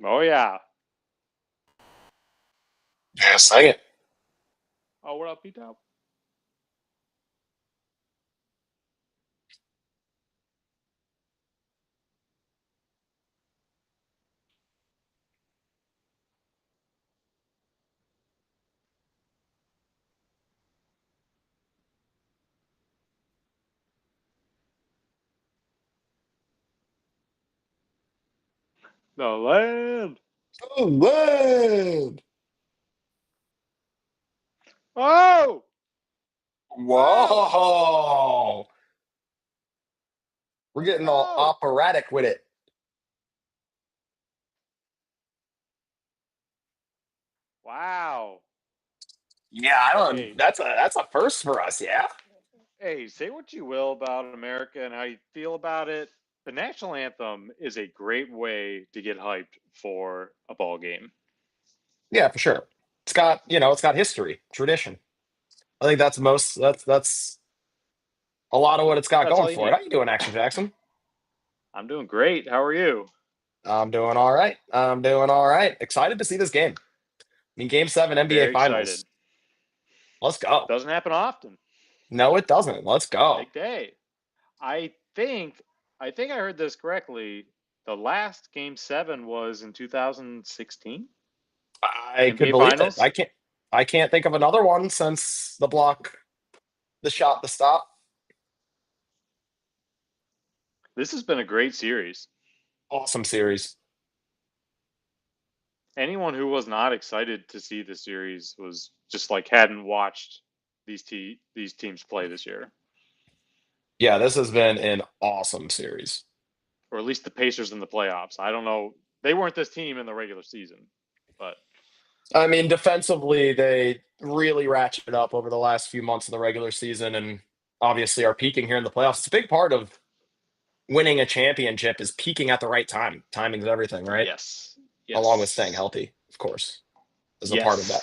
Oh yeah. Yeah, sing it. Oh, what up, P-Top? The land. Oh, man. Oh, oh, Whoa. We're let's getting all go. operatic with it. Wow. Yeah, I don't Hey, that's a first for us, yeah? hey, say what you will about America and how you feel about it. The national anthem is a great way to get hyped for a ball game. Yeah, for sure. It's got history, tradition. I think that's a lot of what it's got That's going all you for it. need. How you doing, Action Jackson? I'm doing great. How are you? I'm doing all right. I'm doing all right. Excited to see this game. I mean, Game 7 NBA Very excited. Finals. Let's go. Doesn't happen often. No, it doesn't. Let's go. Big day. I think I think I heard this correctly. The last game 7 was in 2016 I could NBA believe it. Finals. I can't think of another one since the shot, the stop. This has been a great series. Awesome series. Anyone who was not excited to see the series was just like hadn't watched these teams play this year, Yeah, this has been an awesome series. or at least the Pacers in the playoffs. I don't know, they weren't this team in the regular season, but I mean, defensively, they really ratcheted up over the last few months of the regular season and obviously are peaking here in the playoffs. It's a big part of winning a championship is peaking at the right time. Timing's everything, right? yes, Along with staying yes, healthy, of course, is a part of that.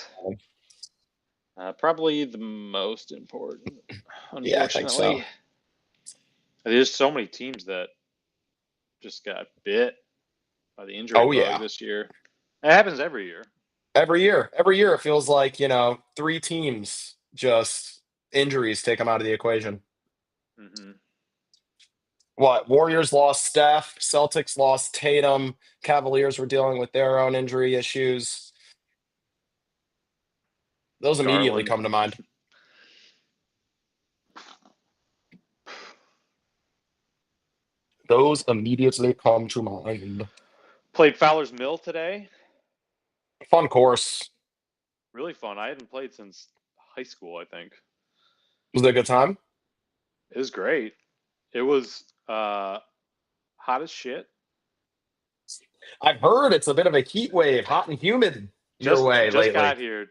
yes. Probably the most important, Yeah, I think so. unfortunately. There's so many teams that just got bit by the injury Oh bug yeah. this year. It happens every year. Every year it feels like, three teams just injuries take them out of the equation. Hmm. What, Warriors lost Steph, Celtics lost Tatum, Cavaliers were dealing with their own injury issues. Those immediately Garland come to mind. Those immediately come to mind. played Fowler's Mill today. Fun course. Really fun. I hadn't played since high school, I think. Was it a good time? It was great. It was hot as shit. I've heard it's a bit of a heat wave, hot and humid your way Just lately. got here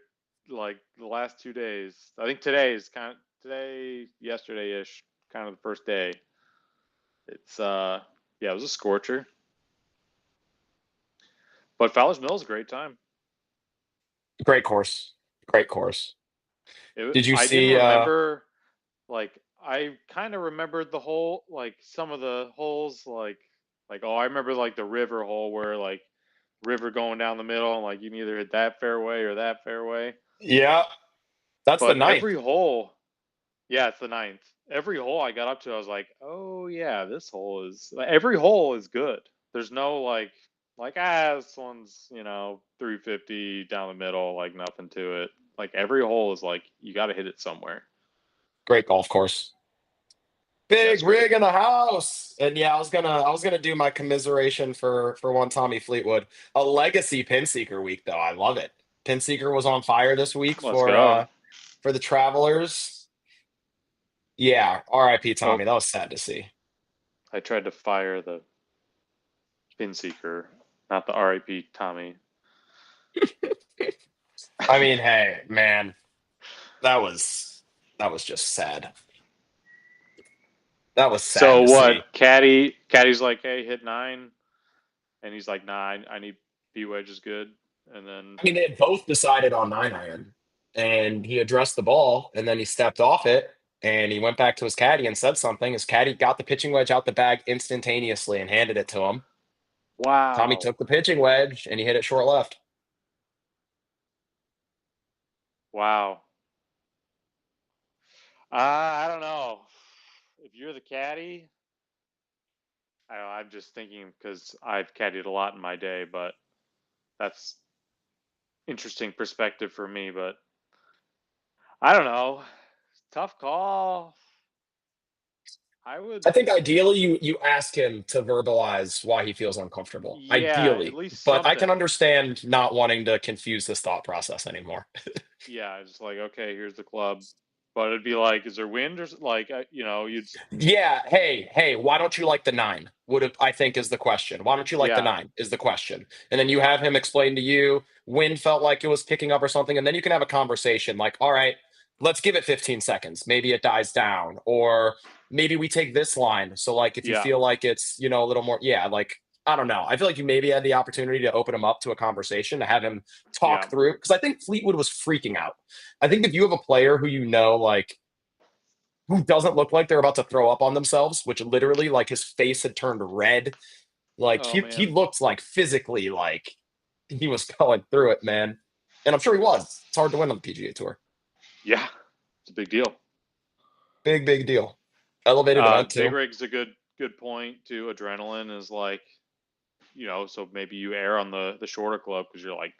like the last 2 days. I think today is kind of today, yesterday ish, kind of the first day. It's yeah, it was a scorcher. But Fowler's Mill is a great time. Great course. Great course. Did you I didn't see remember like I kind of remembered the hole, like some of the holes, like oh, I remember like the river hole where like river going down the middle, and like you can either hit that fairway or that fairway. yeah, that's the But ninth. every hole, yeah, it's the ninth. Every hole I got up to, I was like, oh yeah, this hole is every hole is good. There's no this one's 350 down the middle, like nothing to it. Like every hole is like you got to hit it somewhere. Great golf course. Yeah, Big it's great. rig in the house. And yeah, I was gonna do my commiseration for one Tommy Fleetwood. A legacy pin seeker week though. I love it. Pin seeker was on fire this week Let's go. for the Travelers. Yeah, RIP Well, Tommy. That was sad to see. I tried to fire the pin seeker, not the RIP Tommy. I mean, hey, man, that was that was just sad. That was sad So to what? see. Caddy's like, hey, hit nine, and he's like, nah, I need B wedge is good, and then I mean, they had both decided on 9 iron, and he addressed the ball, and then he stepped off it, and he went back to his caddy and said something. His caddy got the pitching wedge out the bag instantaneously and handed it to him. Tommy Wow. took the pitching wedge and he hit it short left. Wow. I don't know. If you're the caddy, I'm just thinking because I've caddied a lot in my day, but that's interesting perspective for me. But I don't know. Tough call. I would, I think ideally you ask him to verbalize why he feels uncomfortable. yeah, at Ideally. least But I can something. understand not wanting to confuse this thought process anymore. Yeah, just like, okay, here's the club. But it'd be like, is there wind or like, you'd, Yeah, hey, why don't you like the nine? Would have I think is the question. Why don't you like the yeah, nine? Is the question. And then you have him explain to you wind felt like it was picking up or something, and then you can have a conversation like, all right, let's give it 15 seconds. Maybe it dies down. Or maybe we take this line. So like if you yeah, feel like it's, a little more, yeah, like I don't know. I feel like you maybe had the opportunity to open him up to a conversation, to have him yeah. talk through. Because I think Fleetwood was freaking out. I think if you have a player who like who doesn't look like they're about to throw up on themselves, which literally like his face had turned red. Like Oh, he man. looked like physically like he was going through it, man. And I'm sure he was. It's hard to win on the PGA tour. Yeah, it's a big deal. Big deal. Elevated event Big too. rig's a good point too. Adrenaline is like, so maybe you err on the shorter club because you're like,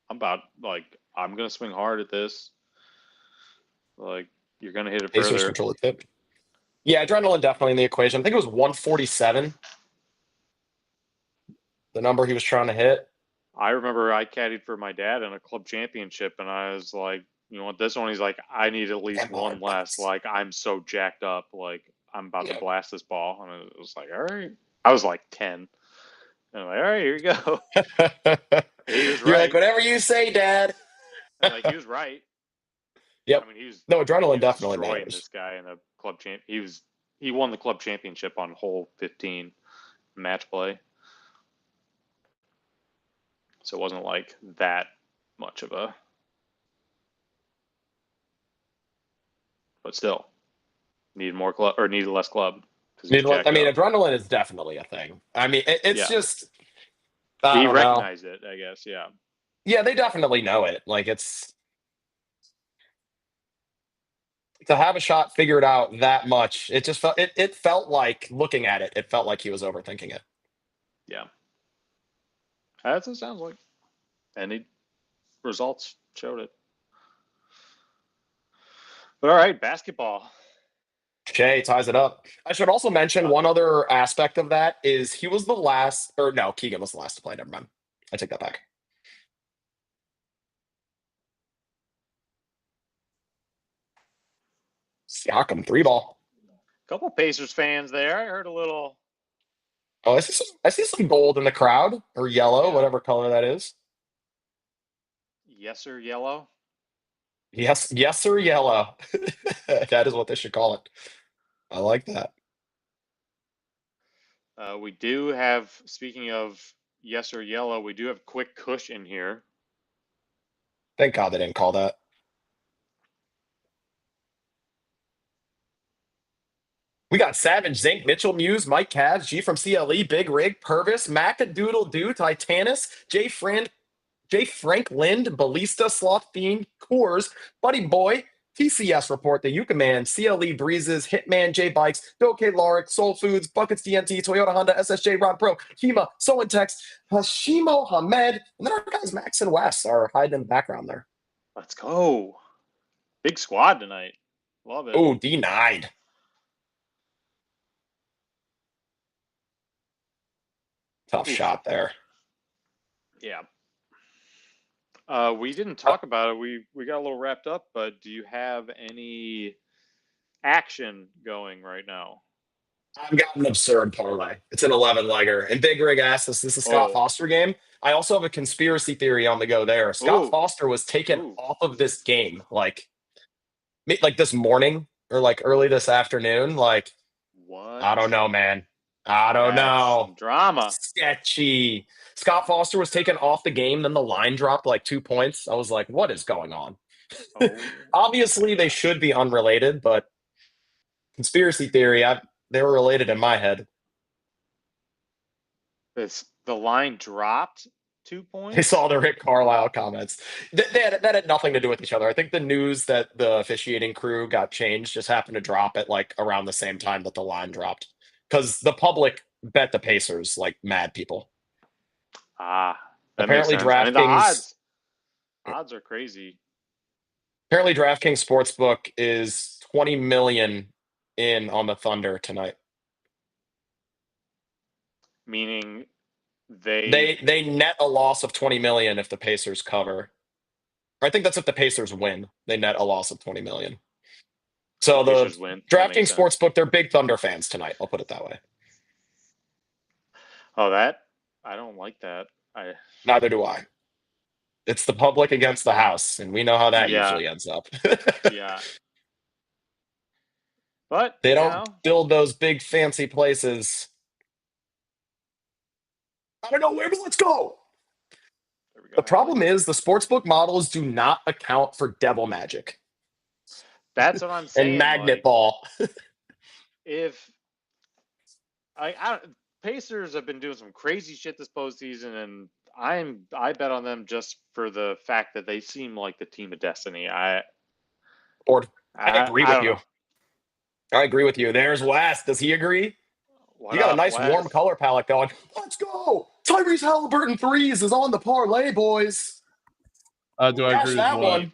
I'm gonna swing hard at this. Like you're gonna hit it Pacers further. control the tip. Yeah, adrenaline definitely in the equation. I think it was 147, the number he was trying to hit. I remember I caddied for my dad in a club championship, and I was like, this one. He's like, I need at least Damn one hard less. putts. Like I'm so jacked up. Like I'm about to Yeah. blast this ball, and it was like, all right. I was like 10, and I'm like, all right, here you go. He was You're like, right. whatever you say, Dad. And like he was right. Yep. I mean, No, he adrenaline was definitely destroying matters. this guy in a club champ. He won the club championship on hole 15 match play. So it wasn't like that much of a, but still needed more club or needed less club because he was I jacked mean, up. adrenaline is definitely a thing. I mean, it's Yeah, just, I he don't know. recognized it, I guess. Yeah, Yeah, they definitely know it. Like it's to have a shot figured out that much. It just it felt like looking at it. It felt like he was overthinking it. yeah. That's what it sounds like. And the results showed it. But all right, basketball. Shea ties it up. I should also mention Uh, one other aspect of that is he was the last, or no, Keegan was the last to play. Never mind. I take that back. Siakam, three ball. Couple Pacers fans there. I heard a little. Oh, I see some gold in the crowd or yellow, Yeah, whatever color that is. yes sir, yellow. Yes, sir, yellow. That is what they should call it. I like that. We do have. Speaking of yes or yellow, we do have quick Kush in here. Thank God they didn't call that. We got Savage, Zink, Mitchell, Muse, Mike Cavs, G from CLE, Big Rig, Purvis, Macadoodle Doo, Titanus, J. Frank Lind, Ballista, Sloth Fiend, Coors, Buddy Boy, TCS Report, The Yucca Man, CLE Breezes, Hitman, J Bikes, Doke Laric, Soul Foods, Buckets DNT, Toyota Honda, SSJ, Rod Pro, Kima, Sointex, Hashimo Hamed, and then our guys Max and Wes are hiding in the background there. Let's go. Big squad tonight. Love it. Oh, denied. Tough Oof. shot there. Yeah. We didn't Uh, talk about it. We got a little wrapped up, but do you have any action going right now? I've got an absurd parlay. It's an 11 legger. And Big Rig asked us, this is Scott Oh, Foster game. I also have a conspiracy theory on the go there. Scott oh, Foster was taken ooh. off of this game like this morning or like early this afternoon. Like, I What? don't know, man. I don't That's know. some drama. Sketchy. Scott Foster was taken off the game, then the line dropped like 2 points. I was like, what is going on? Oh my Obviously, they gosh. should be unrelated, but conspiracy theory, they were related in my head. It's The line dropped 2 I points. saw the Rick Carlisle comments. That had nothing to do with each other. I think the news that the officiating crew got changed just happened to drop at like around the same time that the line dropped. Because the public bet the Pacers like mad people. Ah, that makes Apparently sense. I mean, the DraftKings odds are crazy. apparently DraftKings Sportsbook is 20 million in on the Thunder tonight. Meaning they They net a loss of 20 million if the Pacers cover. I think that's if the Pacers win. They net a loss of 20 million. So the Pacers win. That makes DraftKings sense. Sportsbook, they're big Thunder fans tonight. I'll put it that way. Oh, that I don't like that. I Neither do I. It's the public against the house, and we know how that Yeah. usually ends up. yeah. But They you don't know, build those big fancy places. I don't know where, but let's go. there we go. The problem is the sportsbook models do not account for devil magic That's what I'm saying. and magnet like, ball. if I Pacers have been doing some crazy shit this postseason, and I bet on them just for the fact that they seem like the team of destiny. Or I agree with don't you. know. I agree with you. There's Wes. Does he agree? What You got a up, nice Wes? warm color palette going. Let's go. Tyrese Halliburton threes is on the parlay, boys. Do I Cash agree that with what? one.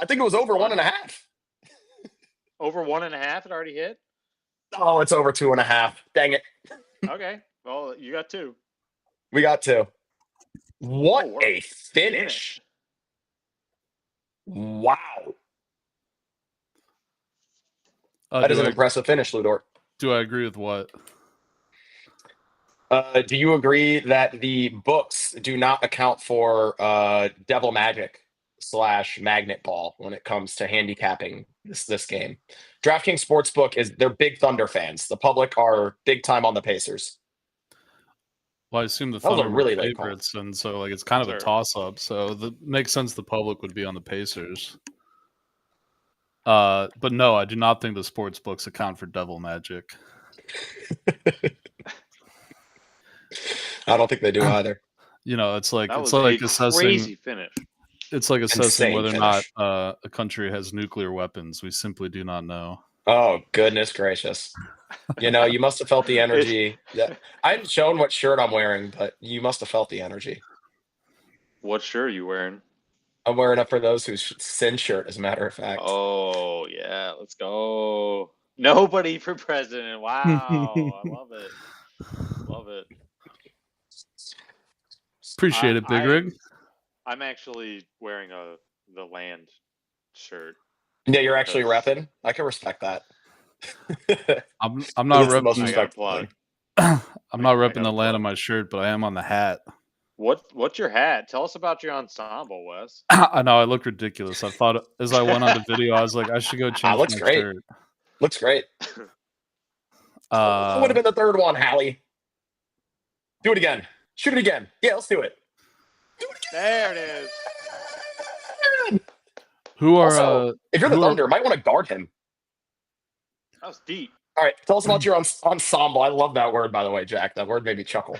I think it was over 1.5. Over 1.5, it already hit. Oh, it's over 2.5. Dang it. Okay, well you got 2. We got 2. What what a finish. Wow. That is an impressive finish, Ludor. Do I agree with what? Do you agree that the books do not account for devil magic / magnet ball when it comes to handicapping this game? DraftKings Sportsbook they're big Thunder fans. The public are big time on the Pacers. Well, I assume the That was a Thunder really were late call. favorites, and so like it's kind of Sure. a toss-up. So it makes sense the public would be on the Pacers. But no, I do not think the sports books account for devil magic. I don't think they do either. You know, it's like That it's was like a assessing. crazy finish. It's like assessing Insane whether or finish. not a country has nuclear weapons. We simply do not know. Oh, goodness gracious. You know, you must have felt the energy. I haven't shown what shirt I'm wearing, but you must have felt the energy. What shirt are you wearing? I'm wearing a For Those Who Sin shirt, as a matter of fact. Oh yeah, let's go. Nobody for president. Wow, I love it. Love it. Appreciate it, Big Rig. I'm actually wearing the land shirt. Yeah, you're actually repping. I can respect that. I'm not It's the most repping. respectful thing. I'm not I repping got the a land plug. on my shirt, but I am on the hat. What's your hat? Tell us about your ensemble, Wes. I know I look ridiculous. I thought as I went on the video, I was like, I should go change looks my great. shirt. Looks great. What would have been the third one, Hallie? Do it again. Shoot it again. Yeah, let's do it. Do it again. There it is. Who are Also, if you're the who are- Thunder, might want to guard him. That was deep. All right, tell us about your ensemble. I love that word, by the way, Jack. That word made me chuckle.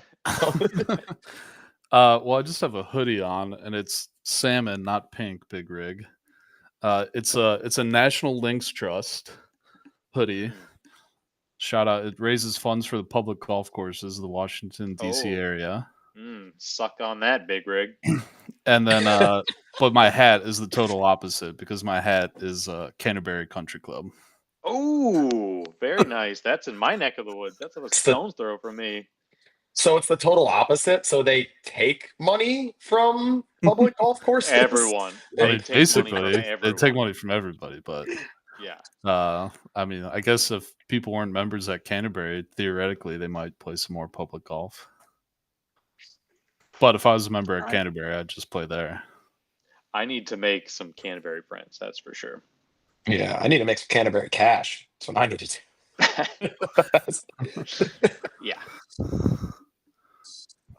well, I just have a hoodie on, and it's salmon, not pink. Big Rig. It's a National Links Trust hoodie. Shout out! It raises funds for the public golf courses of the Washington D.C. Oh. area. Suck on that, Big Rig. And then, but my hat is the total opposite because my hat is Canterbury Country Club. Oh, very nice. That's in my neck of the woods. That's a stone's throw from me. So it's the total opposite. So they take money from public golf courses. Everyone. I mean, take basically, money from they everyone. take money from everybody. But Yeah. I mean, I guess if people weren't members at Canterbury, theoretically, they might play some more public golf. But if I was a member at Canterbury, I'd just play there. I need to make some Canterbury friends. That's for sure. Yeah, I need to make some Canterbury cash. That's what I need to do. Yeah.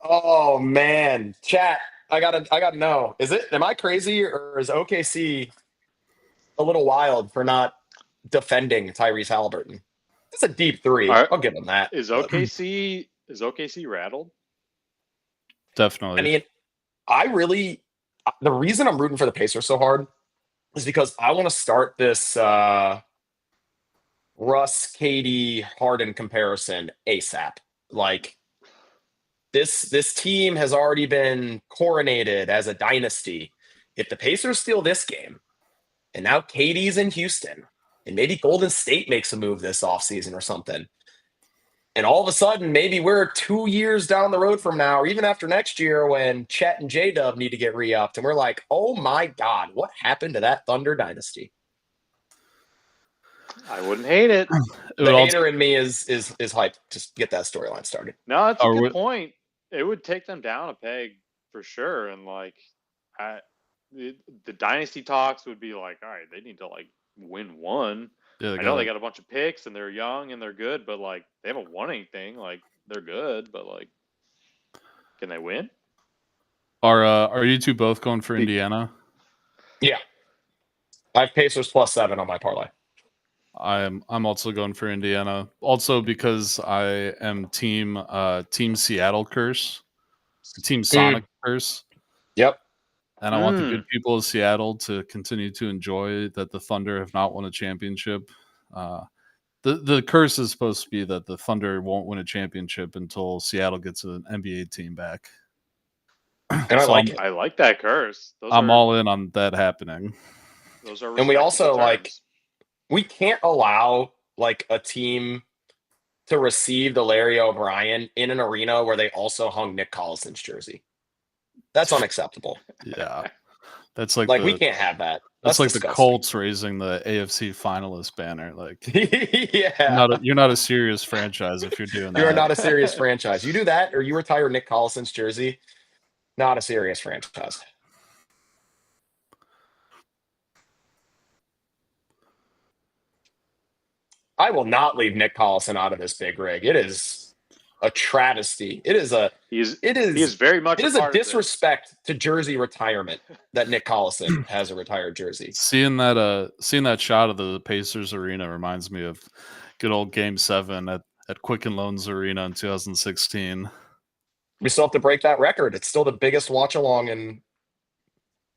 Oh man, chat. I gotta know. Am I crazy or is OKC a little wild for not defending Tyrese Halliburton? It's a deep three. I'll give him that. Is OKC rattled? Definitely. I mean, the reason I'm rooting for the Pacers so hard is because I want to start this Russ, Katie, Harden comparison ASAP. Like this team has already been coronated as a dynasty. If the Pacers steal this game, and now Katie's in Houston, and maybe Golden State makes a move this offseason or something, and all of a sudden, maybe we're 2 years down the road from now, or even after next year when Chet and J-Dub need to get re-upped, and we're like, oh my God, what happened to that Thunder dynasty? I wouldn't hate it. The hater in me is hyped. Just get that storyline started. No, that's a good point. It would take them down a peg for sure, and like, the dynasty talks would be like, all right, they need to like win one. Yeah, I know they got a bunch of picks and they're young and they're good, but like they haven't won anything. Like they're good, but like, can they win? Are you two both going for Indiana? Yeah, I have Pacers +7 on my parlay. I'm also going for Indiana. Also because I am team Seattle curse, team Sonic curse. Yep. And I want the good people of Seattle to continue to enjoy that the Thunder have not won a championship. The curse is supposed to be that the Thunder won't win a championship until Seattle gets an NBA team back. And I like it. I like that curse. I'm all in on that happening. Those are, and we also terms. We can't allow like a team to receive the Larry O'Brien in an arena where they also hung Nick Collison's jersey. That's unacceptable. Yeah, that's like we can't have that. That's like disgusting. The Colts raising the AFC finalist banner. Like, yeah, you're not a serious franchise if you're doing that. You are not a serious franchise. You do that, or you retire Nick Collison's jersey. Not a serious franchise. I will not leave Nick Collison out of this big rig. It is a travesty. He is very much. It is a disrespect to jersey retirement that Nick Collison has a retired jersey. Seeing that shot of the Pacers arena reminds me of good old Game 7 at Quicken Loans Arena in 2016. We still have to break that record. It's still the biggest watch along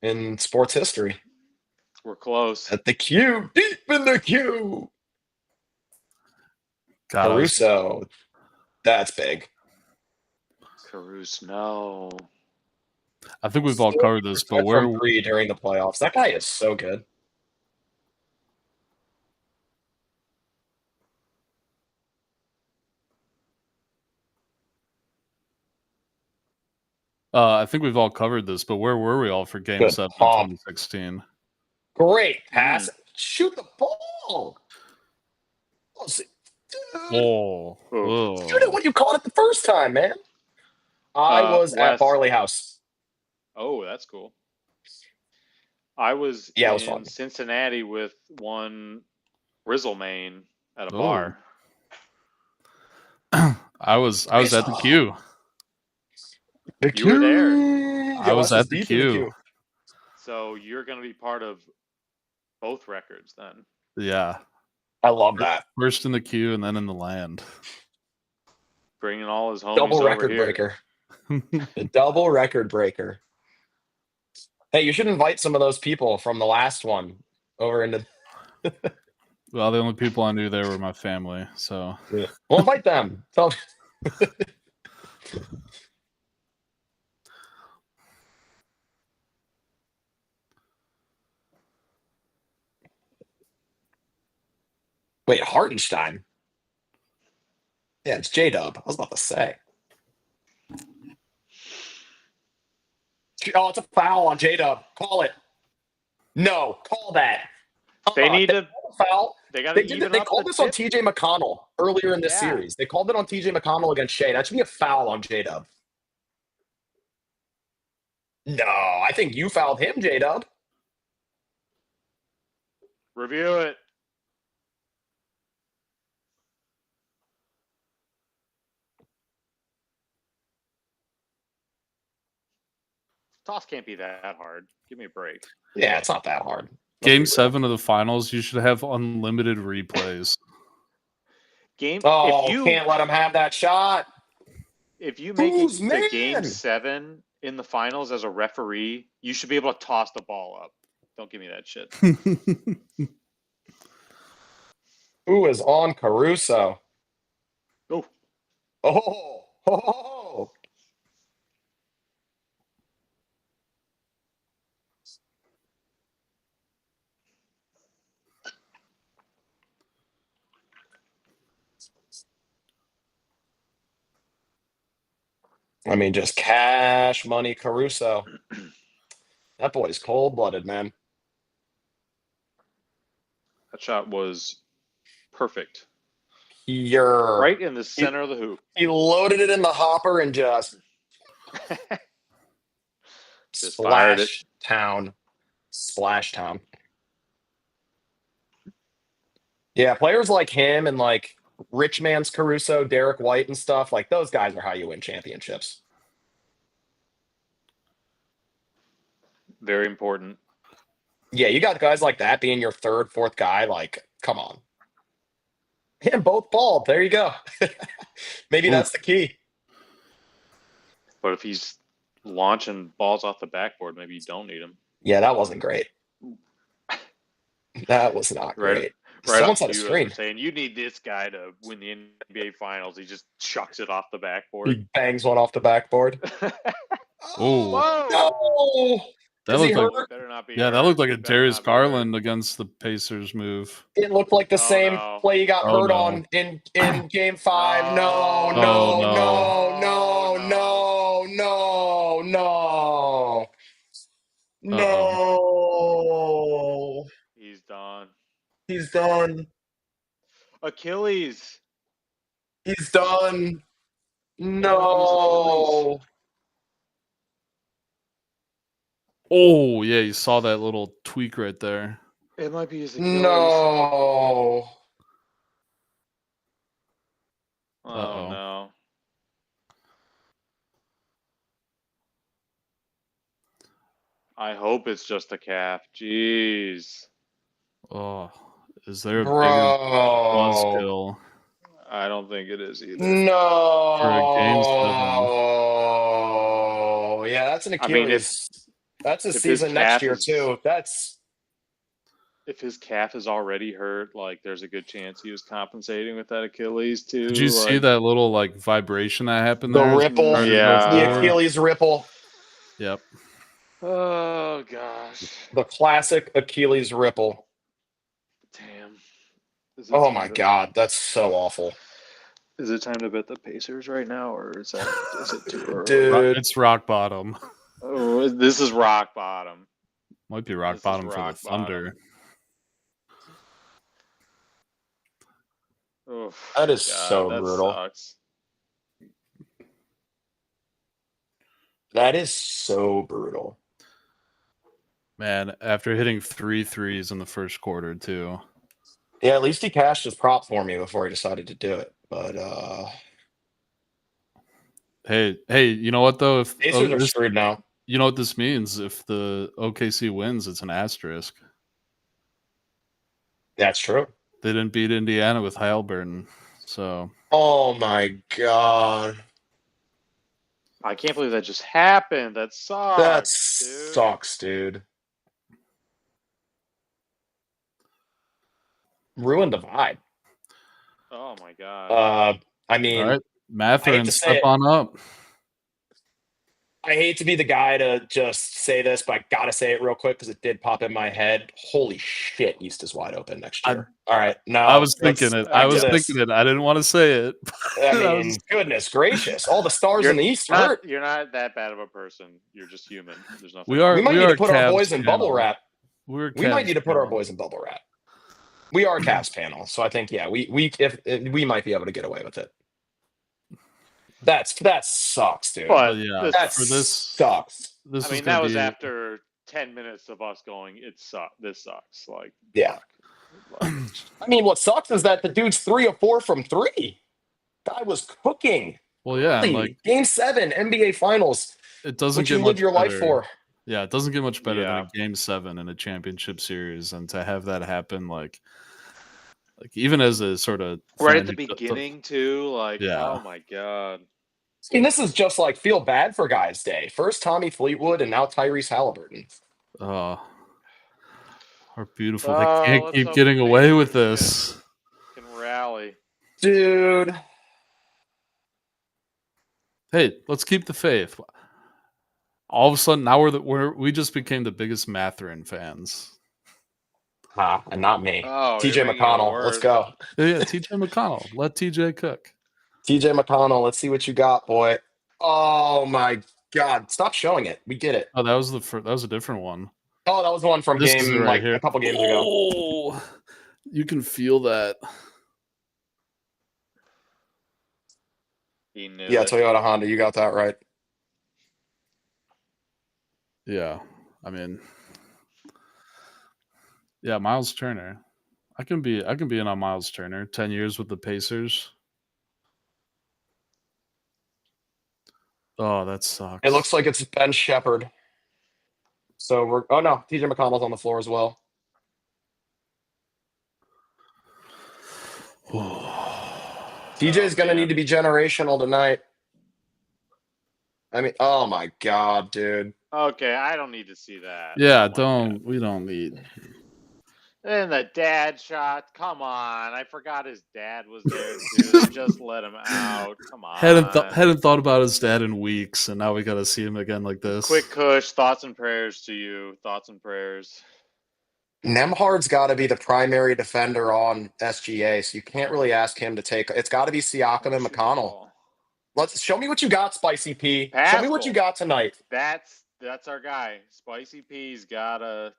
in sports history. We're close. At the queue, deep in the queue. God, Caruso. That's big. Caruso, no. I think we've all covered this, but where three during the playoffs. That guy is so good. I think we've all covered this, but where were we all for Game 7 2016? Great pass. Shoot the ball. Oh. Shoot it when you caught it the first time, man. I was at Barley House. Oh, that's cool. I was in Cincinnati with one Rizzlemane at a bar. I was at the queue. You were there. I was at the queue. So you're going to be part of both records then. Yeah. I love that. First in the queue and then in the land. Bringing all his homies double record over breaker. The double record breaker. Hey, you should invite some of those people from the last one over into. Well, the only people I knew there were my family, so. Yeah. Well, invite them. Wait, Hartenstein? Yeah, it's J-Dub. I was about to say. Oh, it's a foul on J-Dub. Call it. No, call that. They need to foul. They called this on TJ McConnell earlier in this series. They called it on TJ McConnell against Shea. That should be a foul on J-Dub. No, I think you fouled him, J-Dub. Review it. Toss can't be that hard. Give me a break. Yeah, it's not that hard. Game 7 of the finals, you should have unlimited replays. You can't let him have that shot. if you make Who's it to Game man? 7 in the finals as a referee, you should be able to toss the ball up. Don't give me that shit. Who is on Caruso? Oh, Oh. I mean, just cash money Caruso. That boy's cold-blooded, man. that shot was perfect. You're Right in the center of the hoop. He loaded it in the hopper and just Just fired it. Splash town. Yeah, players like him and like rich man's Caruso, Derek White and stuff, like those guys are how you win championships. Very important. Yeah, you got guys like that being your third, fourth guy. Like, come on. And both bald. There you go. Maybe that's the key. But if he's launching balls off the backboard, maybe you don't need him. Yeah, that wasn't great. That was not great. Right Someone up said to a you screen. saying you need this guy to win the NBA Finals. He just chucks it off the backboard. He bangs one off the backboard. Oh, no! that Is he looked like hurt? Better not be. yeah, that hurt. looked like He a better Darius not be hurt. Garland against the Pacers move. It looked like the Oh, same no. play he got Oh, hurt no. on in Game 5. No, No. no, Oh, no, no, no, no, no, no. He's done. He's done. Achilles. He's done. No. Oh, yeah, you saw that little tweak right there. It might be his Achilles. No. Oh Uh-oh. no. I hope it's just a calf. Jeez. Oh, is there a bigger Bro. buzzkill? I don't think it is either. No. For a Game 7. Yeah, that's an I mean, Achilles. That's a if his season next calf year is- too. That's If his calf is already hurt, like there's a good chance he was compensating with that Achilles too. Did you see like- that little like vibration that happened the there? ripple. Started to go Yeah. The forward? Achilles ripple. Yep. Oh gosh. The classic Achilles ripple. Damn. Is it Oh time my to- god, that's so awful. Is it time to bet the Pacers right now, or is it too early? Dude. It's rock bottom. Oh, this is rock bottom. Might be rock This is bottom for rock the Thunder. Oof, That is so that brutal. Sucks. That is so brutal. Man, after hitting 3 threes in the first quarter too. Yeah, at least he cashed his prop for me before he decided to do it. But Hey, you know what though? If Pacers are screwed now. you know what this means? If the OKC wins, it's an asterisk. That's true. They didn't beat Indiana with Halliburton, so Oh my god. I can't believe that just happened. That sucks. That dude. sucks, dude. Ruined the vibe. Oh my god. I mean, all right, I hate Mathurin, to say step it. on up. I hate to be the guy to just say this, but I gotta say it real quick because it did pop in my head. Holy shit, East is wide open next year. All right, now I was let's thinking it. back I to was this. thinking it. I didn't want to say it. I I mean, was- goodness gracious, all the stars You're in the East not, hurt. you're not that bad of a person. You're just human. There's nothing. We are. We might need are to put our Cavs boys in bubble panel. wrap. We're We might Cavs need to put our panel. boys in bubble wrap. We are a Cavs panel, so I think we might be able to get away with it. That sucks, dude. But yeah, this- That for this- sucks. This I is mean, gonna that was be, after 10 minutes of us going, this sucks. Like, Yeah. fuck. Like, I mean, what sucks is that the dude's 3 of 4 from 3. Guy was cooking. Well, yeah, and, Really. like Game 7 NBA Finals. it doesn't What get you much live your life better. for. Yeah, it doesn't get much better Yeah. than a Game 7 in a championship series, and to have that happen, like even as a sort of right at the fan, beginning, too. Like, Yeah. oh my god. I mean, this is just like feel bad for guys' day. First Tommy Fleetwood and now Tyrese Halliburton. Our beautiful. Oh, They can't let's keep hope getting the away with Pacers this. can rally. Dude. Hey, let's keep the faith. All of a sudden, now we just became the biggest Matherin fans. And not me. Oh, TJ you're making it McConnell, let's worse. go. Yeah, TJ McConnell. Let TJ cook. TJ McConnell, let's see what you got, boy. Oh my God! Stop showing it. We get it. Oh, that was that was a different one. Oh, that was the one from This is it game right like here. a couple games ago. Oh, you can feel that. He knew Yeah, it. Toyota Honda, you got that right. Yeah, I mean, yeah, Miles Turner. I can be in on Miles Turner. 10 years with the Pacers. Oh, that sucks. It looks like it's Ben Shepherd. So we're oh no, TJ McConnell's on the floor as well. TJ's gonna need to be generational tonight. I mean, oh my God, dude. Okay, I don't need to see that. Yeah, Oh my God. we don't need. And the dad shot. Come on. I forgot his dad was there too. Just let him out. Come on. Hadn't thought about his dad in weeks, and now we got to see him again like this. Quick Kush, thoughts and prayers to you. Thoughts and prayers. Nemhard's got to be the primary defender on SGA, so you can't really ask him to take. It's got to be Siakam and McConnell. Let's show me what you got, Spicy P. Show me what you got tonight. That's our guy. Spicy P's gotta.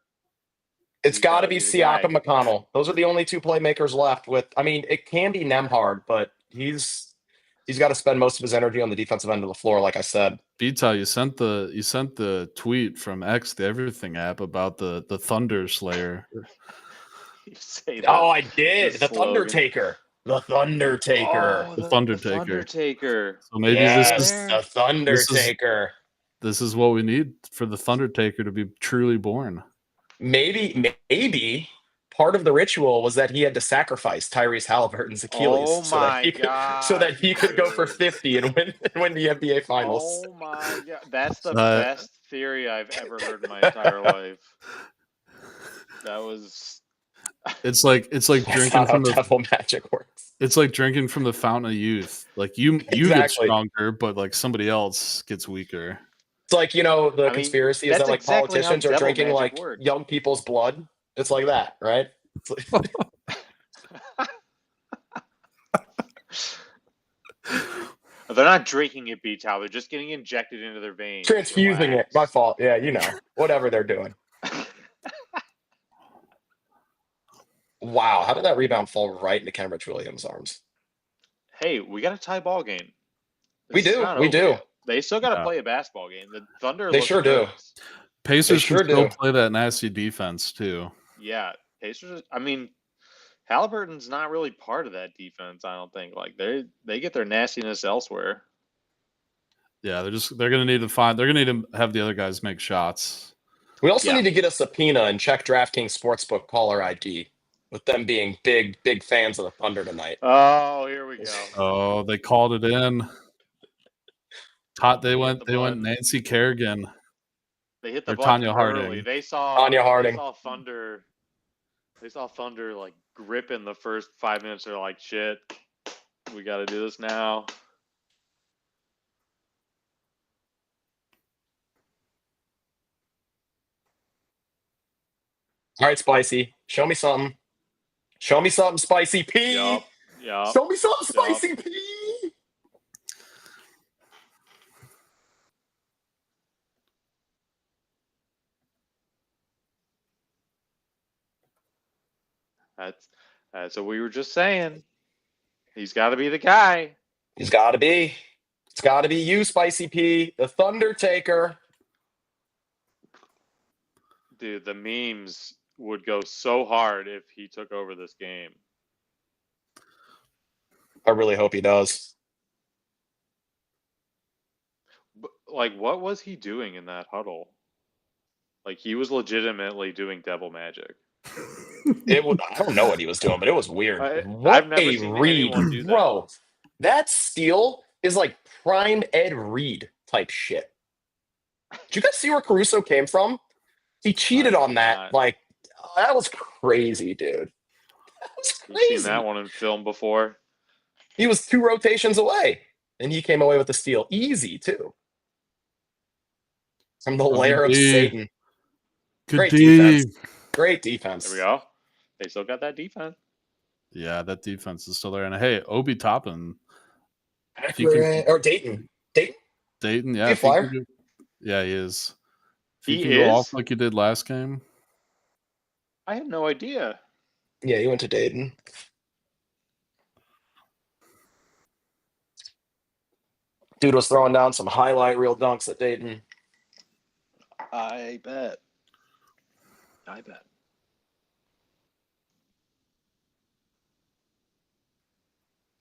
It's got to be Siakam, McConnell. Those are the only two playmakers left. I mean, it can be Nemhard, but he's got to spend most of his energy on the defensive end of the floor, like I said. Beta, you sent the tweet from X, the Everything app, about the Thunder Slayer. You say that. Oh, I did. The Thundertaker. The Thundertaker. Oh, the Thundertaker. Thundertaker. So maybe yes, this is the Thundertaker. This is what we need for the Thundertaker to be truly born. Maybe part of the ritual was that he had to sacrifice Tyrese Halliburton's Achilles so that he could go for 50 and win the NBA Finals. Oh my God. That's the best theory I've ever heard in my entire life. That was it's like drinking from the devil magic works. It's like drinking from the fountain of youth. Like you get stronger, but like somebody else gets weaker. It's like, the conspiracy is that like politicians are drinking like young people's blood. It's like that, right? It's like... They're not drinking it, B-Tow. They're just getting injected into their veins. Transfusing it. My fault. Yeah, whatever they're doing. Wow, how did that rebound fall right into Kenrich Williams' arms? Hey, we got a tie ball game. We do. They still got to play a basketball game. The Thunder. They sure do. Pacers can still play that nasty defense too. Yeah, Pacers. I mean, Halliburton's not really part of that defense. I don't think. Like they get their nastiness elsewhere. Yeah, they're gonna need to find. They're gonna need to have the other guys make shots. We also need to get a subpoena and check DraftKings Sportsbook caller ID. With them being big fans of the Thunder tonight. Oh, here we go. Oh, they called it in. They went Nancy Kerrigan. They hit the Tanya Harding. Harding. They saw Tanya Harding. They saw Thunder like grip in the first 5 minutes. They're like, shit, we got to do this now. All right, Spicy. Show me something. Show me something, Spicy P. Yep. Show me something, Spicy P. That's what we were just saying. He's got to be the guy. He's got to be. It's got to be you, Spicy P, the Thundertaker. Dude, the memes would go so hard if he took over this game. I really hope he does. But, like, what was he doing in that huddle? Like, he was legitimately doing devil magic. I don't know what he was doing, but it was weird. I've never seen anyone do that. Bro, that steal is like prime Ed Reed type shit. Did you guys see where Caruso came from? He cheated I on did that. not. Like, that was crazy, dude. That was You've seen crazy. that one in film before. He was 2 rotations away, and he came away with the steal. Easy, too. From the lair of D. Satan. Good Great D. defense. Great defense. There we go. They still got that defense. Yeah, that defense is still there. And hey, Obi Toppin, Or Dayton. Dayton, yeah, He a if he can flyer? go- yeah, he is. If He can go is? off like he did last game, I had no idea. Yeah, he went to Dayton. Dude was throwing down some highlight reel dunks at Dayton. I bet.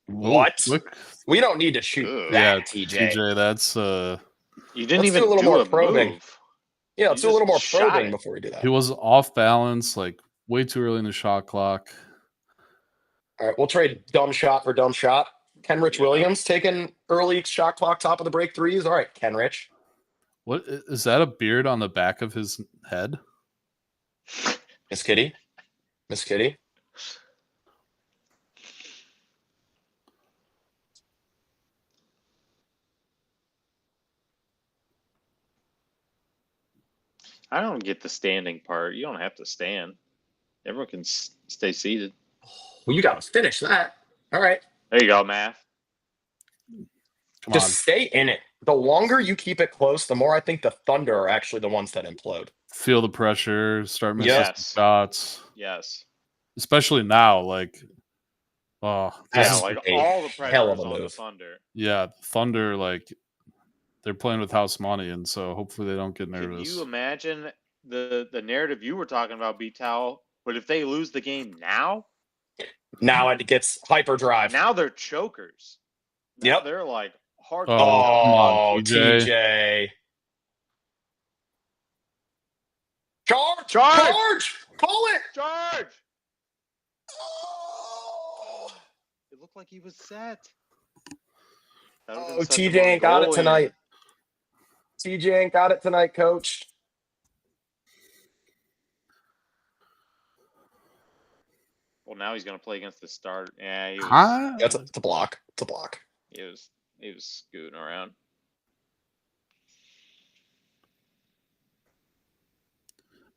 What? Look, We don't need to shoot Ugh. that, yeah, TJ. TJ, that's You didn't Let's do even a little do more a probing. move. Yeah, You let's do a little more just shot probing it. before we do that. he was off balance, like way too early in the shot clock. All right, we'll trade dumb shot for dumb shot. Kenrich Yeah. Williams taking early shot clock, top of the break threes. All right, Kenrich. What is that? A beard on the back of his head? Miss Kitty. Miss Kitty. I don't get the standing part. You don't have to stand. Everyone can stay seated. Well, you got to finish that. All right. There you go, math. Come Just on, stay in it. The longer you keep it close, the more I think the Thunder are actually the ones that implode. feel the pressure, start missing Yes. some shots, Yes. especially now. Like, oh, This Yeah, is like a all the pressure hell of is a on the move. Thunder. yeah, Thunder, like they're playing with house money, and so hopefully they don't get Can nervous. you imagine the narrative you were talking about, B-Towel? But if they lose the game now, Now it gets hyperdrive. now they're chokers. Now Yep. they're like hard. Oh, come on, TJ. TJ. Charge! Charge! Charge! Call it! Charge! Oh, It looked like he was set. That would've been such a TJ ain't got it Mongolian. tonight. TJ ain't got it tonight, coach. Well, now he's gonna play against the start. Yeah, he was. Huh? It's a block. It's a block. He was scooting around.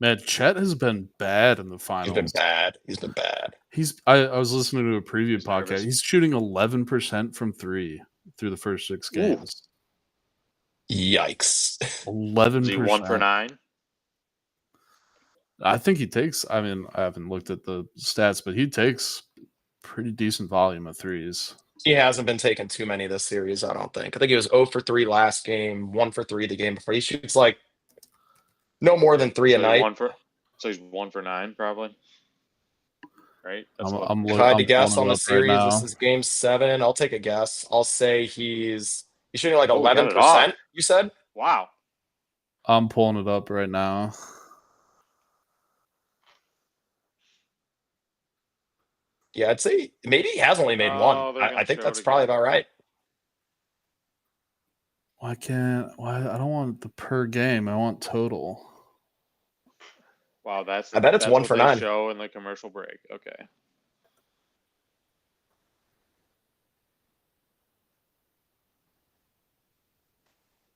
Man, Chet has been bad in the He's finals. been bad. He's been bad. I was listening to a preview He's podcast. nervous. He's shooting 11% from 3 through the first 6 games. Yikes. 11%. Is he 1 for 9? I think he takes. I mean, I haven't looked at the stats, but he takes pretty decent volume of threes. He hasn't been taking too many this series, I don't think. I think he was 0 for 3 last game, 1 for 3 the game before. He shoots like no more than 3 a night. So he's 1 for 9, probably. Right? That's what- I'm If I had to I'm guess pulling on it the up right series, now. this is game 7. I'll take a guess. I'll say he's shooting like Oh, we got it 11%, off. you said? Wow. I'm pulling it up right now. Yeah, I'd say maybe he has only made Oh, one. they're gonna I think show that's it probably again. about right. Why? I don't want the per game. I want total. Wow, I bet it's that's 1 what for they 9. show in the commercial break. Okay.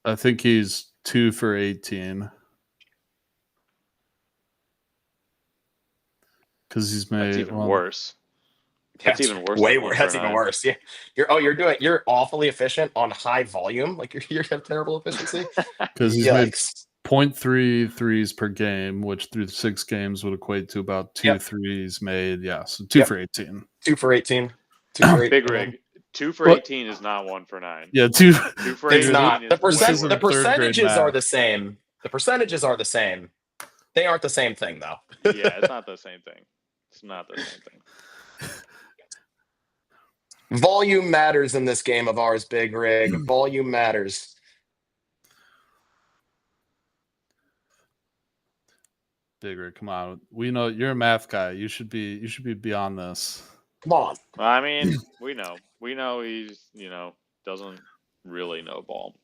I think he's 2 for 18. Because he's made. That's even well, worse. That's even worse Way than worse. 1 That's for even 9. worse. Yeah. You're awfully efficient on high volume. Like you have terrible efficiency. Because he's made Yikes. 0.3 threes per game, which through 6 games would equate to about 2 Yep. threes made. Yeah, so 2 Yep. for 18. 2 for 18. 2 for 18. Big rig. 2 for What? 18 is not 1 for 9. Yeah, 2. 2 for It's 18 not. is The way percent. worse. The percentages are math. the same. The percentages are the same. They aren't the same thing, though. Yeah, it's not the same thing. It's not the same thing. Volume matters in this game of ours, Big Rig. Volume matters. Bigger, come on. We know you're a math guy. You should be beyond this. Come on. I mean, we know. We know he's, doesn't really no ball.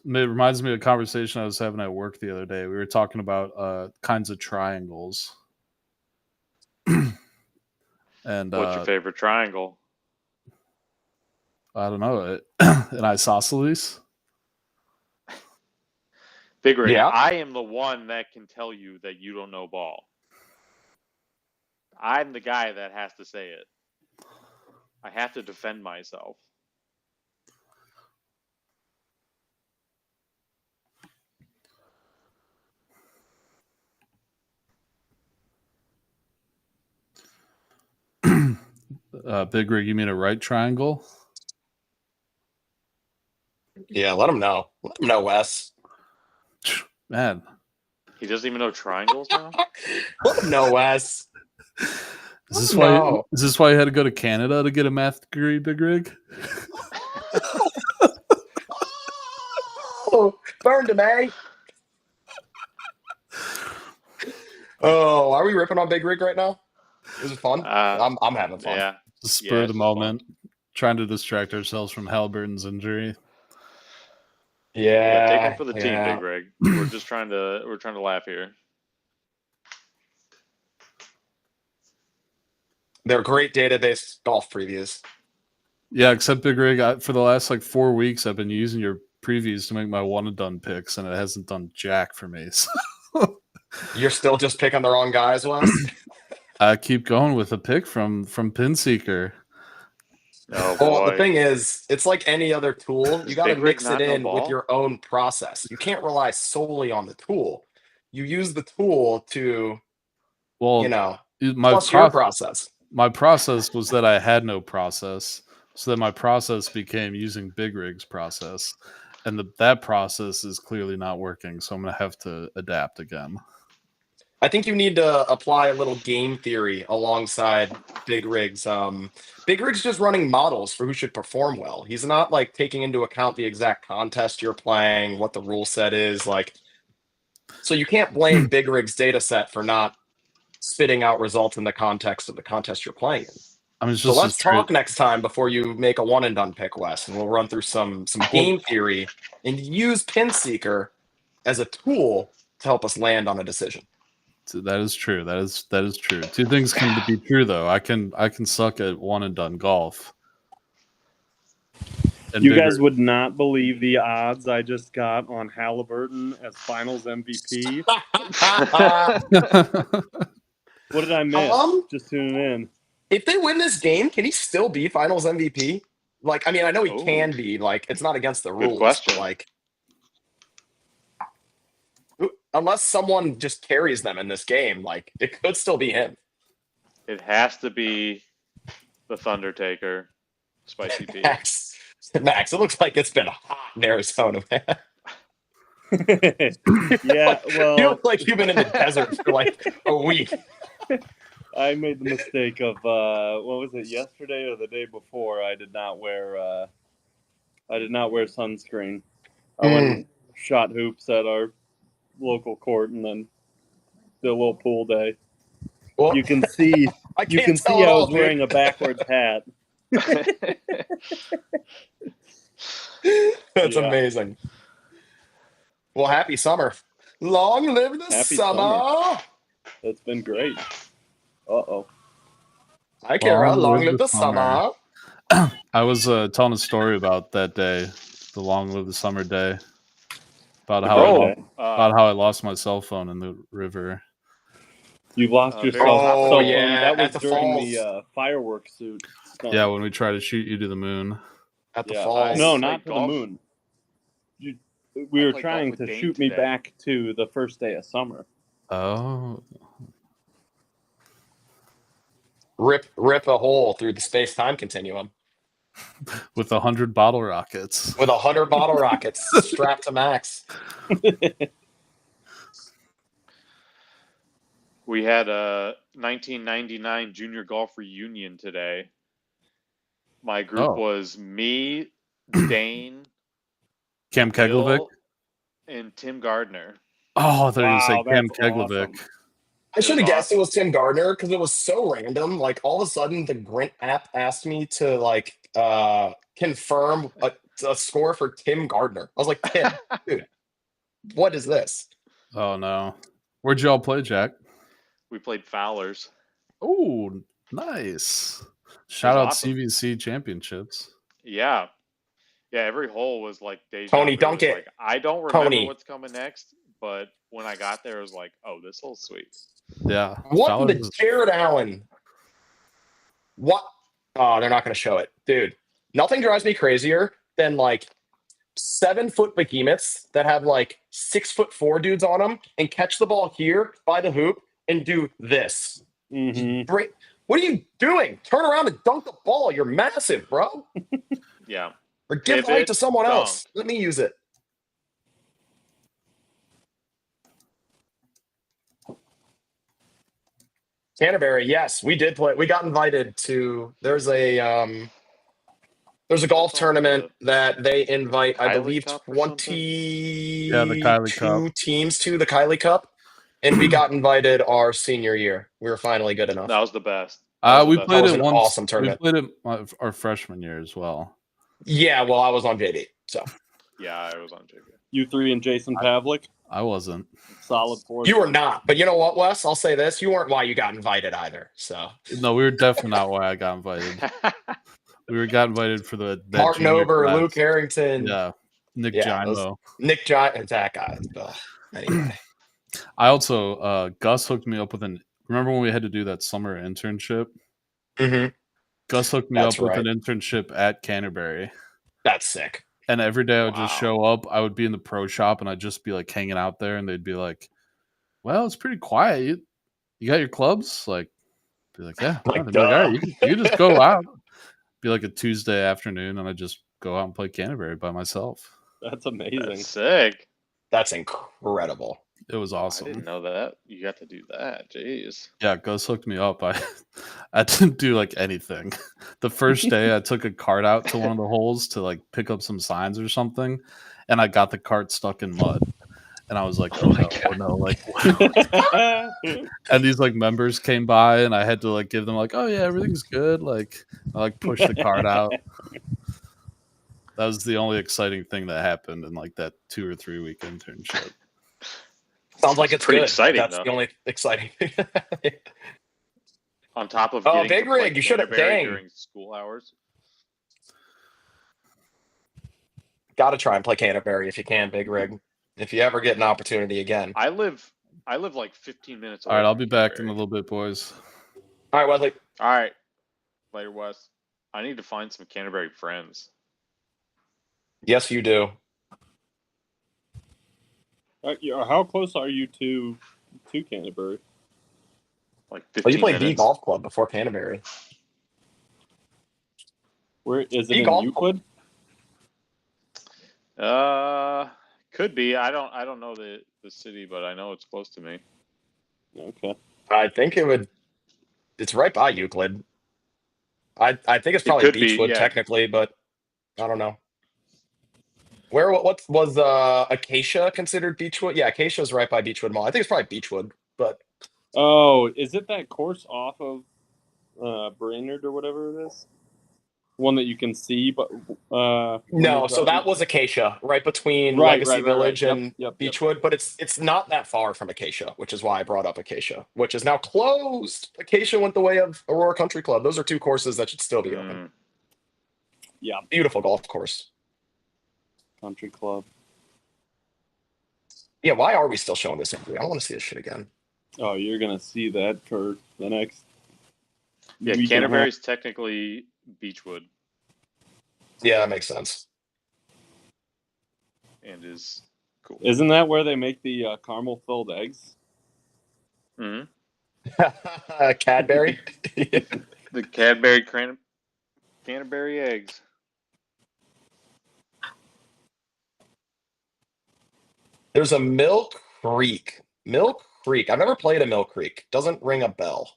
It reminds me of a conversation I was having at work the other day. We were talking about kinds of triangles. And What's your favorite triangle? I don't know. An isosceles? Big Rig, Yeah. I am the one that can tell you that you don't know ball. I'm the guy that has to say it. I have to defend myself. Big Rig, you mean a right triangle? Yeah, let him know. Let him know, Wes. Man, He doesn't even know triangles now? Let him know, Wes. is No. this why you had to go to Canada to get a math degree, Big Rig? Oh, burned him, eh? Oh, are we ripping on Big Rig right now? Is it fun? I'm having fun. Yeah. The spur Yeah, of it's the just moment, trying to distract ourselves from Halliburton's injury. Yeah, take Yeah, him for the team, yeah. Big Rig. We're trying to laugh here. They're great database golf previews. Yeah, except Big Rig, for the last 4 weeks, I've been using your previews to make my one and done picks, and it hasn't done jack for me. So You're still just picking the wrong guys, Wes? I keep going with a pick from Pinseeker. Oh Well, boy. the thing is, it's like any other tool. You got to Big Rig mix it not know in with ball? your own process. You can't rely solely on the tool. You use the tool to, Well, my plus your process. My process was that I had no process, so that my process became using Big Rig's process, and that process is clearly not working. So I'm going to have to adapt again. I think you need to apply a little game theory alongside Big Rig's. Big Rig's just running models for who should perform well. He's not taking into account the exact contest you're playing, what the rule set is So you can't blame Big Rig's data set for not spitting out results in the context of the contest you're playing in. I mean, So let's talk next time before you make a one and done pick, Wes, and we'll run through some game theory and use Pinseeker as a tool to help us land on a decision. That is true. That is true. Two things can be true though. I can suck at one and done golf. And you guys would not believe the odds I just got on Halliburton as Finals MVP. What did I miss? Just tuning in. If they win this game, can he still be Finals MVP? I know he can be. It's not against the rules. Good question. Unless someone just carries them in this game, it could still be him. It has to be the Thundertaker, Spicy P. Max, it looks like it's been hot in Arizona, man. Yeah, well, you look like you've been in the desert for a week. I made the mistake of what was it, yesterday or the day before? I did not wear sunscreen. I went and shot hoops at our local court and then did a little pool day. Well, you can see I was wearing a backwards hat. That's amazing. Well, happy summer. Long live the summer. It's been great. Uh-oh. Hi, Kara. Long live the summer. I was telling a story about that day, the long live the summer day, about how I lost my cell phone in the river. You lost your cell phone. Yeah, that was during the fireworks suit. Yeah, when we tried to shoot you to the moon. At the falls. No, not to the moon. We were trying to shoot me back to the first day of summer. Oh. Rip a hole through the space-time continuum. With 100 bottle rockets. With 100 bottle rockets strapped to Max. We had a 1999 junior golf reunion today. My group was me, Dane, Cam Keglevic, and Tim Gardner. Oh, I thought you were going to say Cam Keglevic. Awesome. I should have guessed it was Tim Gardner because it was so random. All of a sudden, the Grint app asked me to confirm a score for Tim Gardner. I was like, Tim, dude, what is this? Oh no. Where'd y'all play, Jack? We played Fowlers. Oh, nice. Shout out awesome. CVC championships. Yeah. Yeah, every hole was like deja Tony, vu. don't It was get- like, I don't remember Tony. what's coming next, but when I got there, it was like, oh, this hole's sweet. Yeah. What Fowlers the is- Jared Allen? What? Oh, they're not going to show it. Dude, nothing drives me crazier than like 7-foot behemoths that have like 6'4" dudes on them and catch the ball here by the hoop and do this. Mm-hmm. Break. What are you doing? Turn around and dunk the ball. You're massive, bro. Yeah. Or give Pivot, light to someone dunk. else. Let me use it. Canterbury, yes, we did play. We got invited to. There's a golf What's tournament the that they invite. I Kylie believe Cup or 22 Yeah, the Kylie Cup. teams to the Kylie Cup, and we got invited our senior year. We were finally good enough. That was the best. That was the We best. played was it an once. awesome We tournament. played it our freshman year as well. Yeah, well, I was on JV, so Yeah, I was on JV. You three and Jason Pavlik, I wasn't. solid fourth. you were not. But you know what, Wes? I'll say this: you weren't why you got invited either. So No, we were definitely not why I got invited. Got invited for that Martin junior Ober, class. Luke Harrington, Yeah, Nick Yeah, those- Gimo. Nick Giant, that guy. Anyway, I also Gus hooked me up with an. Remember when we had to do that summer internship? Mhm. Gus hooked me That's up with right. an internship at Canterbury, That's sick. and every day I would just Wow. show up. I would be in the pro shop, and I'd just be like hanging out there, and they'd be like, "Well, it's pretty quiet. You got your clubs?" Like, be like, "Yeah." Like, yeah." They'd be like, duh. "All right, you can just go out." Be like a Tuesday afternoon, and I just go out and play Canterbury by myself. That's amazing. That's sick. That's incredible. It was I awesome. didn't know that. You got to do that. Jeez. Yeah, Gus hooked me up. I didn't do like anything. The first day I took a cart out to one of the holes to like pick up some signs or something, and I got the cart stuck in mud. And I was like, oh no, like and these like members came by and I had to like give them like, oh yeah, everything's good. Like I like push the cart out. That was the only exciting thing that happened in like that 2 or 3 week internship. Sounds like it's pretty good. exciting, That's though. the only exciting thing. On top of Oh, getting Big to play Rig, you should have- Canterbury dang. during school hours. Got to try and play Canterbury if you can, Big Rig. If you ever get an opportunity again. I live like 15 minutes away. All right, I'll from be back in a Canterbury. little bit, boys. All right, Wesley. All right. Later, Wes. I need to find some Canterbury friends. Yes, you do. How close are you to Canterbury? Like Well, 15 you played B minutes. Golf Club before Canterbury. Where is it B in golf- Euclid? Could be. I don't know the city, but I know it's close to me. Okay. I think it would. It's right by Euclid. I think it's It probably could be, Beechwood yeah. technically, but I don't know. What was Acacia considered Beechwood? Yeah, Acacia's right by Beechwood Mall. I think it's probably Beechwood, but Oh, is it that course off of Brainerd or whatever it is? One that you can see, but when no. you're So that driving? was Acacia, right between Right, Legacy right, right, Village right. and Yep. Beechwood, but it's not that far from Acacia, which is why I brought up Acacia, which is now closed. Acacia went the way of Aurora Country Club. Those are two courses that should still be open. Mm. Yeah, Beautiful golf course. country club. Yeah, why are we still showing this injury? I don't want to see this shit again. Oh, you're gonna see that for the next. Yeah, week and a half. Canterbury's technically Beechwood Yeah, that makes sense. and is cool. Isn't that where they make the caramel filled eggs? hmm Cadbury. The Canterbury eggs. There's a Mill Creek. Mill Creek. I've never played a Mill Creek. Doesn't ring a bell.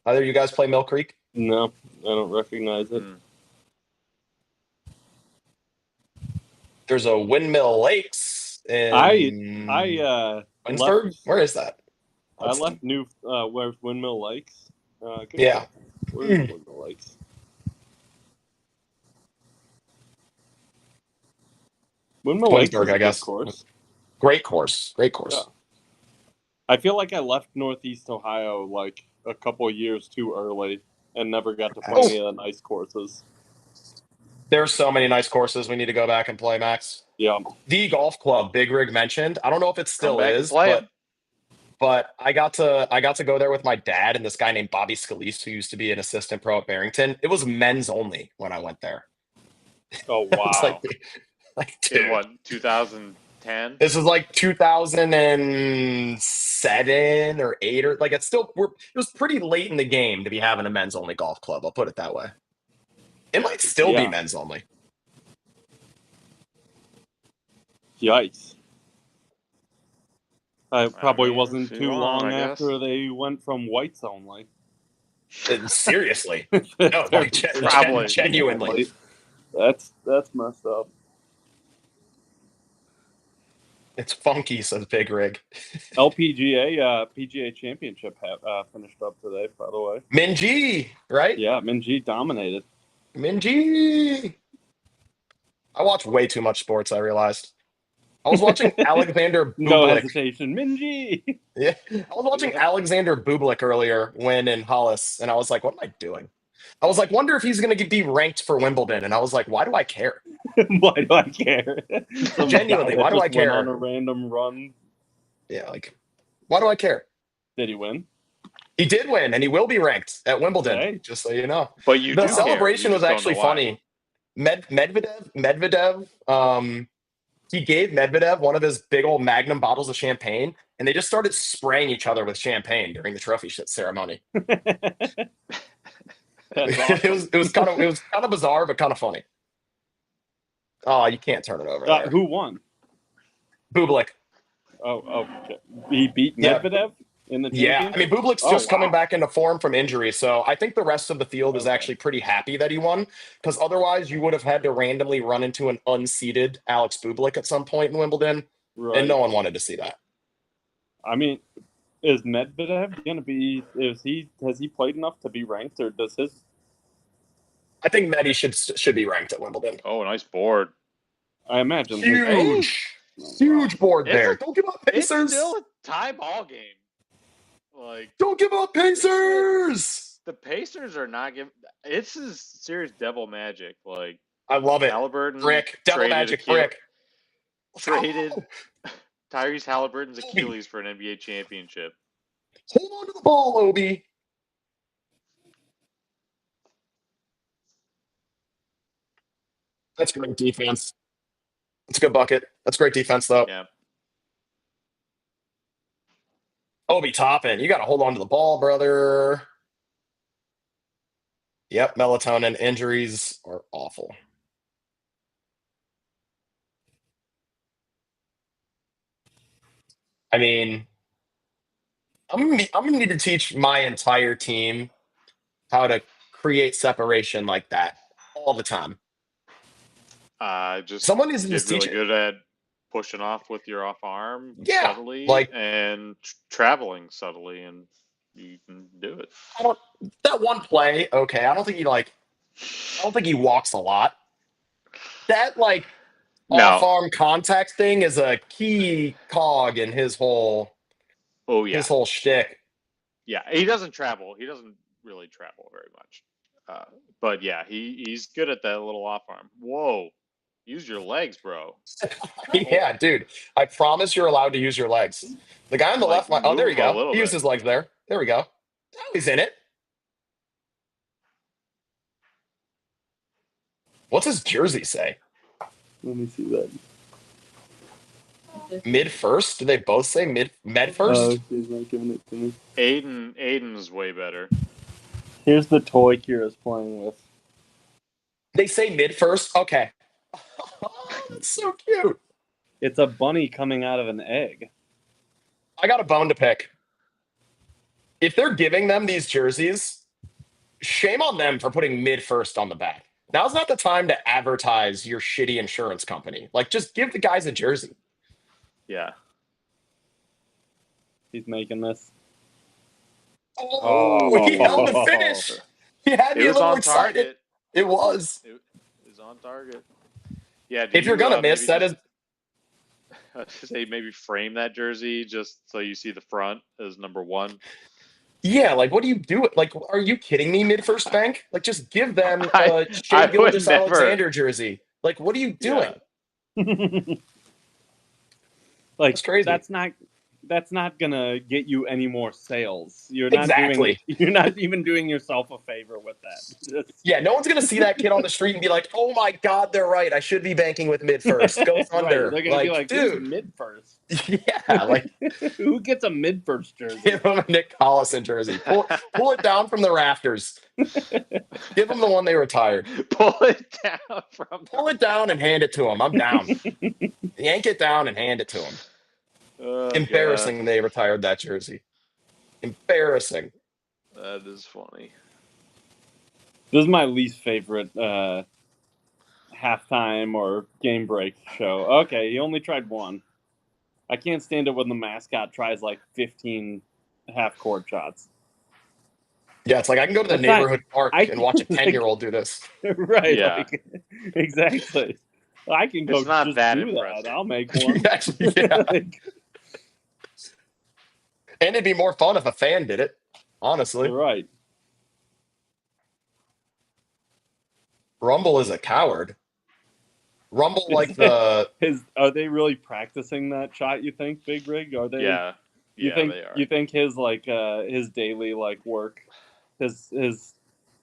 Either of you guys play Mill Creek? No, I don't recognize it. Mm. There's a Windmill Lakes in I Winsburg. left- Where is that? I left where's Windmill Lakes? Yeah. Where's Windmill Lakes? Windmill Lakes is Twinsburg, a I good guess. course. Great course. Great course. Yeah. I feel like I left Northeast Ohio like a couple of years too early and never got to play any of the nice courses. There's so many nice courses we need to go back and play, Max. Yeah. The golf club Big Rig mentioned. I don't know if it still Come back and is, play 'em. but I got to go there with my dad and this guy named Bobby Scalise, who used to be an assistant pro at Barrington. It was men's only when I went there. Oh It's wow. like In dude, what, 2010? this was like 2007 or 8 or like it was pretty late in the game to be having a men's only golf club. I'll put it that way. It might still be Yeah. men's only. Yikes. It probably mean, wasn't if too you want, long I guess. after they went from whites only. Seriously. No, like, Probably. genuinely. That's messed up. It's funky, says Big Rig. LPGA PGA Championship finished up today, by the way. Minji, right? Yeah, Minji dominated. Minji. I watch way too much sports, I realized. I was watching Alexander No Bublik. hesitation. Minji! Yeah. I was watching Alexander Bublik earlier win in Hollis, and I was like, what am I doing? I was like, wonder if he's going to be ranked for Wimbledon. And I was like, why do I care? Why do I care? Some Genuinely, guy that why do I just went care? on a random run. Yeah, like, why do I care? Did he win? He did win, and he will be ranked at Wimbledon, Okay. just so you know. But you The do care. celebration You was just don't actually know why. funny. Medvedev, he gave Medvedev one of his big old Magnum bottles of champagne, and they just started spraying each other with champagne during the trophy ceremony. That's awesome. it was kind of bizarre, but kind of funny. Oh, you can't turn it over. There. Who won? Bublik. Oh, okay. He beat Yeah. Medvedev in the Yeah, championship? I mean Bublik's Oh, just coming wow. back into form from injury, so I think the rest of the field is Okay. actually pretty happy that he won, because otherwise you would have had to randomly run into an unseeded Alex Bublik at some point in Wimbledon, Right. and no one wanted to see that. I mean, is Medvedev going to be? Has he played enough to be ranked, or does his? I think Medi should be ranked at Wimbledon. Oh, nice board. I imagine. Huge board It's there. a- Don't give up It's Pacers. still a tie ball game. Like, Don't give up Pacers. the Pacers are not giving. It's a serious devil magic. Like, I love it. Halliburton Brick. Devil traded Magic Achilles- Brick. traded Oh, Tyrese Halliburton's Achilles for an NBA championship. hold on to the ball, Obi. That's great defense. That's a good bucket. That's great defense, though. Yeah. Obi Toppin, you got to hold on to the ball, brother. Yep, melatonin injuries are awful. I mean, I'm gonna need to teach my entire team how to create separation like that all the time. Just Someone needs to get just really teach it. good at pushing off with your off arm Yeah, subtly, like- and traveling subtly, and you can do it. That one play, okay. I don't think he walks a lot. That No. off-arm contact thing is a key cog in his whole Oh yeah, shtick. yeah. He doesn't travel. He doesn't really travel very much. But yeah, he's good at that little off arm. Whoa, use your legs, bro. Yeah, dude. I promise you're allowed to use your legs. The guy on the Like, left, oh, there you move a go. little He used bit. his legs there. There we go. Now he's in it. What's his jersey say? Let me see that. Mid first? Do they both say med first? Oh, he's not giving it to me. Aiden's way better. Here's the toy Kira's playing with. They say mid first? Okay. That's so cute. It's a bunny coming out of an egg. I got a bone to pick. If they're giving them these jerseys, shame on them for putting mid first on the back. Now's not the time to advertise your shitty insurance company. Like, just give the guys a jersey. Yeah. He's making this. Oh, he held the finish. He had me It a was little on excited. target. It was. It was on target. Yeah. If you're gonna miss, maybe that is say maybe frame that jersey just so you see the front as number 1. Yeah, like what do you do? Like, are you kidding me? Mid-first bank? Like, just give them I a Shea I would Gilgeous never. Alexander jersey. Like, what are you doing? Yeah. Like It's crazy. that's not gonna get you any more sales. You're not Exactly. you're not even doing yourself a favor with that. Just- Yeah, no one's gonna see that kid on the street and be like, "Oh my God, they're right. I should be banking with mid-first. Go Right, Thunder!" they're gonna be like, dude. mid first. Yeah, like Who gets a mid first jersey? give him a Nick Collison jersey. Pull it down from the rafters. Give him the one they retired. Pull it down from. Pull it down and hand it to him. I'm down. Yank it down and hand it to him. Oh, Embarrassing they retired that jersey. Embarrassing. God. That is funny. This is my least favorite halftime or game break show. Okay, he only tried one. I can't stand it when the mascot tries like 15 half court shots. Yeah, it's like I can go to the That's not- neighborhood park I- and watch a 10-year-old do this. Right. Yeah. Like, exactly. I can go It's not just that do impressive. that. I'll make one. Actually, yeah. Like, And it'd be more fun if a fan did it, honestly. right. Rumble is a coward. Rumble like the Are they really practicing that shot, you think, Big Rig? Are they Yeah. You Yeah, think they are. you think his his daily work, his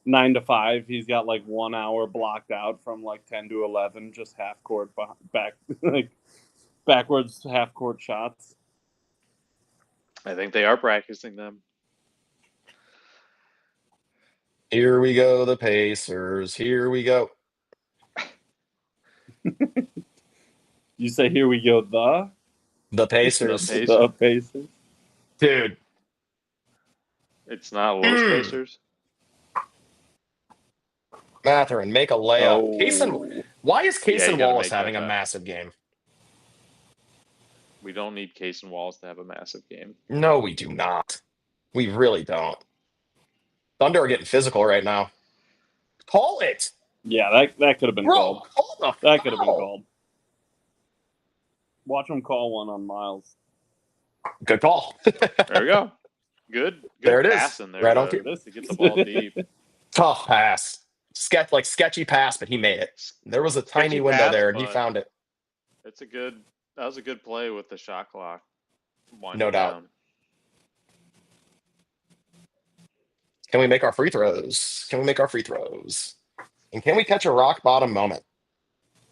9 to 5, he's got like 1 hour blocked out from like 10 to 11, just half court back like backwards half court shots. I think they are practicing them. here we go, the Pacers. Here we go. You say here we go The Pacers. The the Pacers. Dude. It's not Los Pacers. Matherin, make a layup. Oh. Kaysen, why is Yeah, you Kaysen gotta Wallace make that having a shot. massive game? We don't need Case and Wallace to have a massive game. No, we do not. We really don't. Thunder are getting physical right now. Call it. Yeah, that could have been Bro, called. call the That could have been foul. called. Watch him call one on Miles. Good call. There we go. Good There it is. pass in there Right on to, cue. to get the ball deep. Tough pass. Sketchy pass, but he made it. There was a tiny Sketchy window pass, there, and he but- found it. That was a good play with the shot clock. winding No doubt. down. Can we make our free throws? Can we make our free throws? And can we catch a rock bottom moment?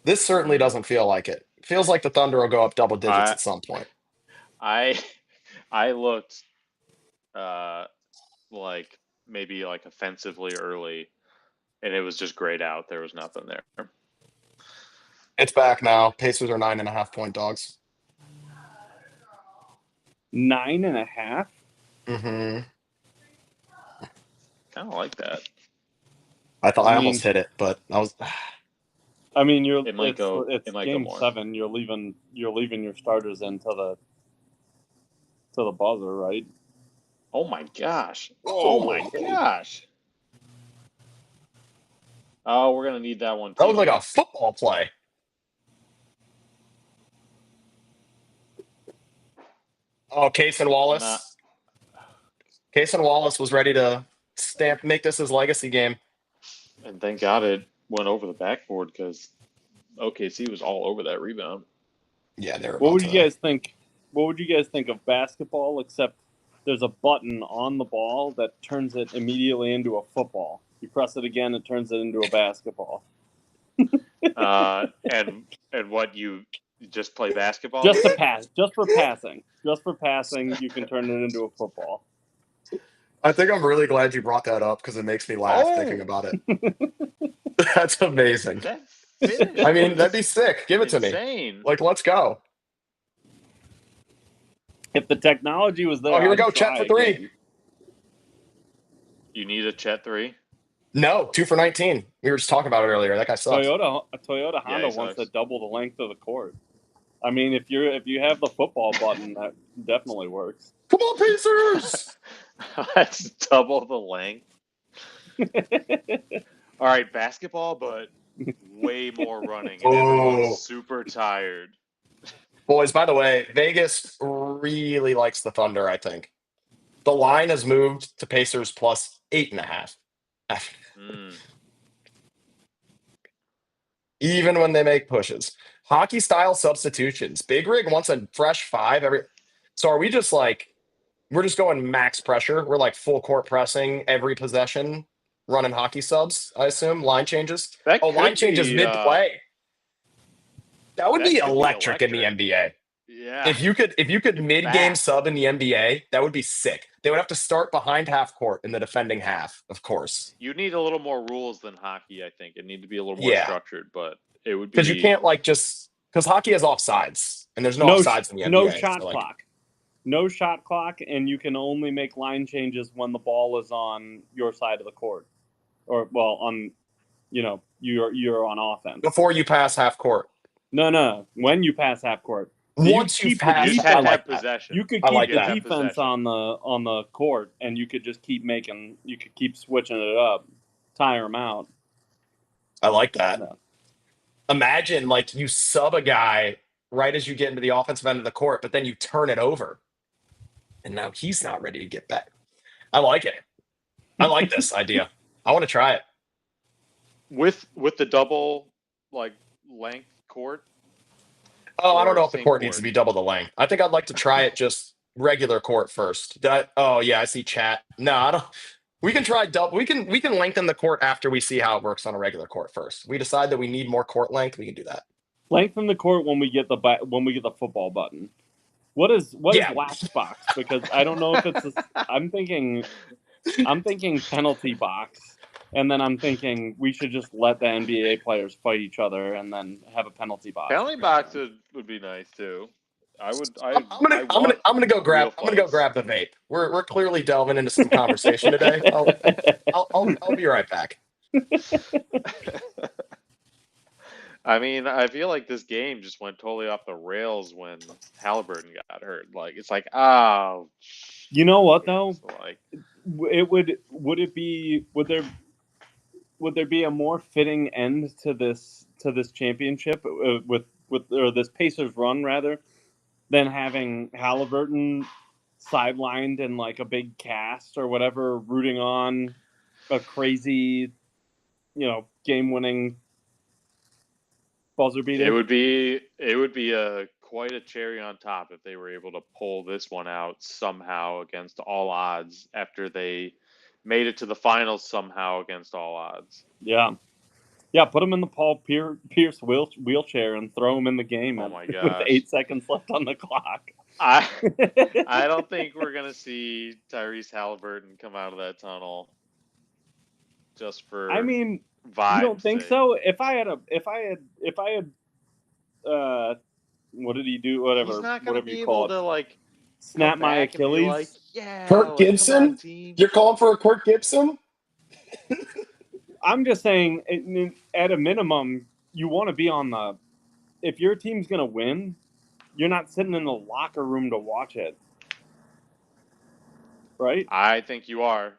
This certainly doesn't feel like it. It feels like the Thunder will go up double digits at some point. I looked like maybe like offensively early, and it was just grayed out. There was nothing there. It's back now. Pacers are 9.5-point dogs. 9.5. Mm-hmm. Kind of like that. I thought I I mean- almost hit it, but I was. I mean, It might go- It's it might go game more. 7. You're leaving your starters into the buzzer, right? Oh my gosh! Oh. Oh my gosh! Oh, we're gonna need that one. That too. looked like a football play. Oh, Kaysen Wallace. Nah. Kaysen Wallace was ready to make this his legacy game. And thank God it went over the backboard because OKC was all over that rebound. Yeah, they're. What would you guys think? What would you guys think of basketball? Except there's a button on the ball that turns it immediately into a football. You press it again, it turns it into a basketball. And what you just play basketball? Just to pass, just for passing, you can turn it into a football. I think I'm really glad you brought that up because it makes me laugh Oh. thinking about it. That's amazing. That's finished. I mean, that'd be sick. Give it to me. Insane. Like, let's go. If the technology was there, Oh, here we I'd go, try Chet for three. again. You need a Chet 3. No, 2 for 19. We were just talking about it earlier. That guy sucks. Toyota Yeah, Honda he wants sucks. to double the length of the court. I mean, if you have the football button, that definitely works. Come on, Pacers! That's double the length. All right, basketball, but way more running, and Oh. everyone's super tired. Boys, by the way, Vegas really likes the Thunder, I think. The line has moved to Pacers plus 8.5. Mm. Even when they make pushes. Hockey style substitutions. Big Rig wants a fresh 5 every. So are we just like, we're just going max pressure? We're like full court pressing every possession, running hockey subs, I assume? Line changes? That Oh, line could changes be mid play. That would that be could be electric in the electric. NBA. Yeah. If you could mid game Fast. sub in the NBA, that would be sick. They would have to start behind half court in the defending half, of course. You need a little more rules than hockey, I think. It need to be a little more Yeah, structured, but it would because you be can't like just because hockey has offsides and there's no No, offsides in the NBA. no shot so, like, clock. No shot clock, and you can only make line changes when the ball is on your side of the court, or well, on, you're on offense. before you pass half court. No, when you pass half court. So Once you keep the pass, you just I have to like have that. possession. You could I keep like the that. defense Possession. on the court, and you could just keep switching it up, tire them out. I like that. No. Imagine like you sub a guy right as you get into the offensive end of the court, but then you turn it over, and now he's not ready to get back. I like it. I like this idea. I want to try it. With the double like length court. Oh, I don't Or know if the same court needs to court. be double the length. I think I'd like to try it just regular court first. Oh yeah, I see chat. No, I don't. We can try double. We can lengthen the court after we see how it works on a regular court first. We decide that we need more court length. We can do that. Lengthen the court when we get the football button. What is Yeah. wax box? Because I don't know if it's. I'm thinking penalty box, and then I'm thinking we should just let the NBA players fight each other and then have a penalty box. Penalty box would be nice too. I'm I'm gonna go grab the vape. We're clearly delving into some conversation today. I'll be right back. I mean, I feel like this game just went totally off the rails when Halliburton got hurt. Like it's like, oh. You know what though? So, like, would there be a more fitting end to this championship with or this Pacers run rather than having Halliburton sidelined in like a big cast or whatever, rooting on a crazy, game-winning buzzer beater? it would be quite a cherry on top if they were able to pull this one out somehow against all odds after they made it to the finals somehow against all odds. Yeah, put him in the Paul Pierce wheelchair and throw him in the game Oh my with gosh. 8 seconds left on the clock. I don't think we're gonna see Tyrese Halliburton come out of that tunnel just for. I mean, vibes. you don't think so? If I had, what did he do? Whatever, He's not gonna whatever be you able call to it. like Snap come my back and be Achilles. like, yeah, Kirk like, Gibson? come on, team. You're calling for a Kirk Gibson? I'm just saying, at a minimum, you want to be on the. If your team's gonna win, you're not sitting in the locker room to watch it, right? I think you are.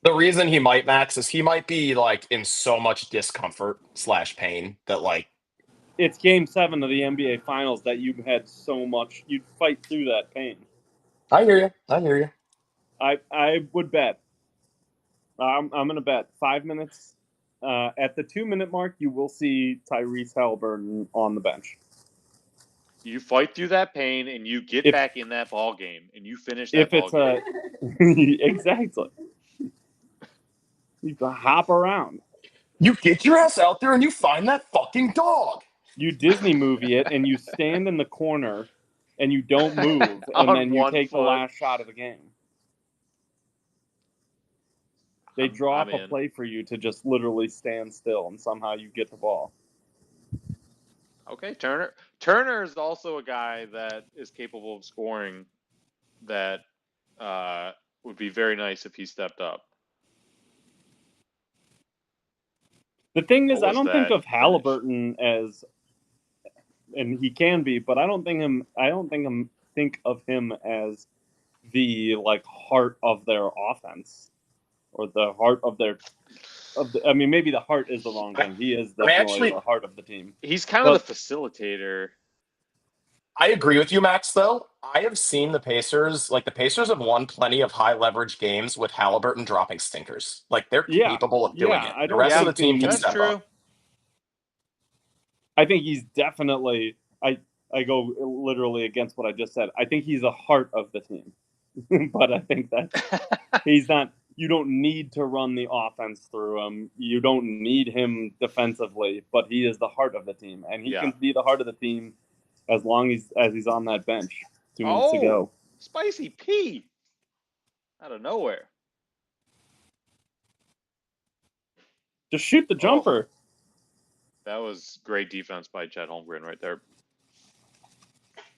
The reason he might, Max, is he might be like in so much discomfort / pain that like It's Game 7 of the NBA Finals that you had so much. You'd fight through that pain. I hear you. I would bet. I'm going to bet 5 minutes. At the 2-minute mark, you will see Tyrese Halliburton on the bench. You fight through that pain and you get back in that ball game and you finish that If ball it's game. exactly. You hop around. You get your ass out there and you find that fucking dog. You Disney movie it and you stand in the corner and you don't move and On then you one take the foot. last shot of the game. They draw I'm up a in. play for you to just literally stand still and somehow you get the ball. Okay, Turner. Turner is also a guy that is capable of scoring that would be very nice if he stepped up. The thing is, What I was don't think that of Halliburton as, and he can be, but I don't think of him as the like heart of their offense or the heart of their of the. I mean, maybe the heart is the wrong thing. He is definitely actually- the heart of the team. He's kind But- of the facilitator. I agree with you, Max, though. I have seen the Pacers, like the Pacers have won plenty of high leverage games with Halliburton dropping stinkers. Like they're Yeah. capable of doing Yeah, it. I The don't rest of the think team can That's step true. up. I think he's definitely. I go literally against what I just said. I think he's the heart of the team, but I think that he's not. You don't need to run the offense through him. You don't need him defensively, but he is the heart of the team, and he Yeah. can be the heart of the team as long as he's on that bench. 2 minutes to go. Spicy P. Out of nowhere. Just shoot the jumper. That was great defense by Chet Holmgren right there.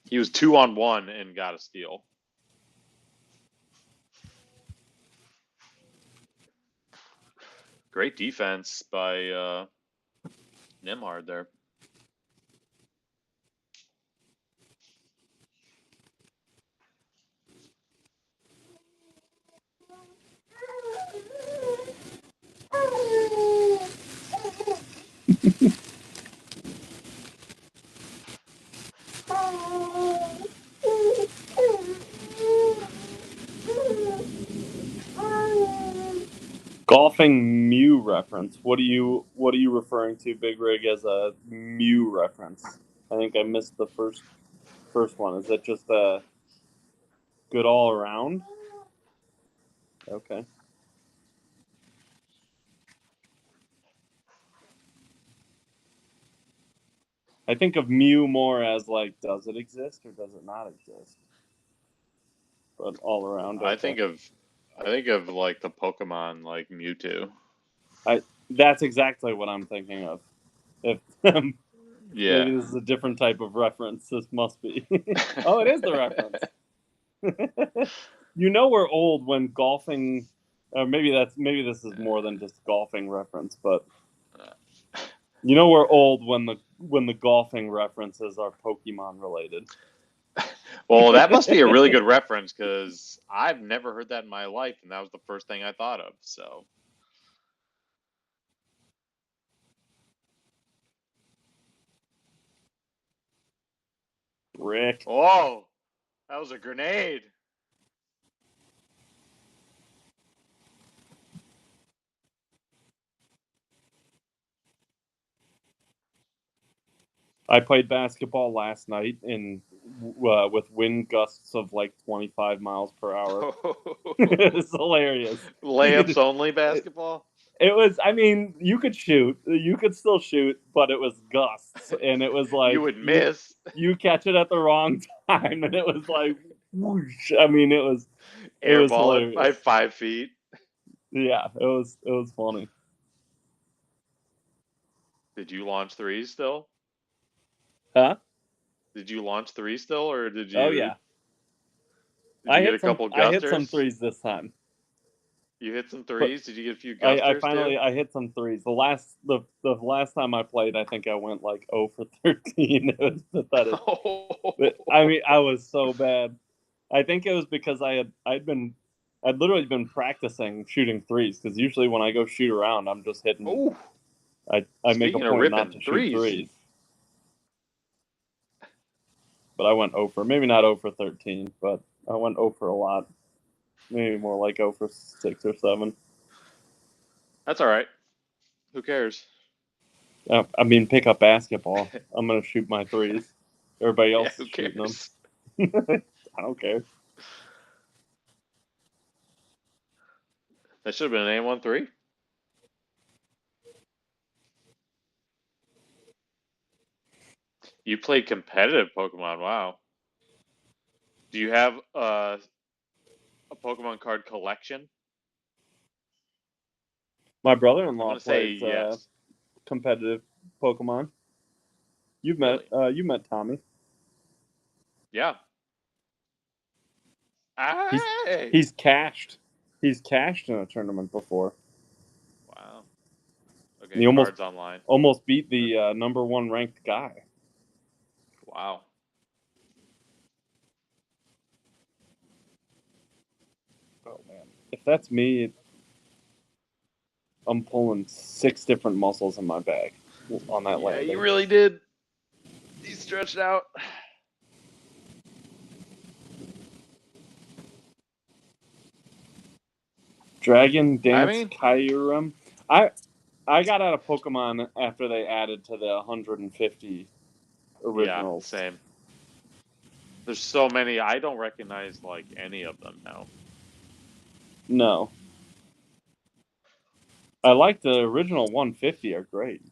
He was 2-on-1 and got a steal. Great defense by Nembhard there. Golfing Mew reference. What are you referring to, Big Rig, as a Mew reference? I think I missed the first one. Is that just a good all around? Okay. I think of Mew more as like, does it exist or does it not exist? But all around. I think of like the Pokemon like Mewtwo. That's exactly what I'm thinking of. If Yeah. maybe this is a different type of reference. This must be. Oh, it is the reference. You know we're old when golfing. Or maybe this is more than just golfing reference, but you know we're old when the golfing references are Pokemon related. Well, that must be a really good reference because I've never heard that in my life, and that was the first thing I thought of. So. Rick. Oh, that was a grenade. I played basketball last night with wind gusts of like 25 miles per hour. It was hilarious. Layups only basketball. It was. I mean, you could still shoot, but it was gusts, and it was like You would miss. You catch it at the wrong time, and it was like, whoosh. I mean, it was Airball it hilarious. by 5 feet. Yeah, it was funny. Did you launch threes still? Huh? Did you launch threes still, or did you? Oh yeah. Did you get a couple I hit some gusters? threes this time. You hit some threes. Did you get a few gusters I finally too? I hit some threes. The last time I played, I think I went like 0 for 13. It was pathetic. But, I mean, I was so bad. I think it was because I'd literally been practicing shooting threes because usually when I go shoot around, I'm just hitting. Oh, I make a Speaking of point not ripping to threes. shoot threes. But I went 0 for maybe not 0 for 13, but I went 0 for a lot. Maybe more like 0 for 6 or 7. that's all right. Who cares? I mean, pick up basketball. I'm gonna shoot my threes. Everybody else Yeah, who is shooting them. cares? I don't care. That should have been an A1-3. You played competitive Pokemon. Wow. Do you have a Pokemon card collection? My I'm brother-in-law gonna say plays yes. competitive Pokemon. You've met you met Tommy. Yeah. Hey! He's cashed. He's cashed in a tournament before. Wow. Okay, He almost- cards online. Almost beat the #1 ranked guy. Wow. Oh man, if that's me. I'm pulling 6 different muscles in my back on that Yeah, landing. you really did. He stretched out. Dragon Dance mean- Kyurem. I got out of Pokemon after they added to the 150 originals. Yeah, same. There's so many. I don't recognize like any of them now. No. I like the original 150 are great.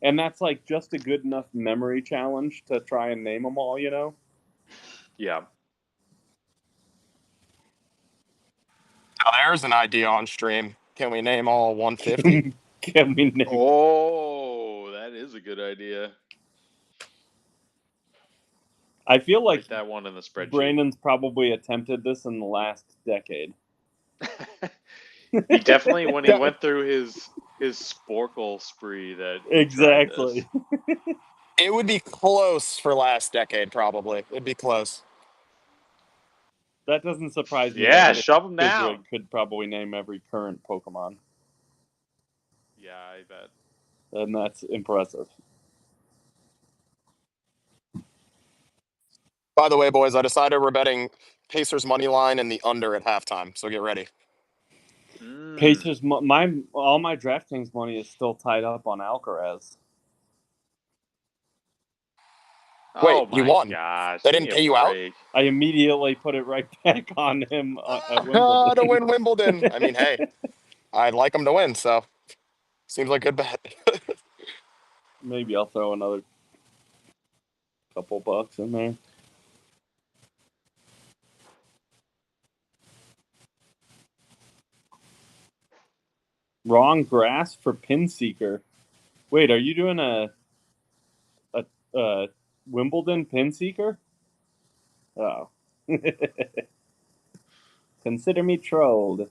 And that's like just a good enough memory challenge to try and name them all, you know? Yeah. Now, there's an idea on stream. Can we name all 150? Can we name Oh, that is a good idea. I feel like Write that one in the spreadsheet. Brandon's probably attempted this in the last decade. He definitely, when he went through his Sporkle spree, that he tried Exactly. this. It would be close for last decade, probably. It'd be close. That doesn't surprise me. Yeah, that shove him Big down. Rig could probably name every current Pokemon, Yeah, I bet. and that's impressive. By the way, boys, I decided we're betting Pacers money line and the under at halftime, so get ready. Pacers, all my DraftKings money is still tied up on Alcaraz. Wait, Oh you my won. gosh. They give didn't me a pay you out? break. I immediately put it right back on him at To Wimbledon. win Wimbledon. I mean, hey, I'd like them to win, so seems like a good bet. Maybe I'll throw another couple bucks in there. Wrong grass for Pinseeker. Wait, are you doing a Wimbledon Pinseeker? Oh. Consider me trolled.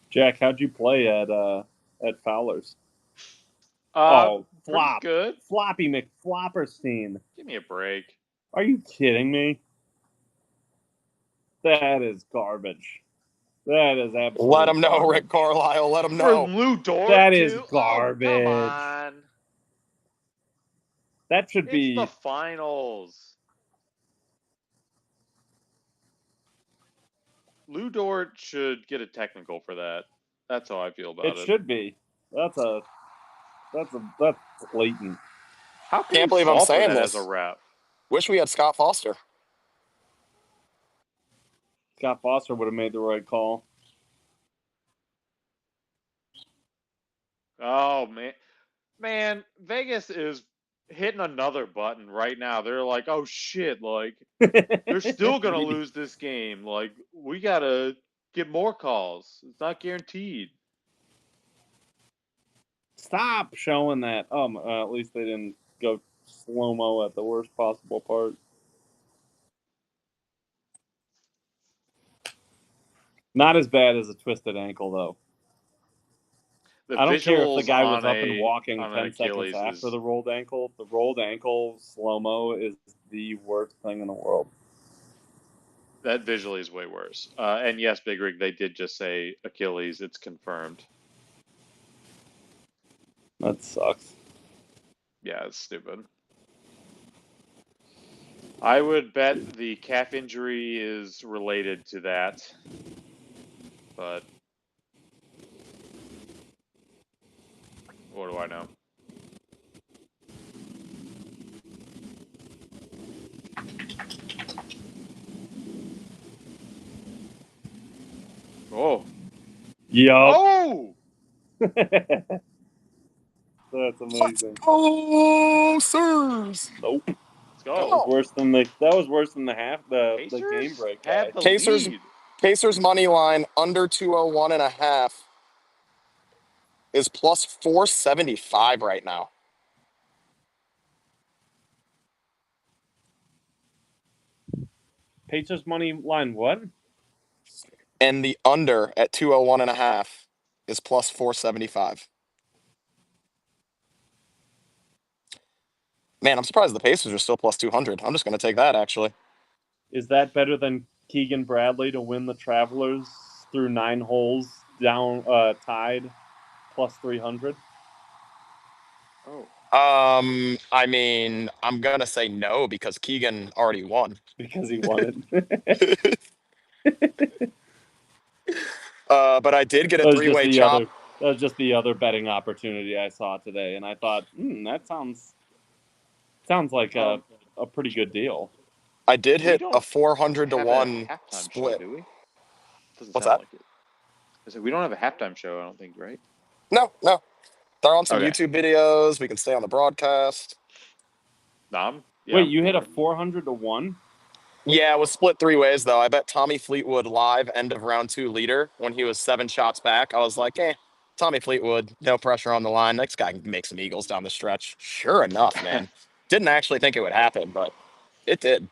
Jack, how'd you play at Fowler's? Oh, Pretty flop. good. Floppy McFlopperstein. Give me a break. Are you kidding me? That is garbage. That is absolutely Let them know, garbage. Rick Carlisle. Let them For know. Lou Dort, That is too? garbage. Oh, come on. That should It's be the finals. Lou Dort should get a technical for that. That's how I feel about it. It should be. That's blatant. How can Can't you believe I'm fall for saying that this. as a rep? Wish we had Scott Foster. Scott Foster would have made the right call. Oh man, Vegas is hitting another button right now. They're like, oh shit, like they're still gonna lose this game. Like we gotta get more calls. It's not guaranteed. Stop showing that. At least they didn't go slow mo at the worst possible part. Not as bad as a twisted ankle, though. The I don't care if the visuals guy was on up and walking on 10 an seconds Achilles after is- the rolled ankle. The rolled ankle slow mo is the worst thing in the world. that visually is way worse. And yes, Big Rig, they did just say Achilles. It's confirmed. That sucks. Yeah, it's stupid. I would bet the calf injury is related to that, but what do I know? Oh. Yup. Oh! That's amazing. Oh, sirs. Nope. Let's That go. was worse than the the Pacers game break guy. had the Pacers- lead. Pacers money line under 201.5 is plus 475 right now. Pacers money line what? And the under at 201.5 is plus 475. Man, I'm surprised the Pacers are still plus 200. I'm just going to take that, actually. Is that better than Keegan Bradley to win the Travelers through 9 holes down tied plus 300? Oh, I mean, I'm going to say no because Keegan already won. Because he won it. But I did get a That was just three-way the chop. other. That was just the other betting opportunity I saw today, and I thought, that sounds like a pretty good deal. I did we hit don't a 400 to have 1 a halftime split. show, do we? Doesn't What's sound that? like it. I said we don't have a halftime show. I don't think, right? No. They're on some Okay. YouTube videos. We can stay on the broadcast. Wait, you hit a 400 to 1? Yeah, it was split 3 ways, though. I bet Tommy Fleetwood live end of round 2 leader when he was 7 shots back. I was like, Tommy Fleetwood, no pressure on the line. Next guy can make some eagles down the stretch. Sure enough, man. Didn't actually think it would happen, but it did.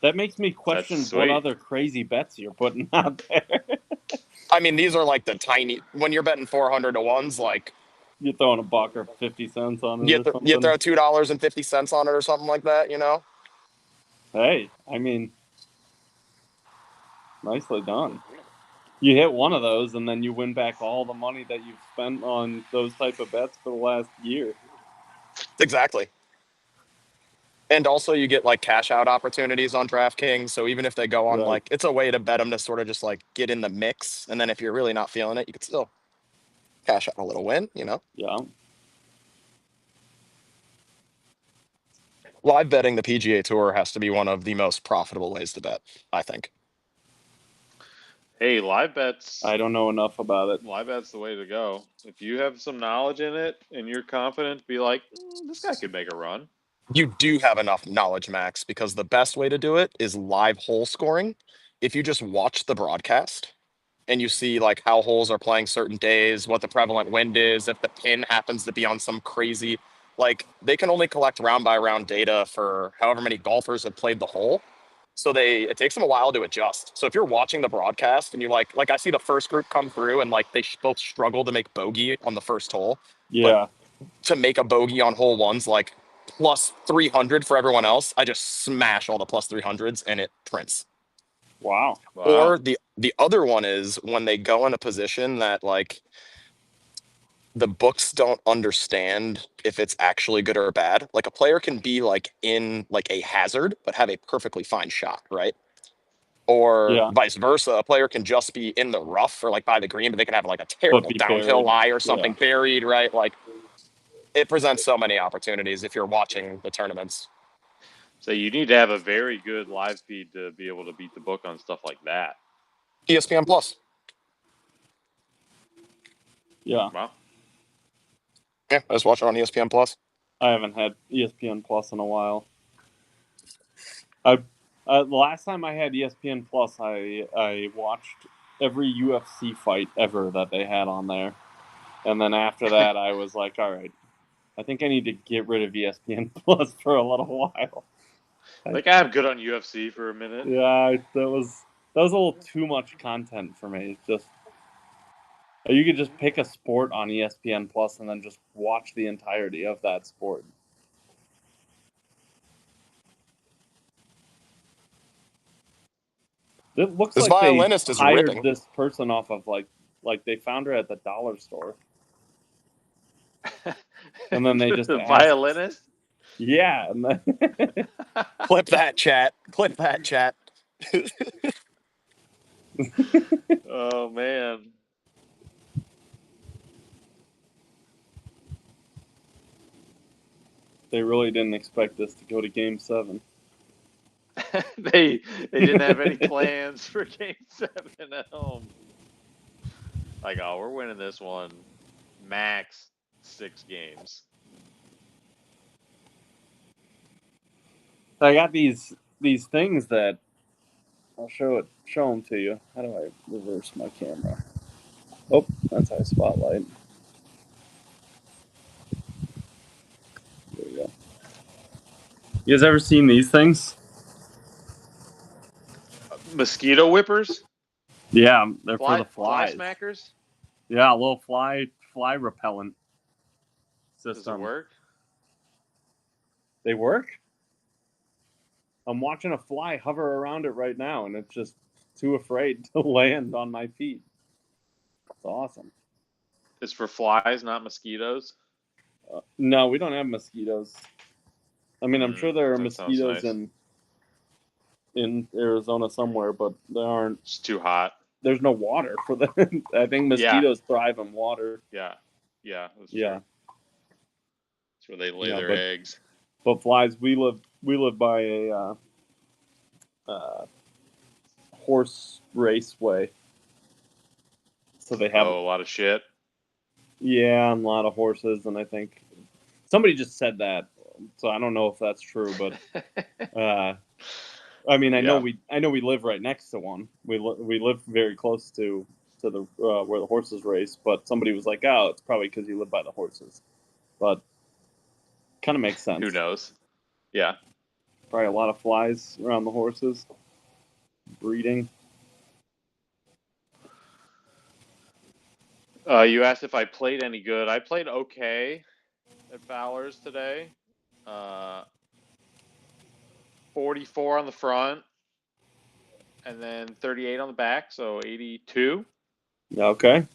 That makes me question That's what sweet. other crazy bets you're putting out there. I mean, these are like the tiny, when you're betting 400 to 1s, like You're throwing a buck or 50 cents on it you or something. throw $2.50 on it or something like that, you know? Hey, I mean, nicely done. You hit one of those, and then you win back all the money that you've spent on those type of bets for the last year. Exactly. And also, you get like cash out opportunities on DraftKings. So even if they go on, Right. like, it's a way to bet them to sort of just like get in the mix. And then if you're really not feeling it, you could still cash out a little win, you know? Yeah. Live betting the PGA Tour has to be one of the most profitable ways to bet, I think. Hey, live bets. I don't know enough about it. Live bet's the way to go. If you have some knowledge in it and you're confident, be like, this guy could make a run. You do have enough knowledge, Max, because the best way to do it is live hole scoring. If you just watch the broadcast and you see like how holes are playing certain days, what the prevalent wind is, if the pin happens to be on some crazy, like they can only collect round by round data for however many golfers have played the hole. So it takes them a while to adjust. So if you're watching the broadcast and you like I see the first group come through and like they both struggle to make bogey on the first hole, Yeah. to make a bogey on hole one's like plus 300 for everyone else. I just smash all the plus 300s and it prints. Wow. Or the other one is when they go in a position that like the books don't understand if it's actually good or bad. Like a player can be like in like a hazard but have a perfectly fine shot, right? Or Yeah. vice versa, a player can just be in the rough or like by the green, but they can have like a terrible be downhill buried. lie or something Yeah. buried, right? Like it presents so many opportunities if you're watching the tournaments. So you need to have a very good live feed to be able to beat the book on stuff like that. ESPN Plus. Yeah. Wow. Yeah, I just watch it on ESPN Plus. I haven't had ESPN Plus in a while. The last time I had ESPN Plus, I watched every UFC fight ever that they had on there, and then after that, I was like, all right, I think I need to get rid of ESPN Plus for a little while. Like I'm good on UFC for a minute. Yeah, that was a little too much content for me. Just you could just pick a sport on ESPN Plus and then just watch the entirety of that sport. It looks This like they violinist is hired ripping. this person off of like they found her at the dollar store. And then they just the asked- violinist. Yeah. And then Clip that, chat. Clip that, chat. Oh man. they really didn't expect this to go to Game 7. they didn't have any plans for Game 7 at home. Like, oh, we're winning this one. Max 6 games. I got these things that I'll show them to you. How do I reverse my camera? Oh, that's how spotlight. There we go. You guys ever seen these things? Mosquito whippers? Yeah, they're for the Fly flies. smackers? Yeah, a little fly repellent Does system. it work? They work? I'm watching a fly hover around it right now, and it's just too afraid to land on my feet. It's awesome. It's for flies, not mosquitoes. No, we don't have mosquitoes. I mean, I'm sure there are That sounds mosquitoes nice. in Arizona somewhere, but there aren't. It's too hot. There's no water for them. I think mosquitoes thrive in water. Yeah, that's Yeah. true. That's where they lay Yeah, their but- eggs. But flies, we live by a horse raceway, so they have a lot of shit. Yeah, and a lot of horses, and I think somebody just said that, so I don't know if that's true, but I mean, I know we live right next to one. We live very close to the where the horses race, but somebody was like, "Oh, it's probably because you live by the horses," but kind of makes sense. Who knows? Yeah. Probably a lot of flies around the horses breeding. You asked if I played any good. I played okay at Fowler's today. 44 on the front, and then 38 on the back, so 82. Okay.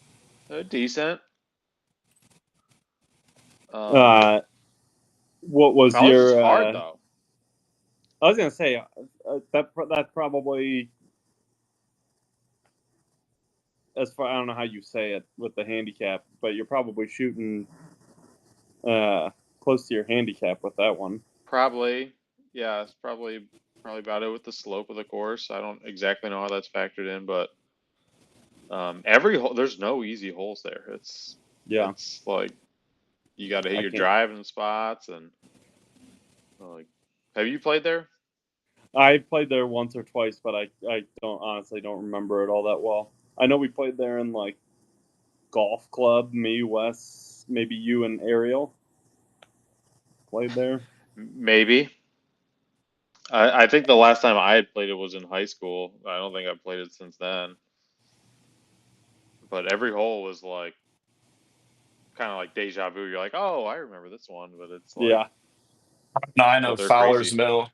Decent. What was Fowler's your? is hard though. I was gonna say that's probably as far. I don't know how you say it with the handicap, but you're probably shooting close to your handicap with that one. Probably, yeah. It's probably about it with the slope of the course. I don't exactly know how that's factored in, but every hole, there's no easy holes there. It's like you got to hit your driving spots and like. Have you played there? I played there once or twice, but I honestly don't remember it all that well. I know we played there in like golf club, me, Wes, maybe you and Ariel played there. Maybe. I think the last time I had played it was in high school. I don't think I've played it since then. But every hole was like kind of like deja vu. You're like, oh, I remember this one, but it's like 9 of they're Fowler's crazy. Mill.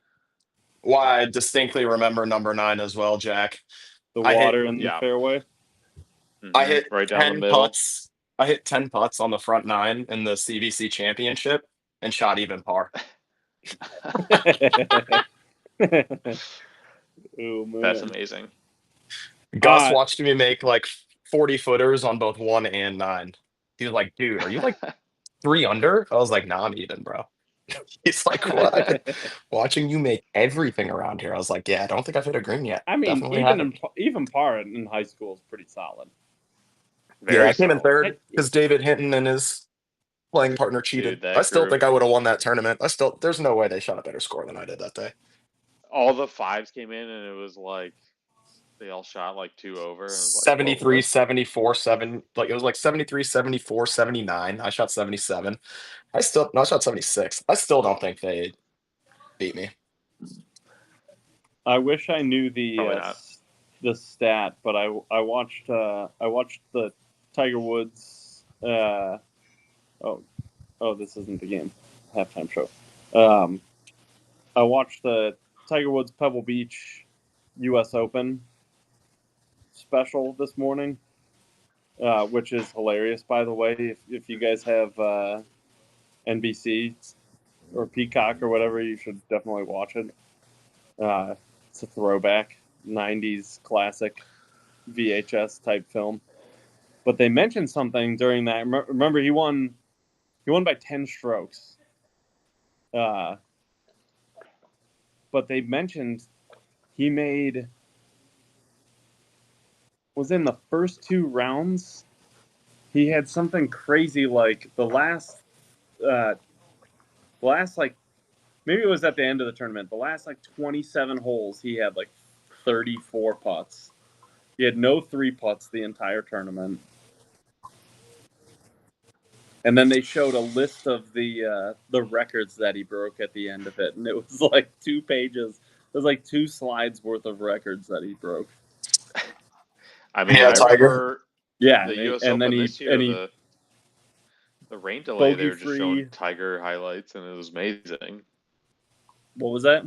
Why I distinctly remember number 9 as well, Jack. The water in the fairway. I hit right down 10 the middle. putts. I hit 10 putts on the front 9 in the CVC championship and shot even par. Oh man, that's amazing. Gus watched me make like 40 footers on both 1 and 9. He was like, "Dude, are you like 3 under?" I was like, "Nah, I'm even, bro." He's like, "What? I've been watching you make everything around here." I was like, "Yeah, I don't think I've hit a green yet." I mean, definitely even par in high school is pretty solid. Very I came in solid. third because David Hinton and his playing partner cheated. Dude, I still think I would have won that tournament. There's no way they shot a better score than I did that day. All the 5s came in, and it was like they all shot like 2 over. And it was like, 73, 74, 7. Like it was like 73, 74, 79. I shot 77. I shot 76. I still don't think they beat me. I wish I knew the stat, but I watched the Tiger Woods. This isn't the game halftime show. I watched the Tiger Woods Pebble Beach U.S. Open special this morning, which is hilarious, by the way. If you guys have NBC or Peacock or whatever, you should definitely watch it. It's a throwback 90s classic VHS type film. But they mentioned something during that. Remember, he won by 10 strokes. But they mentioned he was in the first 2 rounds. He had something crazy like the last like, maybe it was at the end of the tournament. The last like 27 holes, he had like 34 putts. He had no 3 putts the entire tournament. And then they showed a list of the records that he broke at the end of it, and it was like 2 pages. It was like 2 slides worth of records that he broke. I mean, I remember the U.S. Open this year, the rain delay. They were just showing Tiger highlights, and it was amazing. What was that?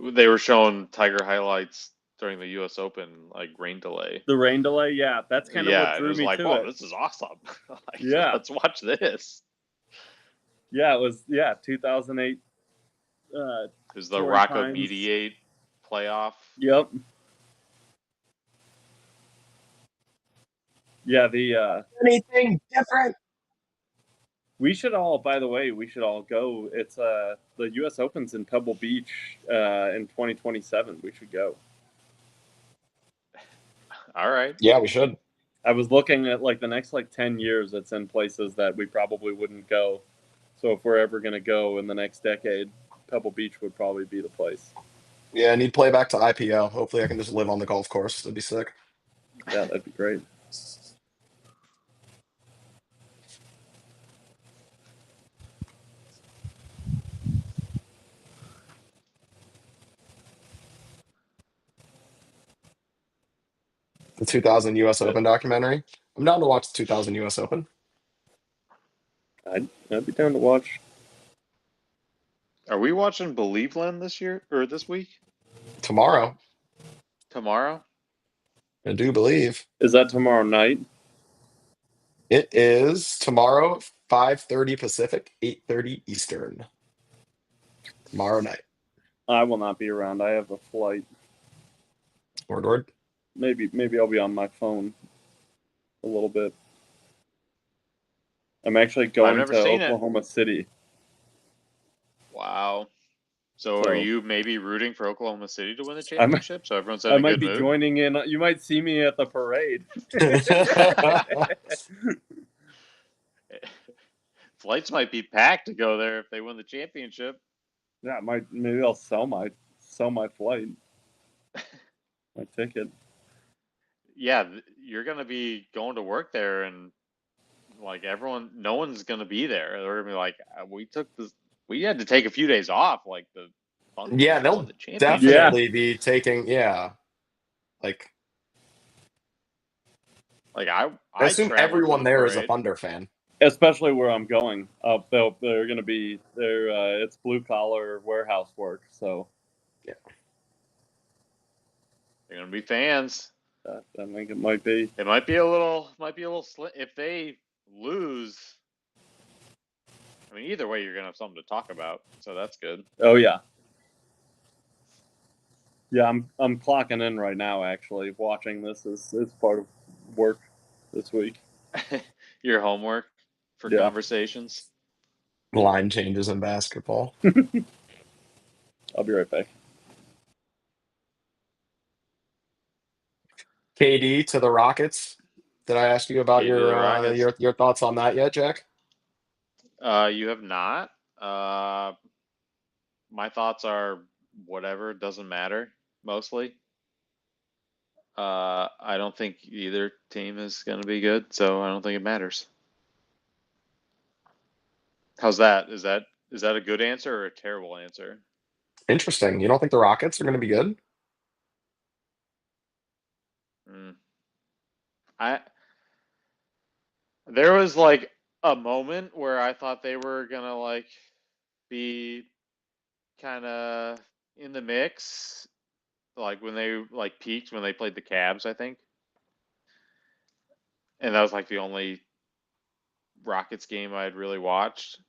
They were showing Tiger highlights during the U.S. Open, like rain delay. The rain delay? Yeah, that's kind of what Yeah, and it drew was me like, to whoa, it. this is awesome. Like, Yeah. let's watch this. Yeah, it was 2008. It was the Torrey Rocco Pines. Mediate playoff. Yep. Yeah, the Anything different? we should all, by the way, go. It's the US Open's in Pebble Beach in 2027. We should go. All right. Yeah, we should. I was looking at like the next 10 years it's in places that we probably wouldn't go. So if we're ever going to go in the next decade, Pebble Beach would probably be the place. Yeah, I need playback to IPO. Hopefully, I can just live on the golf course. That'd be sick. Yeah, that'd be great. The 2000 US Open documentary. I'm down to watch the 2000 US Open. I'd be down to watch. Are we watching Believeland this year or this week? Tomorrow. Tomorrow? I do believe. Is that tomorrow night? It is tomorrow, 5:30 Pacific, 8:30 Eastern. Tomorrow night. I will not be around. I have a flight. Word. Maybe I'll be on my phone a little bit. I'm actually going never to seen it. Oklahoma City. Wow. So So- are you maybe rooting for Oklahoma City to win the championship? So everyone's in I a might good be mood? joining in. You might see me at the parade. Flights might be packed to go there if they win the championship. Yeah, maybe I'll sell my flight, my ticket. Yeah, you're gonna be going to work there, and like no one's gonna be there. They're gonna be like, we had to take a few days off. Like the Thunder Yeah, just they'll won the championship. definitely be taking. Yeah, like I assume traveled to everyone the there is a parade. Thunder fan. Especially where I'm going. They're going to be there. It's blue collar warehouse work. So They're gonna be fans. I think it might be. It might be a little if they lose. I mean, either way, you're gonna have something to talk about, so that's good. Oh yeah. Yeah, I'm clocking in right now. Actually, watching this is part of work this week. Your homework for Yeah. conversations. Line changes in basketball. I'll be right back. KD to the Rockets. Did I ask you about KD to the Rockets. your thoughts on that yet, Jack? You have not. My thoughts are whatever, doesn't matter, mostly. I don't think either team is going to be good, so I don't think it matters. How's that? Is that a good answer or a terrible answer? Interesting. You don't think the Rockets are going to be good? There was like a moment where I thought they were going to like be kind of in the mix, like when they like peaked when they played the Cavs, I think. And that was like the only Rockets game I'd really watched.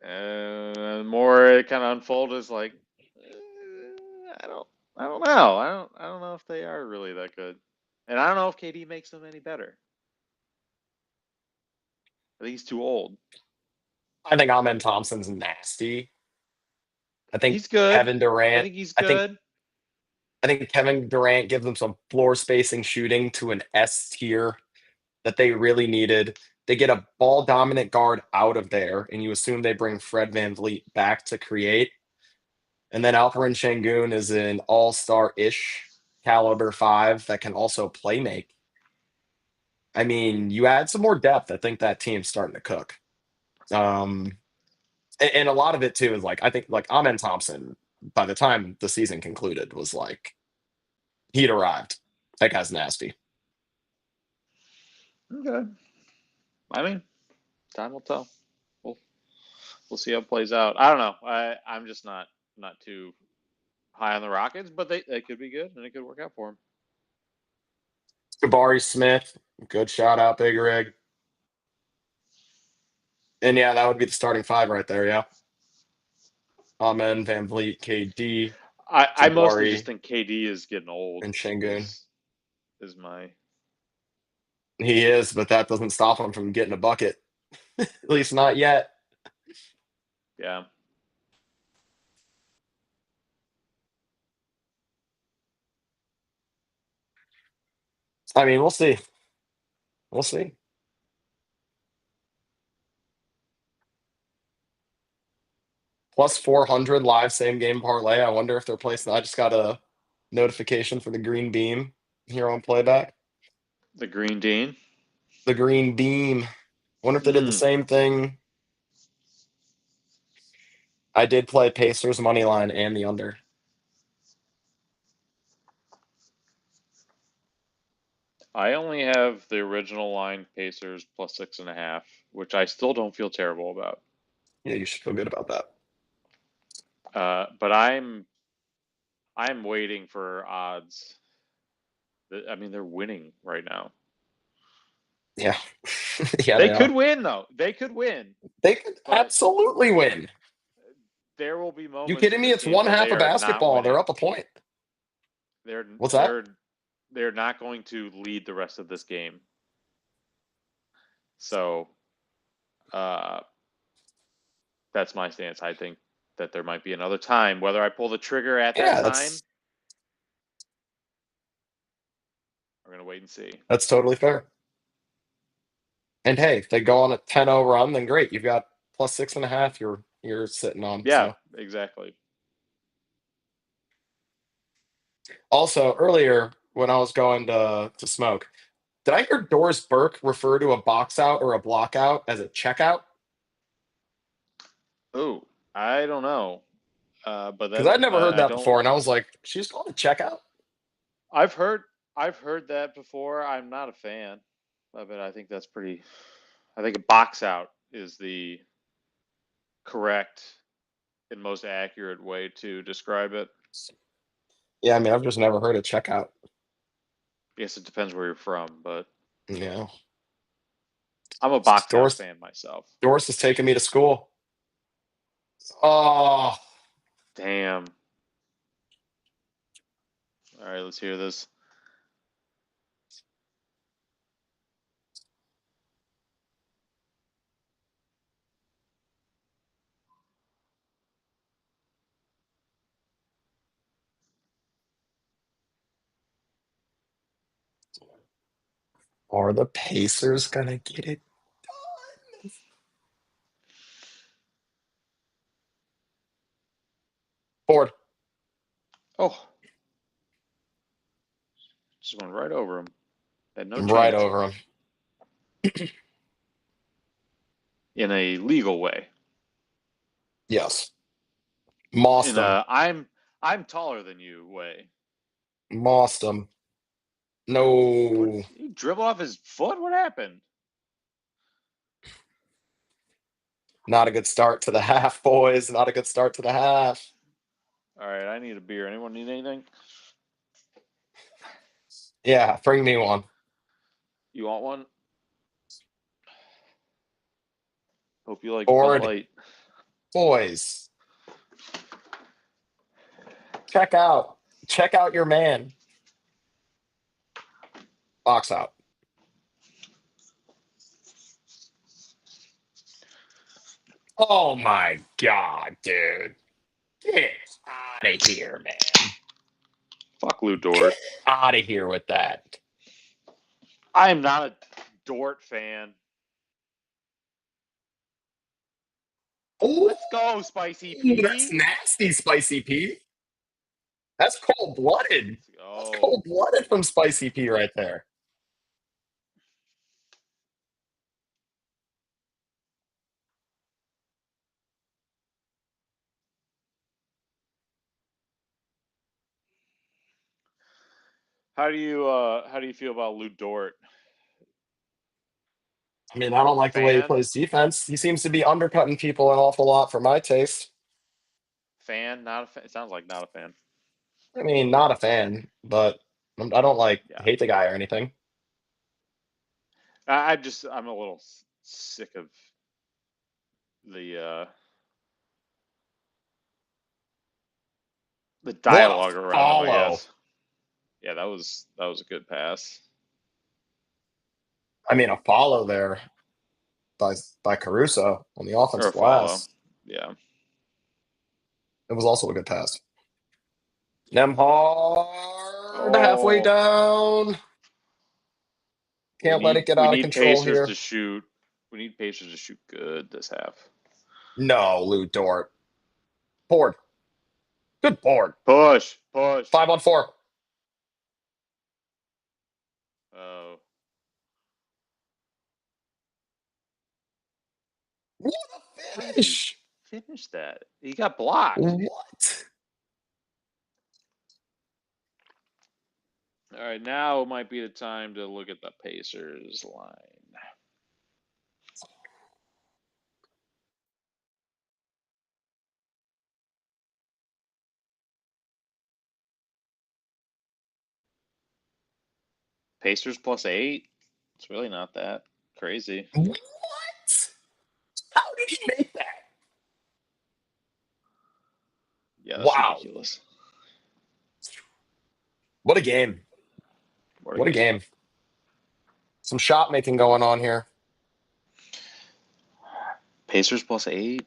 And more it kind of unfolded as like, I don't know. I don't know if they are really that good. And I don't know if KD makes them any better. I think he's too old. I think Amen Thompson's nasty. I think He's good. Kevin Durant. I think he's good. I think Kevin Durant gives them some floor spacing shooting to an S tier that they really needed. They get a ball dominant guard out of there, and you assume they bring Fred VanVleet back to create. And then Alperen Şengün is an all-star-ish caliber 5 that can also play make. I mean, you add some more depth. I think that team's starting to cook. And a lot of it too is like I think like Amen Thompson, by the time the season concluded, was like he'd arrived. That guy's nasty. Okay. I mean, time will tell. We'll see how it plays out. I don't know. I'm just not too high on the Rockets, but they could be good and it could work out for them. Jabari Smith, good shout out, Big Rig. And yeah, that would be the starting five right there. Yeah. Amen, Van Vliet, KD, I mostly Jabari, just think KD is getting old. and Şengün. Is my He is, but that doesn't stop him from getting a bucket. At least not yet. yeah. I mean, we'll see. We'll see. Plus 400 live same game parlay. I wonder if they're placing. I just got a notification for the Green Beam here on playback. The Green Dean. The Green Beam. Wonder if they did the same thing. I did play Pacers money line and the under. I only have the original line Pacers plus 6.5, which I still don't feel terrible about. Yeah, you should feel good about that. But I'm waiting for odds. I mean, they're winning right now. Yeah. Yeah, they could win though. They could win. They could absolutely win. There will be moments. You kidding me? It's one half of basketball. They're up a point. What's that? They're not going to lead the rest of this game. So, that's my stance. I think that there might be another time. Whether I pull the trigger at that time, we're gonna wait and see. That's totally fair. And hey, if they go on a 10-0 run, then great. You've got plus 6.5. You're sitting on. Yeah, exactly. Also, earlier when I was going to smoke, did I hear Doris Burke refer to a box out or a block out as a checkout? Oh, I don't know. But because I'd never heard that before, and I was like, she's called a checkout. I've heard that before. I'm not a fan of it. I think that's pretty. I think a box out is the correct and most accurate way to describe it. Yeah, I mean, I've just never heard of checkout. I guess it depends where you're from, but yeah, I'm a box out fan myself. Doris is taking me to school. Oh, damn. All right, let's hear this. Are the Pacers gonna get it done? Ford. Oh. Just went right over him. Had no chance. Right over him. In a legal way. Yes. Mossed him. I'm taller than you way. Mossed him. No. He dribbled off his foot? What happened? Not a good start to the half, boys. Not a good start to the half. All right, I need a beer. Anyone need anything? Yeah, bring me one. You want one? Hope you like Ford. Bud Light. Boys. Check out your man. Box out. Oh my God, dude. Get out of here, man. Fuck Lou Dort. Out of here with that. I am not a Dort fan. Ooh, let's go, Spicy P. That's nasty, Spicy P. That's cold-blooded. That's cold-blooded from Spicy P right there. How do you feel about Lou Dort? I mean, I don't like the way he Fan? plays defense. He seems to be undercutting people an awful lot for my taste. Fan? Not a fan. It sounds like not a fan. I mean, not a fan, but I don't like Yeah. hate the guy or anything. I'm a little sick of the dialogue What a around him, I follow. guess. Yeah, that was a good pass. I mean, a follow there by Caruso on the Or a offensive follow. glass. Yeah. It was also a good pass. Nemhard halfway Oh, down. Can't let it get we out of need control Pacers here. to shoot. We need Pacers to shoot good this half. No, Lou Dort. Board. Good board. Push. 5-on-4. Oh. What a finish. Finish that. He got blocked. What? All right, now might be the time to look at the Pacers line. Pacers +8. It's really not that crazy. What? How did he make that? Yeah, that's Wow. ridiculous. What a game. What a game. Some shot making going on here. Pacers +8.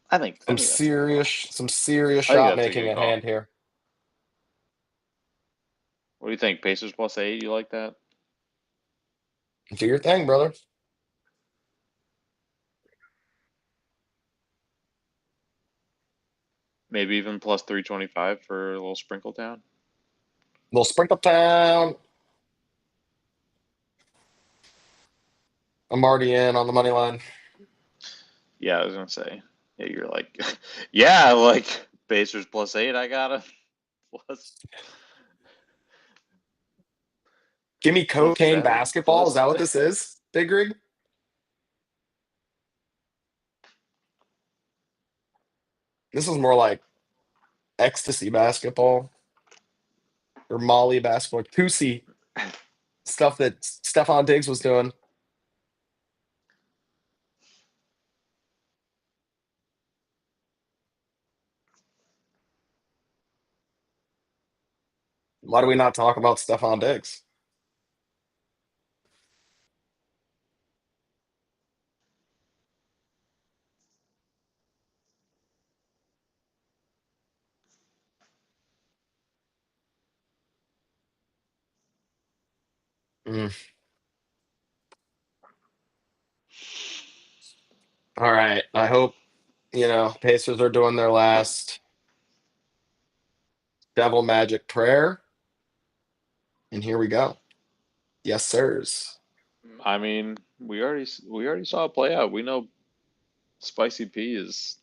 I think Some that's serious I think shot that's a making good at call. hand here. What do you think? Pacers +8. You like that? Do your thing, brother. Maybe even +325 for a little sprinkle town. Little sprinkle town. I'm already in on the money line. Yeah, I was gonna say. Yeah, you're like, yeah, like Pacers +8. I got it. Plus. Give me cocaine +7, basketball. Is plus. that what this is, Big Rig? This is more like ecstasy basketball or Molly basketball, Tusi stuff that Stephon Diggs was doing. Why do we not talk about Stephon Diggs? Mm. All right. I hope, Pacers are doing their last devil magic prayer. And here we go. Yes, sirs. I mean, we already saw it play out. We know Spicy P is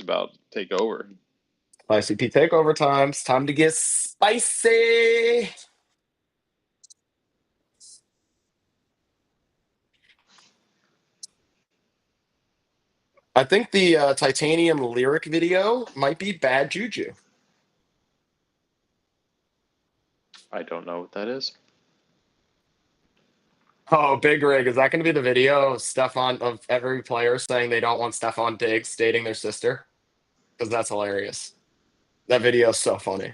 about to take over. ICP takeover time. It's time to get spicy. I think the Titanium lyric video might be Bad Juju. I don't know what that is. Oh, Big Rig. Is that going to be the video of every player saying they don't want Stephon Diggs dating their sister? Because that's hilarious. That video is so funny.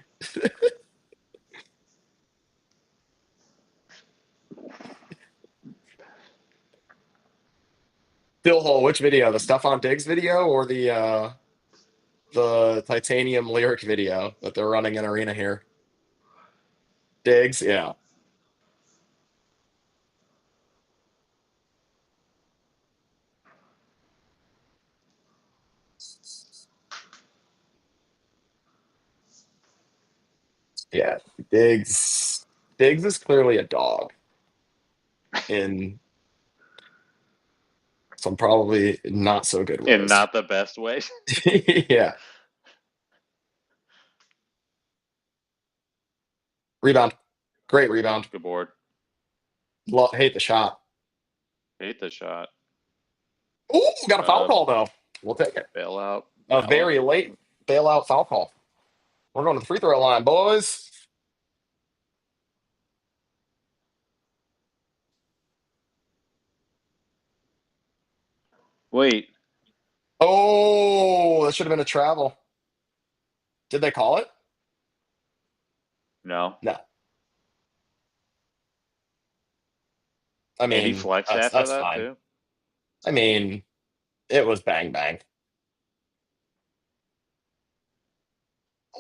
Phil Hole, which video? The Stephon Diggs video or the Titanium lyric video that they're running in arena here? Diggs, yeah. Yeah, Diggs. Diggs is clearly a dog in some probably not so good ways. In not the best way. Yeah. Rebound. Great rebound. Good board. Hate the shot. Hate the shot. Ooh, got a foul call though. We'll take it. Bailout. A very late bailout foul call. We're going to the free throw line, boys. Wait. Oh, that should have been a travel. Did they call it? No. No. I And he mean, flexed that's after that fine. too. I mean, it was bang bang.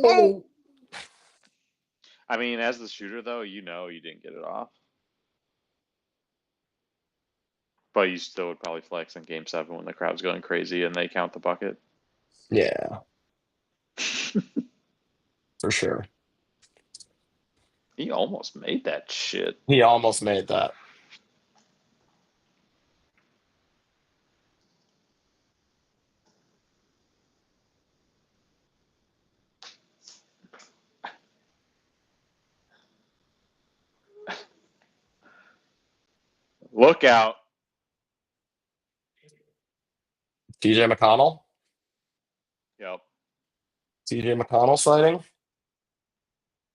Oh, I mean, as the shooter though, you know you didn't get it off. But you still would probably flex in Game 7 when the crowd's going crazy and they count the bucket. yeah, for sure. He almost made that shit. He almost made that. Look out. TJ McConnell. Yep. TJ McConnell sighting.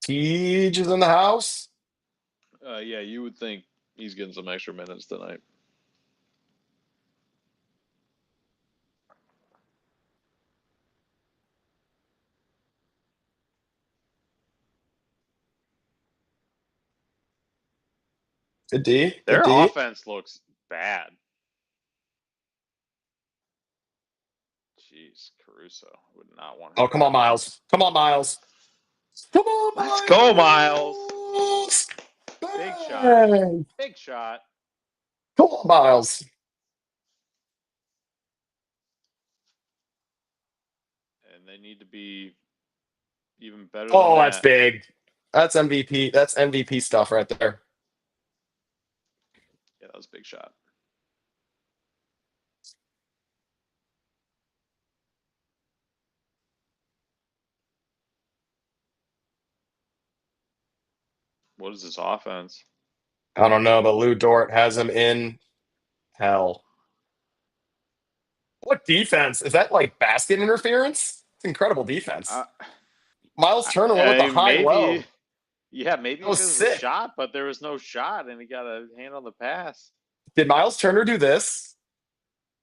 Tej is in the house. Yeah, you would think he's getting some extra minutes tonight. Good D. Their Good D. offense looks bad. Jeez, Caruso would not want. Oh, come on, Miles. Come on, Miles. Come on, Miles. Let's go, Miles. Big shot. Bang. Big shot. Come on, Miles. And they need to be even better Oh, than that's that. big. That's MVP. That's MVP stuff right there. Yeah, that was a big shot. What is this offense? I don't know, but Lou Dort has him in hell. What defense? Is that like basket interference? It's incredible defense. Miles Turner went with the high low. Maybe. Yeah, maybe That was because of the sick. shot, but there was no shot, and he got a hand on the pass. Did Miles Turner do this?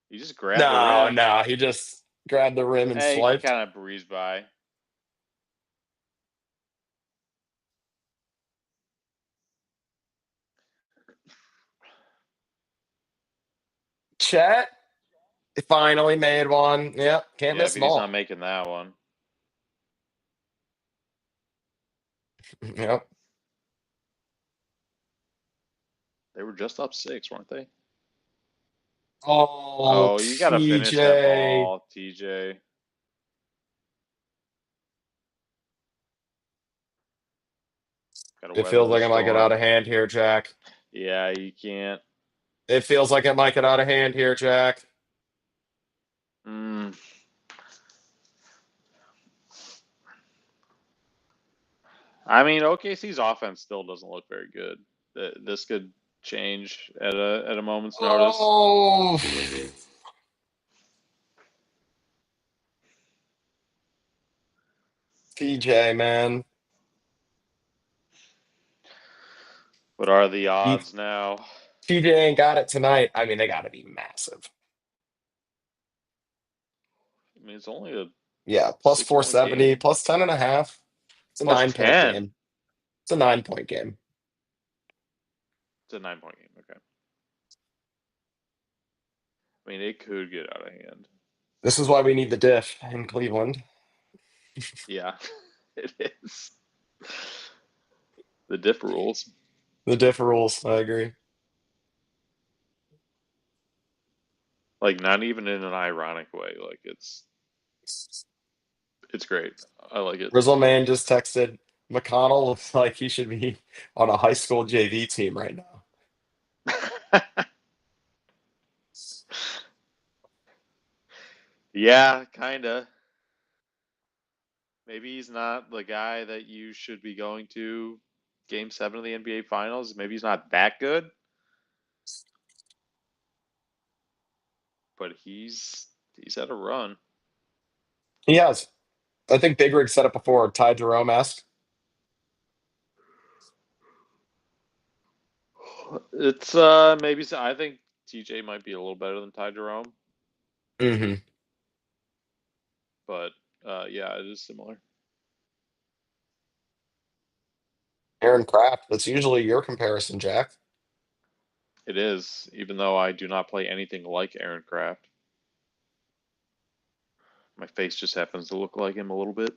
He just grabbed the rim. No. He just grabbed the rim and Hey, he swiped. kind of breezed by. Chet finally made one. Yep, can't Yeah, miss but them he's all. not making that one. Yep. They were just up 6, weren't they? Oh, Oh, you got to finish that TJ. ball, TJ. Gotta It weather feels the like it might get out storm. of hand here, Jack. Yeah, you can't. It feels like it might get out of hand here, Jack. I mean, OKC's offense still doesn't look very good. This could change at a moment's notice. Oh. TJ, man. What are the odds now? TJ ain't got it tonight. I mean, they got to be massive. I mean, it's only a Yeah, plus 6-point 470, game. plus 10.5. It's a Plus 9-point 10. game. It's a 9-point game. It's a 9-point game. Okay. I mean, it could get out of hand. This is why we need the diff in Cleveland. Yeah, it is. The diff rules. The diff rules. I agree. Like, not even in an ironic way. Like, it's great. I like it. Rizzleman just texted McConnell looks like he should be on a high school JV team right now. Yeah, kinda. Maybe he's not the guy that you should be going to Game 7 of the NBA Finals. Maybe he's not that good. but he's had a run. He has. I think Big Rig said it before. Ty Jerome-esque. It's maybe I think TJ might be a little better than Ty Jerome, Mm-hmm. but yeah, it is similar. Aaron Craft. That's usually your comparison, Jack. It is, even though I do not play anything like Aaron Craft. My face just happens to look like him a little bit.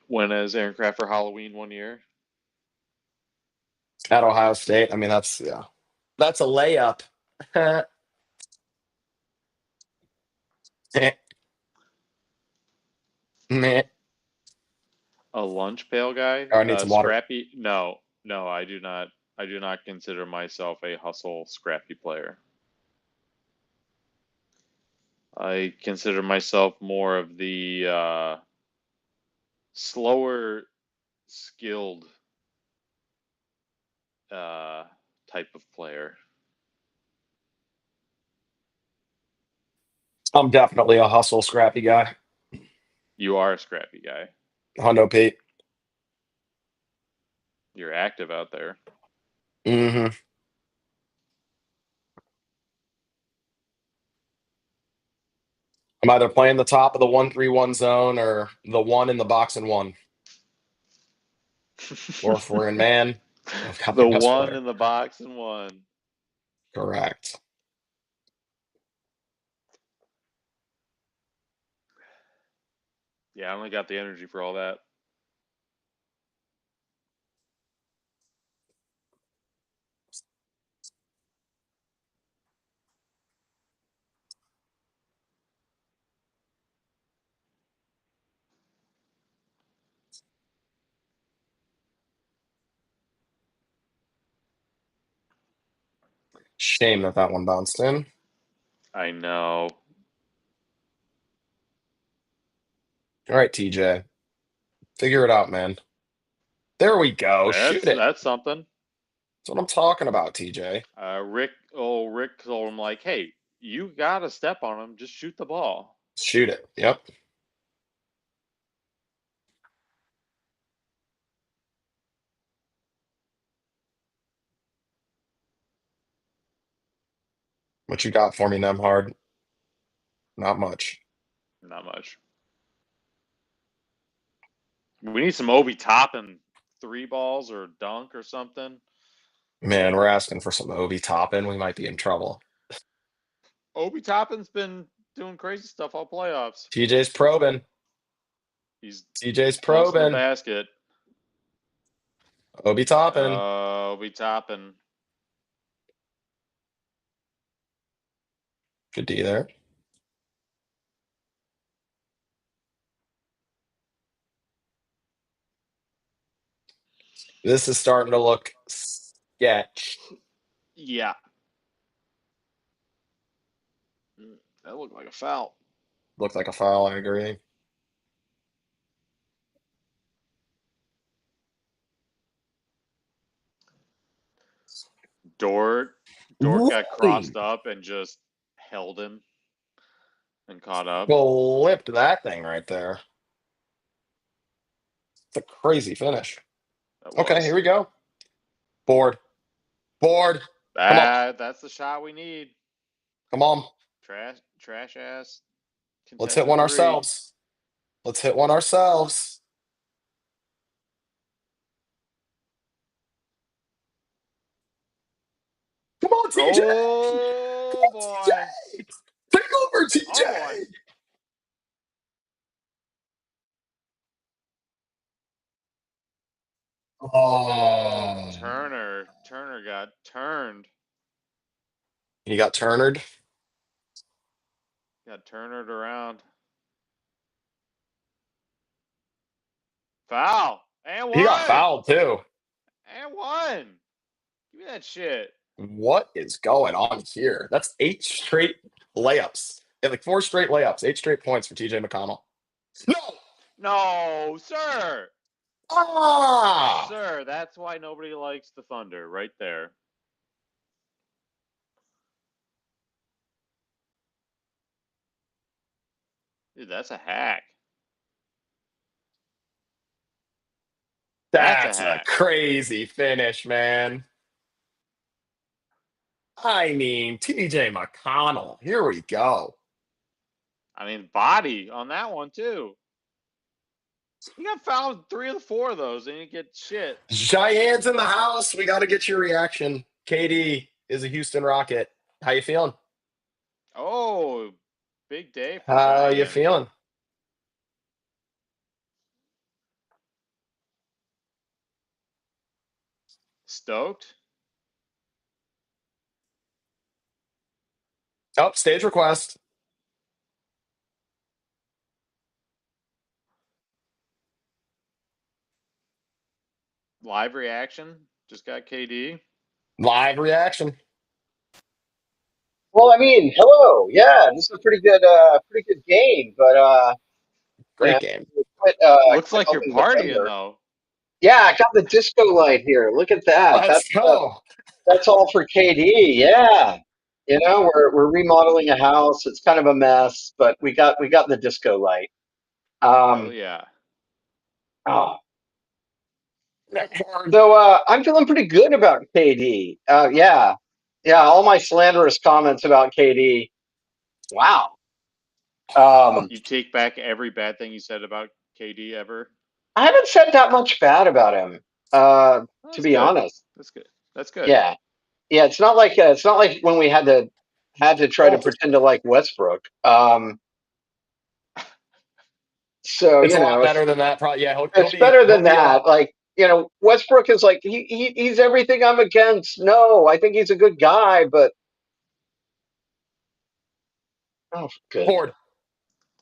When as Aaron Craft for Halloween one year. At Ohio State. I mean, that's a layup. Meh. A lunch pail guy? Oh, I need some water. Scrappy? No, I do not. I do not consider myself a hustle scrappy player. I consider myself more of the slower, skilled type of player. I'm definitely a hustle scrappy guy. You are a scrappy guy. Hundo Pete. You're active out there. Mm-hmm. I'm either playing the top of the 1-3-1 zone or the one in the box and one. Or if we're in man, I've got The my best one player. in the box and one. Correct. Yeah, I only got the energy for all that. Shame that one bounced in. I know. All right, TJ. Figure it out, man. There we go. Shoot it. That's something. That's what I'm talking about, TJ. Rick told him like, "Hey, you gotta step on him. Just shoot the ball." Shoot it. Yep. What you got for me, Nemhard? Not much. Not much. We need some Obi Toppin 3 balls or dunk or something. Man, we're asking for some Obi Toppin. We might be in trouble. Obi Toppin's been doing crazy stuff all playoffs. TJ's probing. TJ's close to the probing. basket. Obi Toppin. Obi Toppin. Good D there. This is starting to look sketch. Yeah. That looked like a foul. Looked like a foul, I agree. Dort got crossed up and just held him and caught up. Flipped that thing right there. It's a crazy finish. Okay, here we go. Board. That's the shot we need. Come on. Trash ass. Let's hit one ourselves. Come on, TJ. Oh, boy. Take over, TJ. Oh. Turner got turned. He got turnered. Got turnered around. Foul. And one. He got fouled too. And one. Give me that shit. What is going on here? That's 8 straight layups. Yeah, like 4 straight layups, 8 straight points for TJ McConnell. No, No, sir. Ah! Sir, that's why nobody likes the Thunder right there. Dude, that's a hack. That's a That's a hack. crazy finish, man. I mean, TJ McConnell. Here we go. I mean, body on that one too. He got fouled 3 of the 4 of those, and he didn't get shit. Cheyenne's in the house. We got to get your reaction. KD is a Houston Rocket. How you feeling? Oh, big day for How you Cheyenne. feeling? Stoked? Oh, stage request. Live reaction. Just got KD. Live reaction. Well, I mean, hello. Yeah, this is a pretty good game. But Great yeah, game. Looks quit like you're opening the partying thunder. though. Yeah, I got the disco light here. Look at that. Let's go. That's all for KD. Yeah, we're remodeling a house. It's kind of a mess, but we got the disco light. Hell yeah. Oh, so I'm feeling pretty good about KD. Yeah. All my slanderous comments about KD. Wow. You take back every bad thing you said about KD ever. I haven't said that much bad about him, to That's be good. honest. That's good. That's good. Yeah, it's not like when we had to try to pretend to like Westbrook. So It's a lot better than that. Probably, yeah. it's better than that. Like Westbrook is like he's everything I'm against. No, I think he's a good guy, but good. Horde.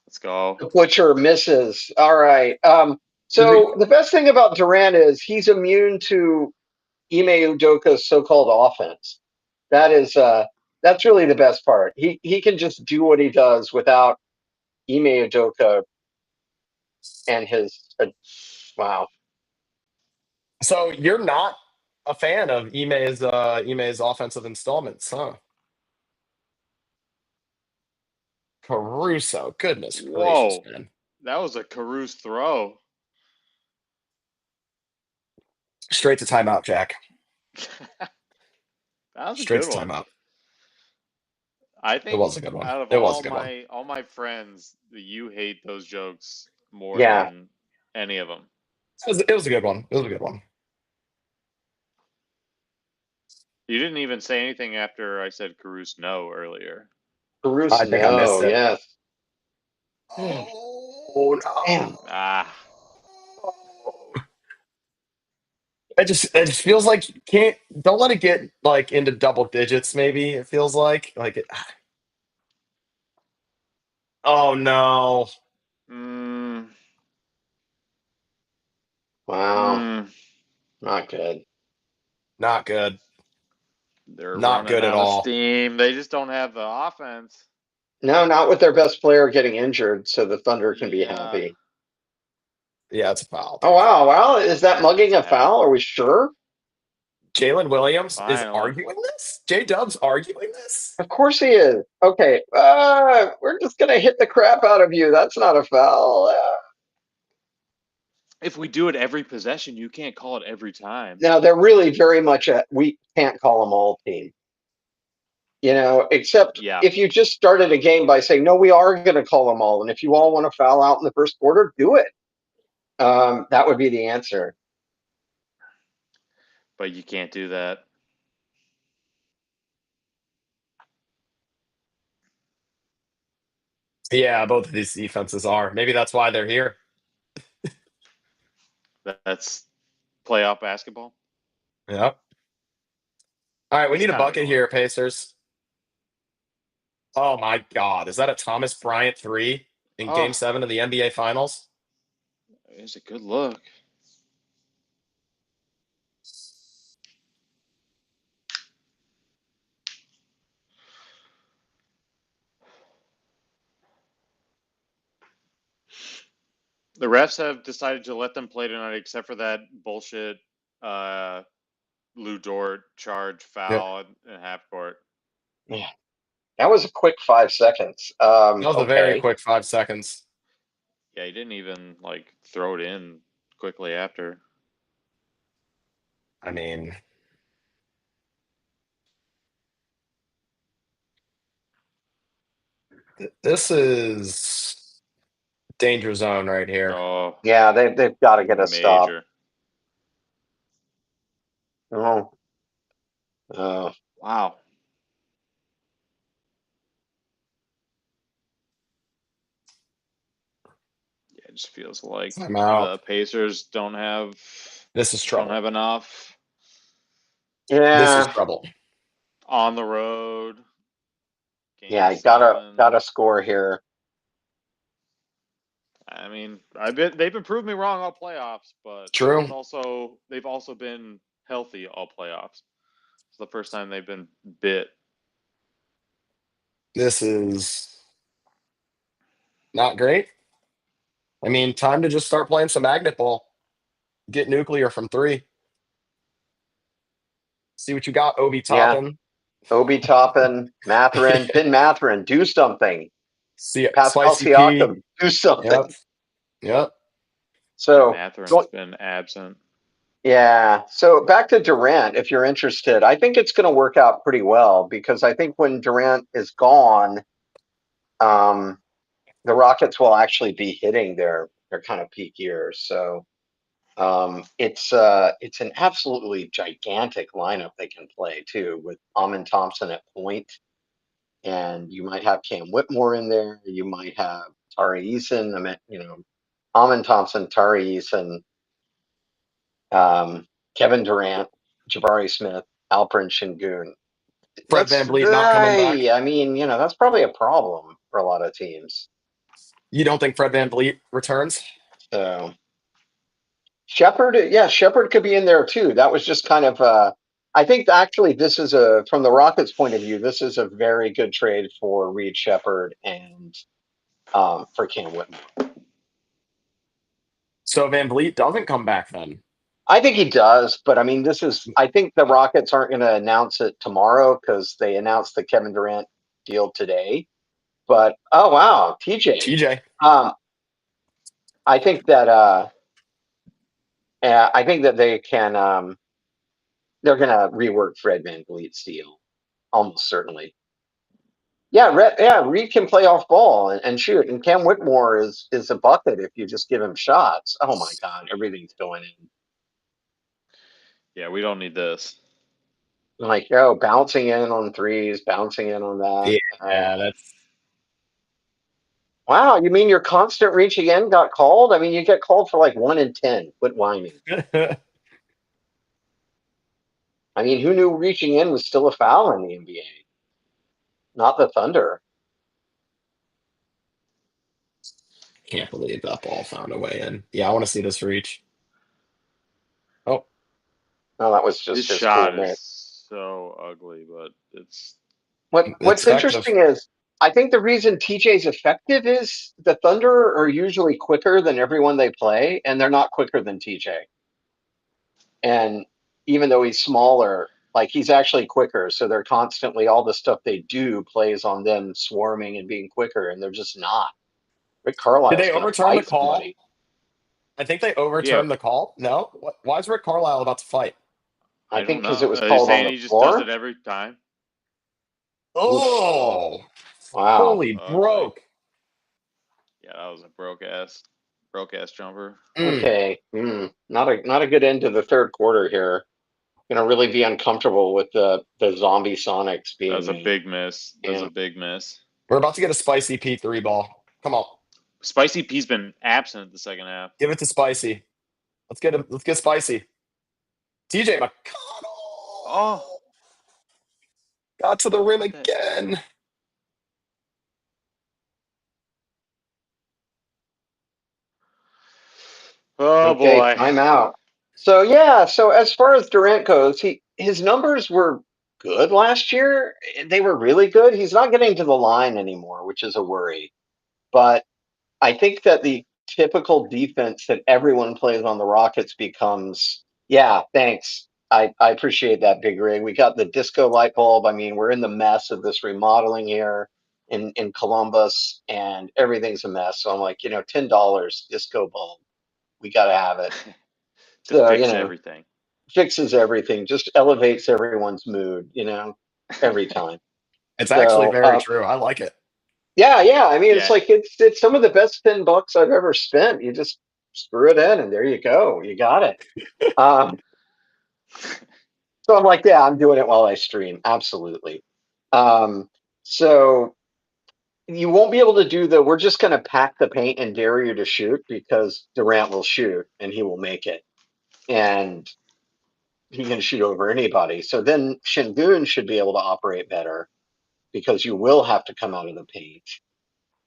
Let's go. The butcher misses. All right. So the best thing about Durant is he's immune to Ime Udoka's so-called offense. That's really the best part. He can just do what he does without Ime Udoka and his wow. So you're not a fan of Ime's offensive installments, huh? Caruso, goodness gracious, Whoa. man. That was a Caruso throw. Straight to timeout, Jack. That was Straight a to good one. timeout. I It think was a good one. out of It was a good one. all my friends, you hate those jokes more Yeah. than any of them. It was a good one. It was a good one. You didn't even say anything after I said Caruso no earlier. Caruso, I think I missed it. yes. Oh no. Damn. Ah, It just feels like don't let it get like into double digits, maybe. It feels like it. Oh no. mm, Wow. Not good. Not good. they're Not running good at out of all. steam. They just don't have the offense. No, not with their best player getting injured, so the Thunder can be Yeah. happy. Yeah, it's a foul. Oh wow, wow. Is that mugging a Yeah. foul? Are we sure? Jalen Williams is Finally. arguing this? J-Dub's arguing this? Of course he is. Okay. We're just gonna hit the crap out of you. That's not a foul. If we do it every possession, you can't call it every time. Now they're really very much we can't call them all team. Except Yeah. if you just started a game by saying, no, we are going to call them all. And if you all want to foul out in the first quarter, do it. That would be the answer. But you can't do that. Yeah, both of these defenses are. Maybe that's why they're here. That's playoff basketball. Yep. All right, we It's need a kinda bucket annoying. here, Pacers. Oh my God, is that a Thomas Bryant 3 in Game 7 of the NBA Finals? It's a good look. The refs have decided to let them play tonight, except for that bullshit Lou Dort charge foul in half court. Yeah, that was a quick 5 seconds. That was a very Okay. quick 5 seconds. Yeah, he didn't even throw it in quickly after. I mean, this is danger zone right here. Oh, Yeah, they've got to get a stop. major. Oh. Wow. Yeah, it just feels like I'm out. the Pacers don't have This is trouble. enough This Yeah. is trouble. on the road. Game Yeah, 7. gotta score here. I mean, they've been proving me wrong all playoffs, but True. they've also been healthy all playoffs. It's the first time they've been bit. This is not great. I mean, time to just start playing some magnet ball. Get nuclear from 3. See what you got, Obi Toppin. Obi Toppin, Mathurin, Ben Mathurin, do something. See it. Pascal Spicy P. Siakam, do something. Yep. So Mathurin's been absent. yeah. So back to Durant, if you're interested, I think it's going to work out pretty well because I think when Durant is gone, the Rockets will actually be hitting their kind of peak years. So it's an absolutely gigantic lineup they can play too, with Amin Thompson at point, and you might have Cam Whitmore in there. You might have Tari Eason. I mean, Amin Thompson, Tari Eason, Kevin Durant, Jabari Smith, Alperen Şengün. Fred VanVleet not coming back. I mean, that's probably a problem for a lot of teams. You don't think Fred VanVleet returns? So Shepherd could be in there too. That was just kind of I think actually this is from the Rockets' point of view, this is a very good trade for Reed Shepherd and for Cam Whitmore. So VanVleet doesn't come back then? I think he does, but I mean, I think the Rockets aren't going to announce it tomorrow because they announced the Kevin Durant deal today. But oh wow, TJ. I think that they can. They're going to rework Fred VanVleet's deal, almost certainly. Yeah, Reed can play off ball and shoot, and Cam Whitmore is a bucket if you just give him shots. Oh my God, everything's going in. Yeah, we don't need this. Bouncing in on threes, bouncing in on that. Yeah, that's. Wow, you mean your constant reaching in got called? I mean, you get called for 1 in 10. Quit whining. I mean, who knew reaching in was still a foul in the NBA? Not the Thunder. Can't believe that ball found a way in. Yeah, I want to see this reach. Oh. No, that was just his shot is so ugly, but it's. What's interesting is I think the reason TJ's effective is the Thunder are usually quicker than everyone they play, and they're not quicker than TJ. And even though he's smaller, he's actually quicker. So they're constantly, all the stuff they do plays on them swarming and being quicker, and they're just not. Rick Carlisle. Did they overturn the call? Somebody. I think they overturned the call. No? Why is Rick Carlisle about to fight? I think because it was called on the floor. He just does it every time. Oh. Wow. Holy broke. Yeah, that was a broke ass jumper. Okay. Not a good end to the third quarter here. Gonna really be uncomfortable with the zombie Sonics being. That's a big miss. That's a big miss. We're about to get a Spicy P3 ball. Come on. Spicy P's been absent the second half. Give it to Spicy. Let's get Spicy. TJ McConnell. Oh. Got to the rim again. Oh boy. I'm out. So as far as Durant goes, his numbers were good last year. They were really good. He's not getting to the line anymore, which is a worry. But I think that the typical defense that everyone plays on the Rockets becomes, yeah, thanks. I appreciate that, Big Rig. We got the disco light bulb. I mean, we're in the mess of this remodeling here in Columbus, and everything's a mess. So I'm like, $10 disco bulb. We got to have it. To So, fix everything. fixes everything, just elevates everyone's mood, every time. It's actually So, very true. I like it. yeah. I mean, it's Yeah. like it's some of the best $10 I've ever spent. You just screw it in, and there you go. You got it. So I'm like, yeah, I'm doing it while I stream. Absolutely. So you won't be able to do we're just going to pack the paint and dare you to shoot, because Durant will shoot and he will make it. And he can shoot over anybody. So then Şengün should be able to operate better, because you will have to come out of the paint.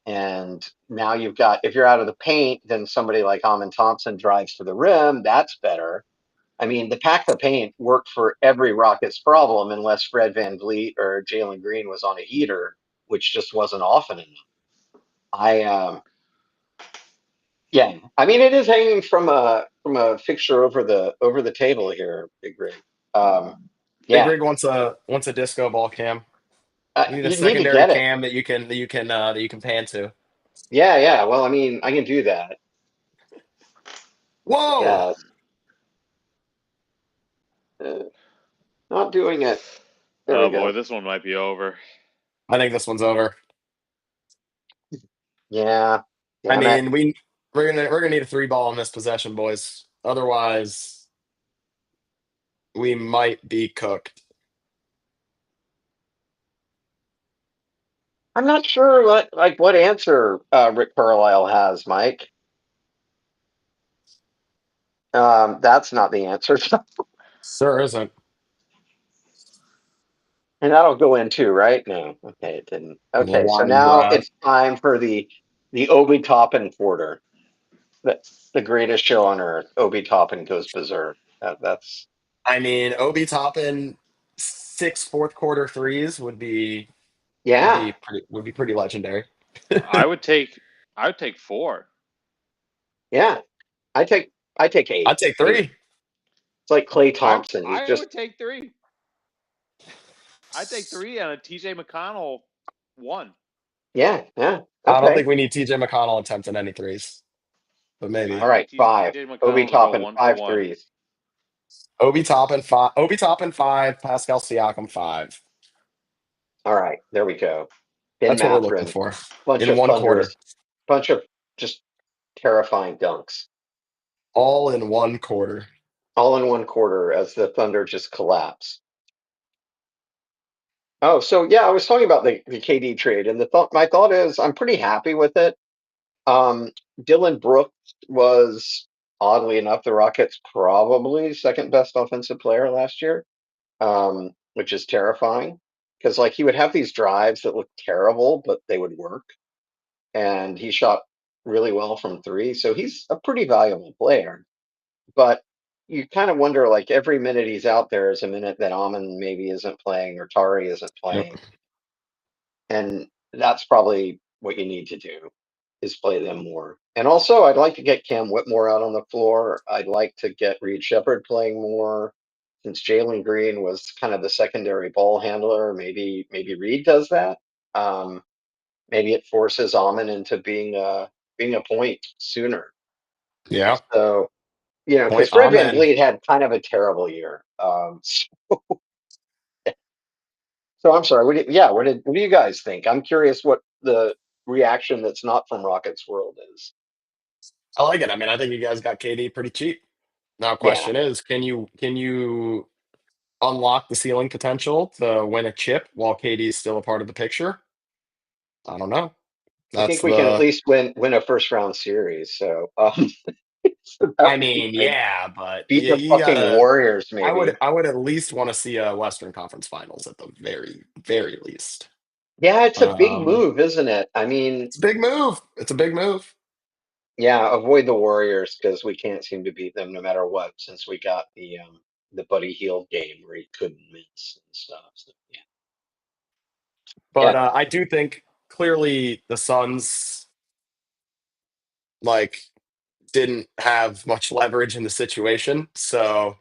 And now you've got, if you're out of the paint, then somebody like Amin Thompson drives to the rim. That's better. I mean, the pack the paint worked for every Rockets problem, unless Fred VanVleet or Jalen Green was on a heater, which just wasn't often enough. Yeah, I mean, it is hanging from a fixture over the table here, Big Rig. Big Yeah, Rig wants a disco ball cam. You need a you need to secondary get it. cam that you can pan to. Yeah. Well, I mean, I can do that. Whoa! Yeah. Not doing it. There Oh we go. boy, this one might be over. I think this one's over. Yeah. I Damn it. mean, we're gonna need a 3-ball in this possession, boys. Otherwise, we might be cooked. I'm not sure what answer Rick Carlisle has, Mike. That's not the answer. Sure isn't. And that'll go in too, right? No. Okay, it didn't. Okay, so Line now drive. it's time for the Obi Toppin quarter. The greatest show on earth. Obi Toppin goes berserk. That's I mean, Obi Toppin 6 fourth quarter threes would be yeah. pretty legendary. I would take 4. Yeah. I take 8. I'd take 3. It's like Klay Thompson. He's I just would take 3. I'd take 3 and a TJ McConnell 1. yeah. I don't Okay. think we need TJ McConnell attempting any threes, but maybe. All right, 5. TJ McConnell Obi to go Toppin, 1 for 5 1. threes. Obi Toppin 5. Obi Toppin 5. Pascal Siakam 5. All right, there we go. Ben That's what we're looking Mathurin, for bunch in of one quarter. thunders, bunch of just terrifying dunks, All in one quarter. all in one quarter as the Thunder just collapse. Oh, so yeah, I was talking about the KD trade, and my thought is I'm pretty happy with it. Dylan Brooks was, oddly enough, the Rockets' probably second best offensive player last year, which is terrifying, because like he would have these drives that looked terrible, but they would work, and he shot really well from 3, so he's a pretty valuable player. But you kind of wonder, like, every minute he's out there is a minute that Amin maybe isn't playing or Tari isn't playing. And that's probably what you need to do, is play them more. And also, I'd like to get Cam Whitmore out on the floor. I'd like to get Reed Shepherd playing more. Since Jalen Green was kind of the secondary ball handler, maybe Reed does that. Maybe it forces Amin into being a point sooner. Yeah. So, because Point Fred Amin. VanVleet had kind of a terrible year. So I'm sorry. What do you guys think? I'm curious what the reaction that's not from Rockets World is. I like it. I mean, I think you guys got KD pretty cheap. Now, question is, can you unlock the ceiling potential to win a chip while KD is still a part of the picture? I don't know. I think we can at least win a first round series. So, so I mean, yeah, but beat the you fucking gotta. Warriors, maybe. I would at least want to see a Western Conference Finals at the very, very least. Yeah, it's a big move, isn't it? I mean, it's a big move. It's a big move. Yeah, avoid the Warriors, because we can't seem to beat them no matter what, since we got the Buddy Hield game where he couldn't miss and stuff. So, yeah. But I do think clearly the Suns, like, didn't have much leverage in the situation. So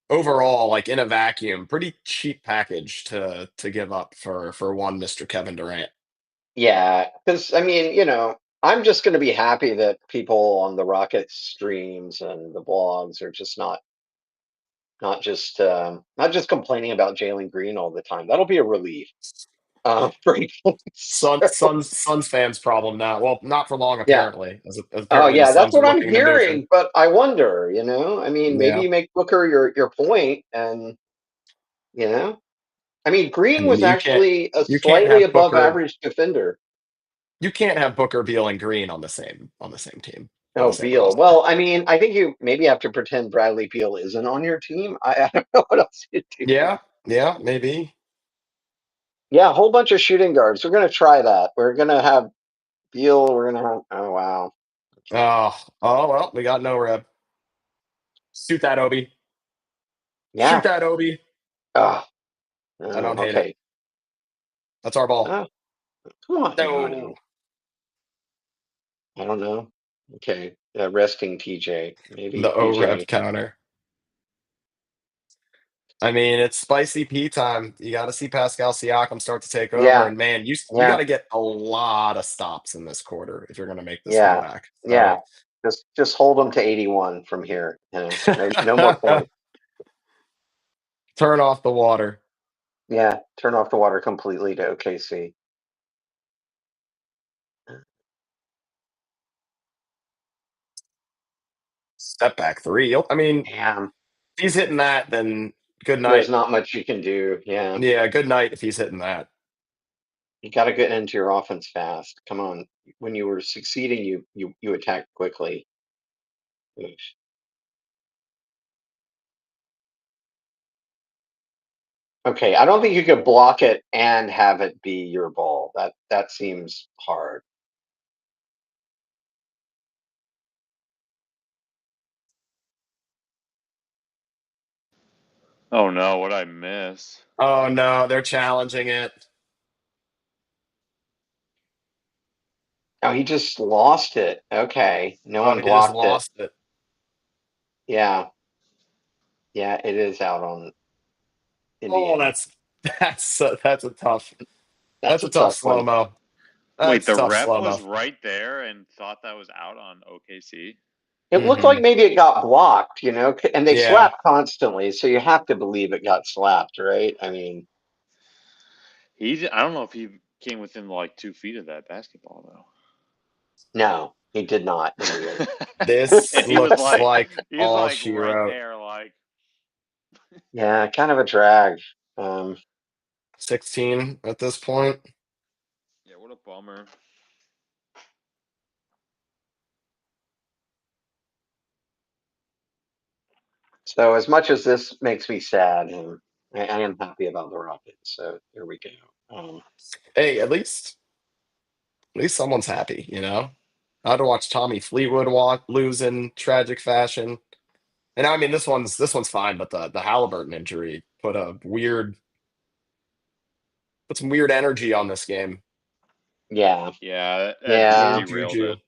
overall, like in a vacuum, pretty cheap package to give up for one Mr. Kevin Durant. Yeah, because I mean, I'm just going to be happy that people on the Rockets streams and the blogs are just not just complaining about Jalen Green all the time. That'll be a relief. For Suns fans problem now. Well, not for long Yeah. apparently. As Oh apparently the yeah, that's Suns are what I'm looking to move him. hearing. But I wonder, I mean, maybe Yeah. you make Booker your point, and I mean, Green I mean, was actually a you can't slightly have above Booker. average defender. You can't have Booker, Beal, and Green on the same team. on Oh, the same Beal. roster. Well, I mean, I think you maybe have to pretend Bradley Beal isn't on your team. I don't know what else you do. Yeah, maybe. Yeah, a whole bunch of shooting guards. We're gonna try that. We're gonna have Beal. We're gonna have. Oh wow. Oh well, we got no rep. Shoot that, Obi. Yeah. Shoot that, Obi. Oh, I don't hate okay. it. That's our ball. Oh, come on. No. I don't know. Okay. Resting TJ. Maybe The O TJ. rep counter. I mean, it's spicy P time. You got to see Pascal Siakam start to take over, Yeah. and man, you Yeah. got to get a lot of stops in this quarter if you're going to make this Yeah. comeback. So- Yeah. Just hold them to 81 from here. No more points. Turn off the water. Yeah. Turn off the water completely to OKC. Step back three. I mean, Damn. if he's hitting that, then good night. There's not much you can do. Yeah. Yeah, good night if he's hitting that. You got to get into your offense fast. Come on. When you were succeeding, you attacked quickly. Oof. Okay, I don't think you could block it and have it be your ball. That seems hard. Oh no, what I miss? Oh no, they're challenging it. Oh, he just lost it. Okay, no one He just blocked it. lost it. Yeah, yeah, it is out on Oh, Indiana. that's a tough. That's a tough one. slow mo. Wait, the ref was right there and thought that was out on OKC. It looked like maybe it got blocked, and they Yeah. slap constantly, so you have to believe it got slapped, right? I mean, I don't know if he came within like 2 feet of that basketball though. no, he did not. This He was looks like- like He was all like she right wrote. there, like Yeah, kind of a drag. 16 at this point. yeah, what a bummer. So as much as this makes me sad, I am happy about the Rockets. So here we go. Hey, at least someone's happy, I had to watch Tommy Fleetwood lose in tragic fashion. And I mean this one's fine, but the Halliburton injury put some weird energy on this game. Yeah. Yeah, Yeah. just derailed Juju. it.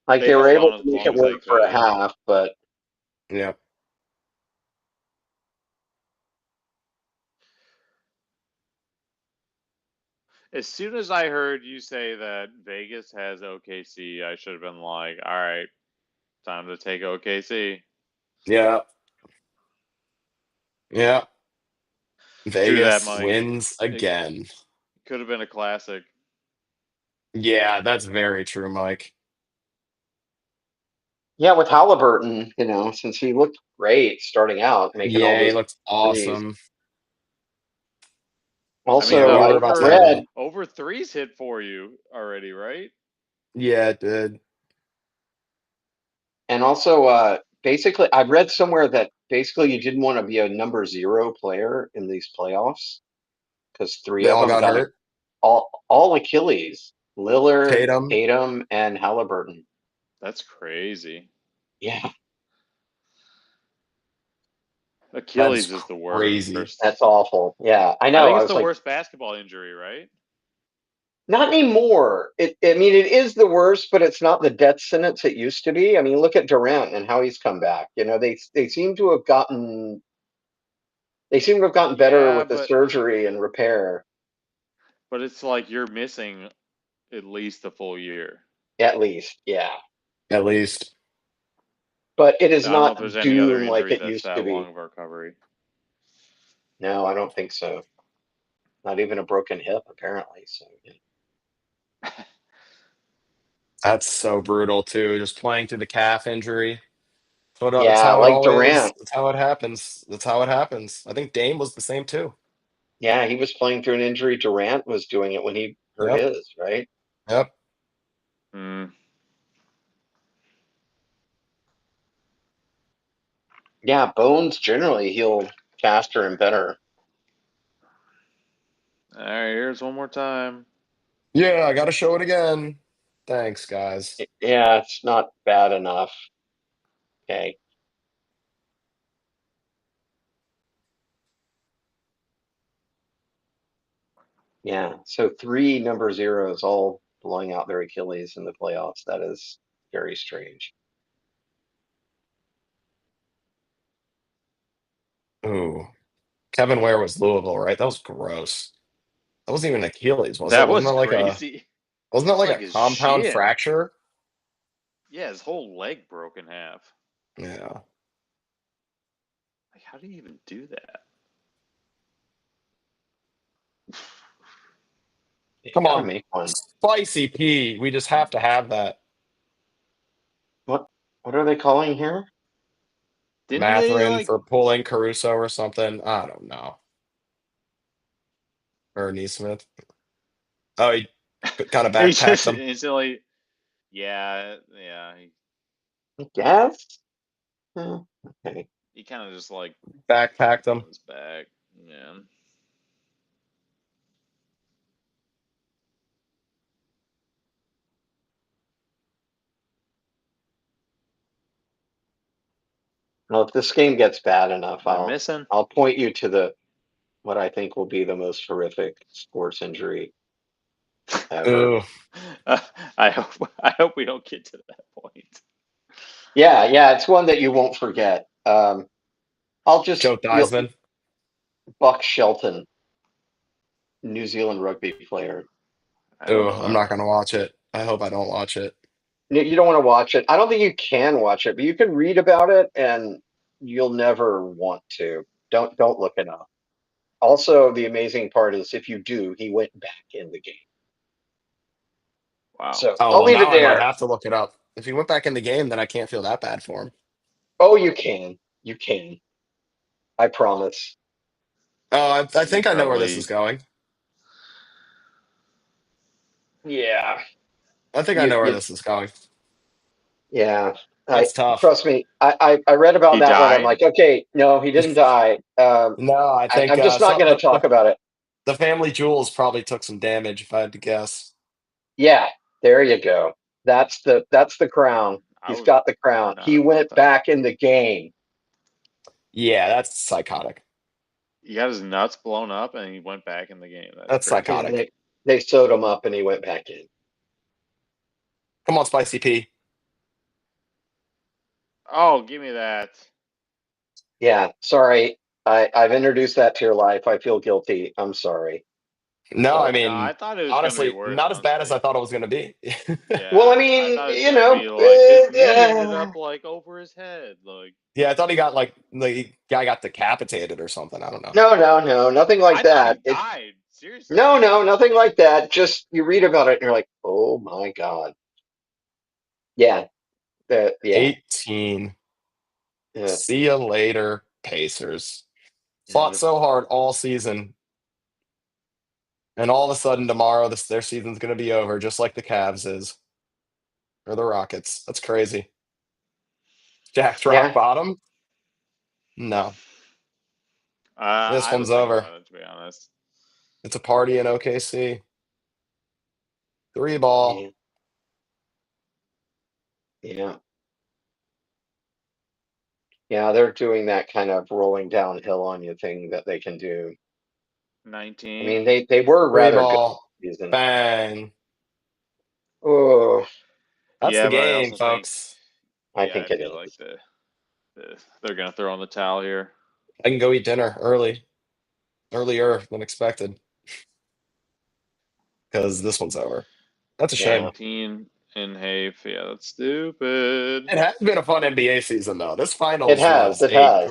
Like They they were held able on to as make long it as they work for a could. half, but Yeah. As soon as I heard you say that Vegas has OKC, I should have been like, all right, time to take OKC. Yeah. Yeah. Vegas Mike. wins again. Could have been a classic. Yeah, that's very true, Mike. yeah, with Halliburton, since he looked great starting out, making all Yeah, he those looks awesome. Also, I mean, I we read over threes hit for you already, right? Yeah, it did. and also basically I read somewhere that basically you didn't want to be a number 0 player in these playoffs because 3 They of all them got hurt. all Achilles, Lillard, Tatum, and Halliburton. That's crazy. Yeah, Achilles is the worst. crazy. that's awful. Yeah, I know. I think I it's was the like, worst basketball injury, right? Not anymore. I mean, it is the worst, but it's not the death sentence it used to be. I mean, look at Durant and how he's come back. You know, they seem to have gotten better Yeah, with the surgery and repair. but it's like you're missing at least a full year. At least, yeah. At least. But it is I don't know if not there's any other doom like injury it that's used to that be. long of a recovery. No, I don't think so. Not even a broken hip, apparently. So yeah. That's so brutal too. Just playing through the calf injury. But that's Yeah, how it like always. Durant. That's how it happens. That's how it happens. I think Dame was the same too. Yeah, he was playing through an injury. Durant was doing it when he hurt Yep. his, right? Yep. Yeah, bones generally heal faster and better. All right, here's one more time. Yeah, I got to show it again. Thanks, guys. Yeah, it's not bad enough. Okay. Yeah, so 3 number zeros all blowing out their Achilles in the playoffs. That is very strange. Ooh. Kevin Ware was Louisville, right? That was gross. That wasn't even Achilles, was it? That Wasn't was that like crazy. wasn't that like Like a his compound shin. fracture? Yeah, his whole leg broke in half. Yeah. Like, how do you even do that? You Come gotta on. make one. Spicy P. We just have to have that. What are they calling here? Didn't they Matherin like? for pulling Caruso or something. I don't know. Or Neesmith. Oh, he kind of He backpacked just him. instantly. Yeah. I guess. Okay. He kind of just like Backpacked him. on his back. Yeah. Well, if this game gets bad enough, Am I missing? I'll point you to what I think will be the most horrific sports injury ever. Ooh. I hope we don't get to that point. Yeah, it's one that you won't forget. I'll just Joe Theismann. Buck Shelton, New Zealand rugby player. Ooh, I'm not gonna watch it. I hope I don't watch it. You don't want to watch it. I don't think you can watch it, but you can read about it, and you'll never want to. Don't look it up. Also, the amazing part is if you do, he went back in the game. Wow. So Oh, I'll well, leave now it I might there. have to look it up. If he went back in the game, then I can't feel that bad for him. Oh, you can. You can. I promise. Oh, I think I know where this Probably- is going. Yeah. I think I know where this is going. Yeah. That's tough. Trust me. I read about He that one. I'm died? like, okay, no, he didn't die. No, I think I'm just not going to talk about it. The family jewels probably took some damage, if I had to guess. Yeah, there you go. That's the crown. He's got the crown. He went back in the game. Yeah, that's psychotic. He got his nuts blown up and he went back in the game. That's crazy. psychotic. They sewed him up and he went back in. Come on, Spicy P. Oh, give me that. Yeah, sorry. I've introduced that to your life. I feel guilty. I'm sorry. No, I mean, I thought it was honestly, gonna be worse, not as bad as honestly. I thought it was going to be. Yeah, Well, I mean, thought it was you gonna know, be like his knee ended up like over his head. Like, Yeah, I thought he got like the guy got decapitated or something. I don't know. No, nothing like I that. thought he died. Seriously. No, nothing like that. Just you read about it and you're like, oh my god. Yeah. Yeah. 18. Yeah. See you later, Pacers. Fought so hard all season. And all of a sudden tomorrow their season's going to be over, just like the Cavs is. Or the Rockets. That's crazy. Jack's rock bottom? No. This I one's was thinking over. about it, to be honest. It's a party in OKC. 3 ball. Yeah. Yeah, they're doing that kind of rolling downhill on you thing that they can do. 19. I mean, they were 3 rather good. ball. season. Bang. Oh, That's Yeah, the but I game, also folks. I yeah, think I it feel is. like they're gonna throw on the towel here. I can go eat dinner earlier than expected, because this one's over. That's a shame. 19 in Hafe. Yeah, that's stupid. It has been a fun NBA season, though. This It finals has. was It a has.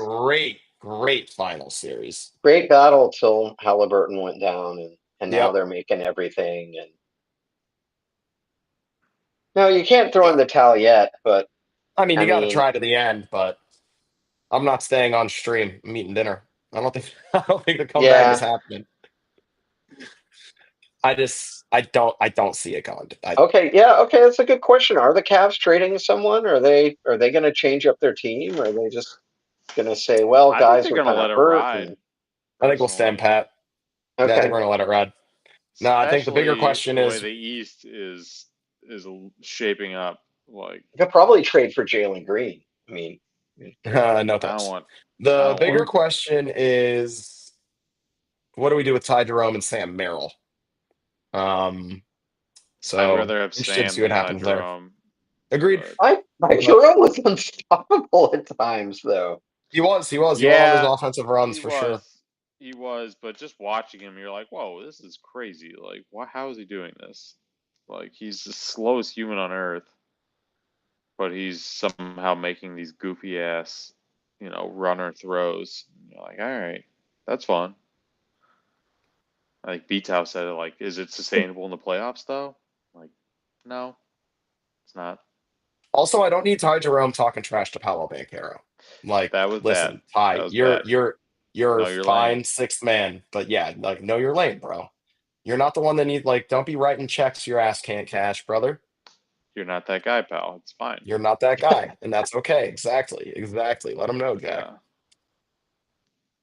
great final series. Great battle till Halliburton went down, and now Yep. they're making everything. And no, you can't throw in the towel yet. But I mean, I you got to mean, try to the end, but I'm not staying on stream. I'm eating dinner. I don't think the comeback is yeah. happening. I don't see it going. Okay, yeah, okay, that's a good question. Are the Cavs trading someone? Are they going to change up their team? Or are they just going to say, well, I think guys they're are gonna kind of let it hurt? ride. I think we'll stand Personally, pat. Yeah, I think Okay, we're gonna let it ride. No, I think the bigger especially question the way is the East is shaping up. Like, they'll probably trade for Jalen Green. I mean, no I don't thanks. want. I The don't bigger want. question is what do we do with Ty Jerome and Sam Merrill? I'd So rather have interested to Sam see what than Ty happens there. Jerome. Agreed. But Jerome was unstoppable at times, though. He was. He went on those yeah, offensive runs he for was. sure. He was, but just watching him, you're like, whoa, this is crazy. Like, how is he doing this? Like, he's the slowest human on earth, but he's somehow making these goofy ass, runner throws. And you're like, all right, that's fun. Like Beatow said it, like, is it sustainable in the playoffs though? Like, no, it's not. Also, I don't need Ty Jerome talking trash to Paolo Banchero. Like, That was bad. listen, Ty, That was you're bad. you're Know your lane. fine, sixth man, but yeah, like know your lane, bro. You're not the one that needs don't be writing checks your ass can't cash, brother. You're not that guy, pal. It's fine. You're not that guy, and that's okay. Exactly. Let him know, Jack. Yeah.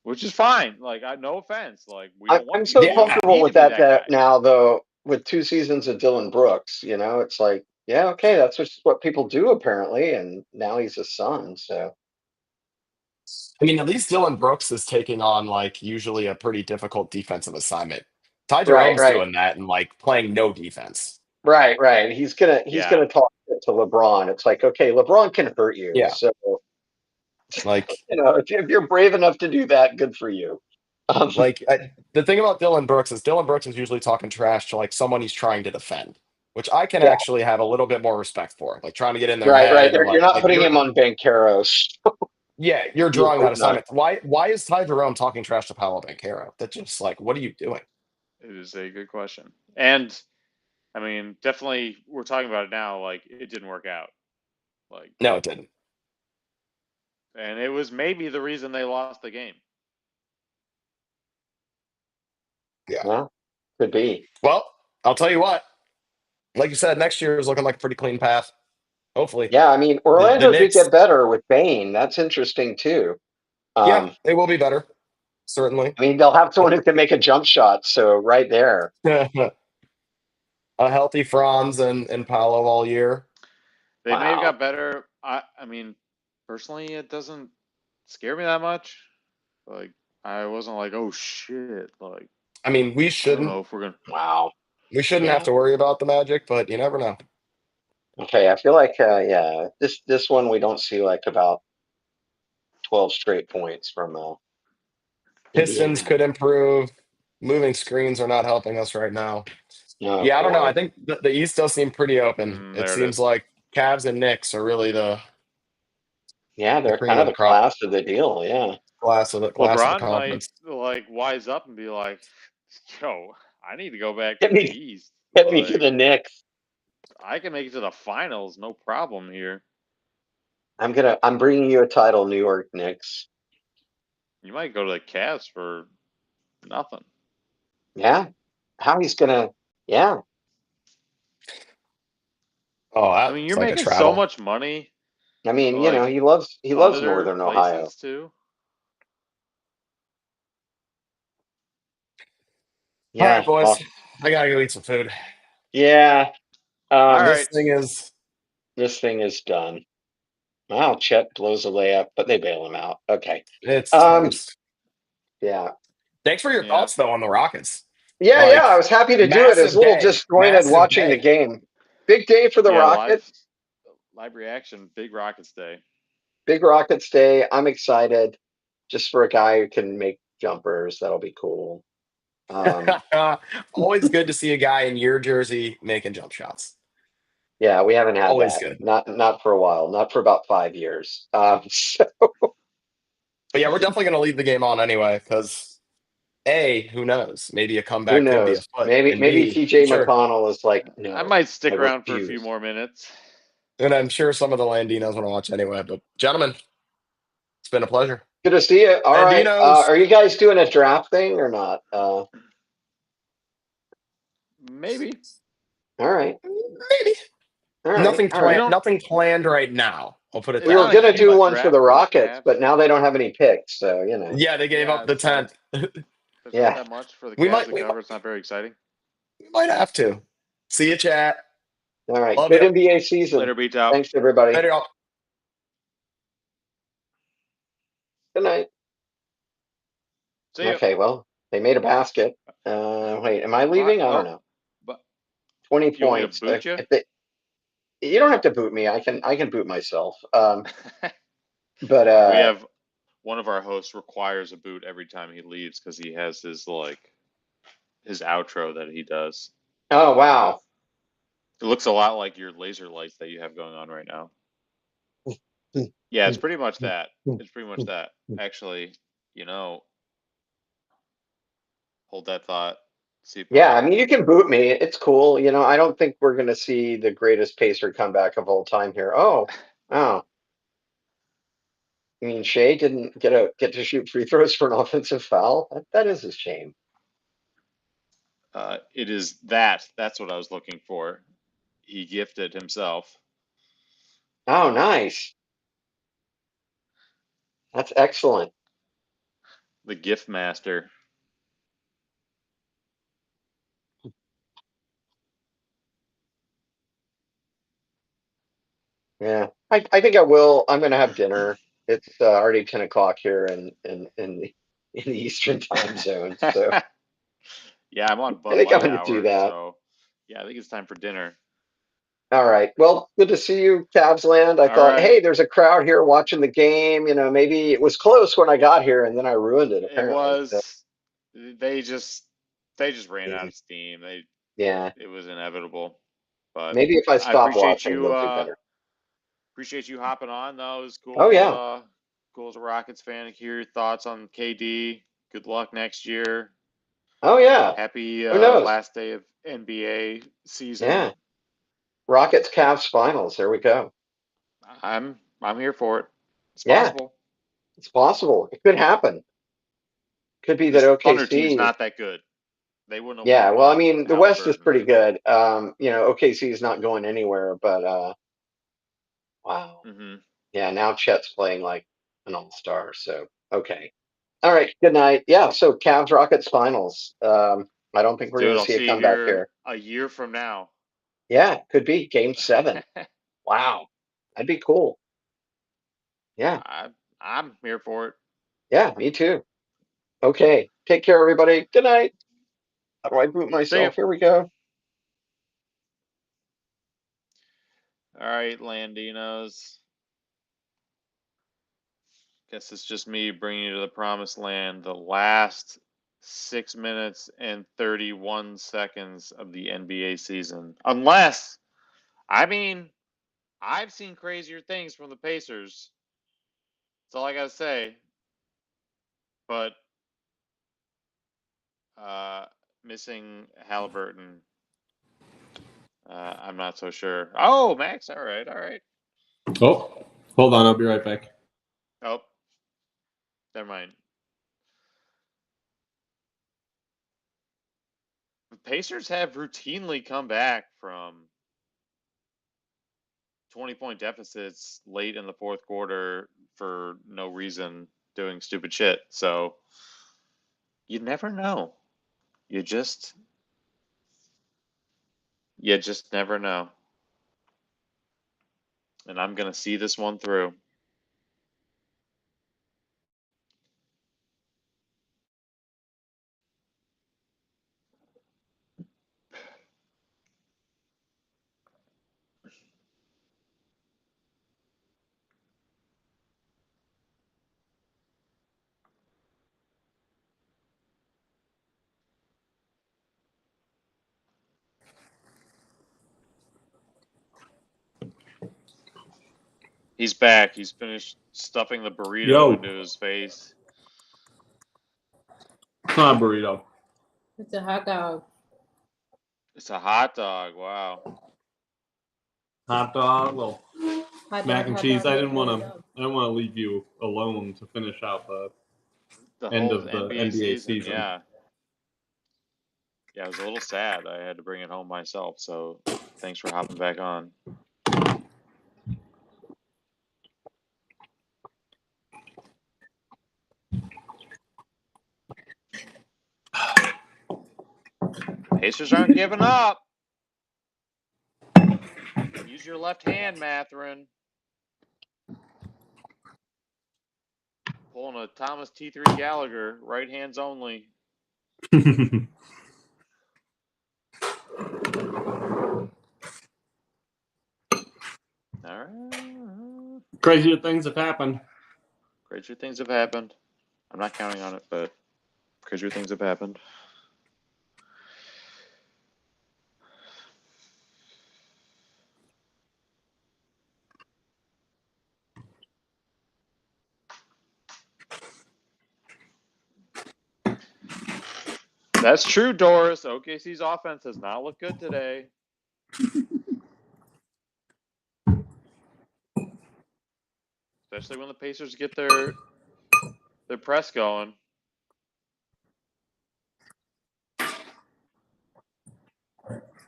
Which is fine. Like, no offense. Like, we I'm don't want. so We don't Yeah. comfortable need to with be that that guy. now, though. With 2 seasons of Dylan Brooks, it's like, yeah, okay, that's just what people do apparently, and now he's a son. So I mean, at least Dylan Brooks is taking on usually a pretty difficult defensive assignment. Ty right, Jerome's right, doing that and playing no defense. right. He's gonna Yeah. talk to LeBron. It's like, okay, LeBron can hurt you. Yeah. So Like if you're brave enough to do that, good for you. the thing about Dylan Brooks is usually talking trash to someone he's trying to defend, which I can Yeah. actually have a little bit more respect for, trying to get in their Right. head. You're not putting him on Bankeros. Yeah, you're You drawing that hope not. assignment. Why is Ty Jerome talking trash to Paolo Banchero? That's just what are you doing? It is a good question. And I mean, definitely, we're talking about it now. Like, it didn't work out. Like, No, it didn't. and it was maybe the reason they lost the game. Yeah. Well, could be. Well, I'll tell you what. Like you said, next year is looking like a pretty clean path. Hopefully. Yeah, I mean, Orlando did Knicks. get better with Bane. That's interesting too. Yeah, they will be better. Certainly. I mean, they'll have someone who can make a jump shot. So right there. A healthy Franz and Paolo all year. They may have Wow. got better. I mean, personally, it doesn't scare me that much. Like, I wasn't like, oh shit. Like, I mean, we I don't shouldn't. know if we're gonna. Wow. We shouldn't have to worry about the Magic, but you never know. Okay, I feel like this one we don't see about 12 straight points from Pistons Indiana. could improve. Moving screens are not helping us right now. Oh, Yeah, I don't know. boy. I think the East does seem pretty open. There It it seems is. like Cavs and Knicks are really the they're cream kind of of the the crop. class of the deal. Yeah. Class of the LeBron might conference. wise up and be like, yo, I need to go back Get to me- the East. Get me to Like, the Knicks. I can make it to the finals, no problem here. I'm bringing you a title, New York Knicks. You might go to the Cavs for nothing. Yeah. How he's gonna? Yeah. Oh, I mean, you're like making a so much money. I mean, Like, he loves other Northern places Ohio. too. Yeah. All right, boys. well, I gotta go eat some food. yeah. All This right. This thing is done. Wow, Chet blows a layup, but they bail him out. Okay. It's Um, toast. Yeah. Thanks for your Yeah. thoughts though on the Rockets. Yeah, Like, I was happy to do it. It was a little disappointed Massive watching the day. game. Big day for the Yeah, Rockets. live reaction, big Rockets day. Big Rockets day. I'm excited. Just for a guy who can make jumpers, that'll be cool. Always good to see a guy in your jersey making jump shots. Yeah, we haven't had Always that. good. Not for a while. Not for about 5 years. So But yeah, we're definitely going to leave the game on anyway because A, who knows? Maybe a who comeback could be knows? afoot. Maybe And maybe B, TJ sure. McConnell is like, I no, might stick I around for a few refuse. more minutes. And I'm sure some of the Landinos want to watch anyway. But gentlemen, it's been a pleasure. Good to see you. All right. Landinos. Are you guys doing a draft thing or not? Maybe. All right. Maybe. All right. Nothing all right. planned. Nothing planned right now. I'll put it It's We that were not way. a gonna do huge one for draft the for the Rockets, Cavs. but now they don't have any picks, so you know. Yeah, they gave up the it's not- 10th. There's Yeah. not that much for the We Cavs might- to we cover. might- It's not very exciting. We might have to. See you, chat. All right. Love Good you. NBA season. Later, beat out. Thanks everybody. Later, y'all. Good night. See ya. Okay, well, they made a basket. Wait, am I leaving? I don't know. But 20 you want me points. to boot you? You don't have to boot me. I can boot myself. But we have one of our hosts requires a boot every time he leaves because he has his his outro that he does. oh wow. It looks a lot like your laser lights that you have going on right now. Yeah, it's pretty much that. It's pretty much that. Actually, hold that thought. See if Yeah, I mean you can boot me. It's cool. I don't think we're gonna see the greatest Pacer comeback of all time here. Oh. I mean Shea didn't get to shoot free throws for an offensive foul. That is a shame. it is that. That's what I was looking for. He gifted himself. Oh, nice. That's excellent. The gift master. Yeah, I think I will. I'm gonna have dinner. It's already 10 o'clock here in the Eastern time zone. So Yeah, I'm on Bud I think I'm Light gonna do hour, that. so yeah, I think it's time for dinner. All right. Well, good to see you, Cavs land. I All thought, right. hey, there's a crowd here watching the game. Maybe it was close when I got here, and then I ruined it. It Apparently, was. So, They just ran out of steam. yeah. It was inevitable. But Maybe if I stop appreciate watching, you. they'll do better. Appreciate you hopping on. Though it was cool. Oh yeah. Cool as a Rockets fan to hear your thoughts on KD. Good luck next year. Oh yeah. Happy Who knows? last day of NBA season. Yeah. Rockets Cavs finals. There we go. I'm here for it. It's Yeah. possible. It's possible. It could happen. Could be This that Thunder team's OKC. not that good. They wouldn't have Yeah, won well, I without mean, the West is Halliburton. pretty good. OKC is not going anywhere, but wow. Mhm. Yeah, now Chet's playing like an all-star, so okay. All right, good night. Yeah, so Cavs Rockets finals. I don't think we're Dude, gonna I'll see see a you comeback here here. a year from now. Yeah, could be game 7. Wow. That'd be cool. Yeah, I'm here for it. yeah, me too. Okay. Take care, everybody. Good night. How do I boot myself? Here we go. All right, Landinos. Guess it's just me bringing you to the promised land. The last 6 minutes and 31 seconds of the NBA season. Unless, I've seen crazier things from the Pacers. That's all I gotta say. But missing Halliburton, I'm not so sure. Oh, Max, all right. Oh, hold on. I'll be right back. Oh, never mind. The Pacers have routinely come back from 20-point deficits late in the fourth quarter for no reason, doing stupid shit. So you never know. You just never know. And I'm going to see this one through. He's back. He's finished stuffing the burrito Yo. into his face. It's not a burrito. It's a hot dog. It's a hot dog. Wow. Hot dog. Well, Hot mac dog, and hot cheese. dog, I didn't hot want dog. to leave you alone to finish out the The end whole of the NBA season. Yeah. Yeah, I was a little sad. I had to bring it home myself. So thanks for hopping back on. Pacers aren't giving up. Use your left hand, Mathurin. Pulling a Thomas T3 Gallagher, right hands only. All right. Crazier things have happened. Crazier things have happened. I'm not counting on it, but crazier things have happened. That's true, Doris. OKC's offense has not looked good today. Especially when the Pacers get their press going.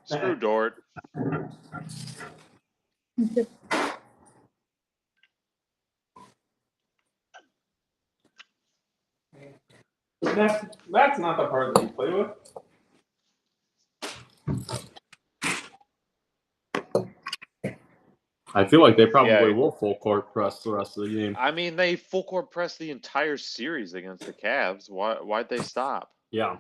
Screw Dort. That's not the part that you play with. I feel like they probably will full court press the rest of the game. I mean, they full court pressed the entire series against the Cavs. Why'd they stop? Yeah.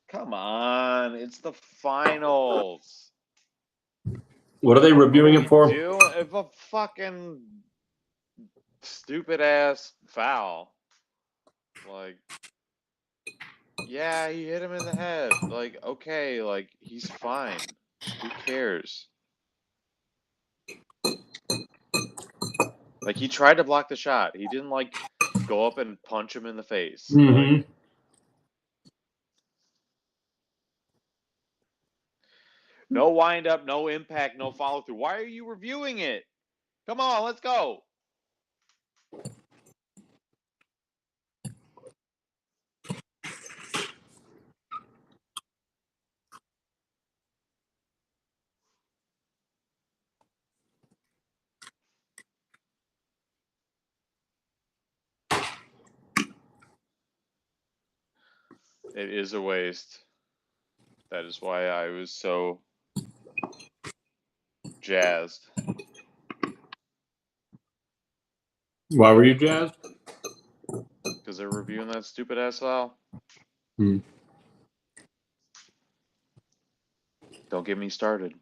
Come on, it's the finals. What are they reviewing it for? If a fucking stupid ass foul. Like, yeah, he hit him in the head. Like, okay, like, he's fine. Who cares? Like, he tried to block the shot. He didn't, like, go up and punch him in the face. Mm-hmm. Like, no wind up, no impact, no follow through. Why are you reviewing it? Come on, let's go. It is a waste. That is why I was so jazzed. Why were you jazzed? Because they're reviewing that stupid ass foul. Don't get me started.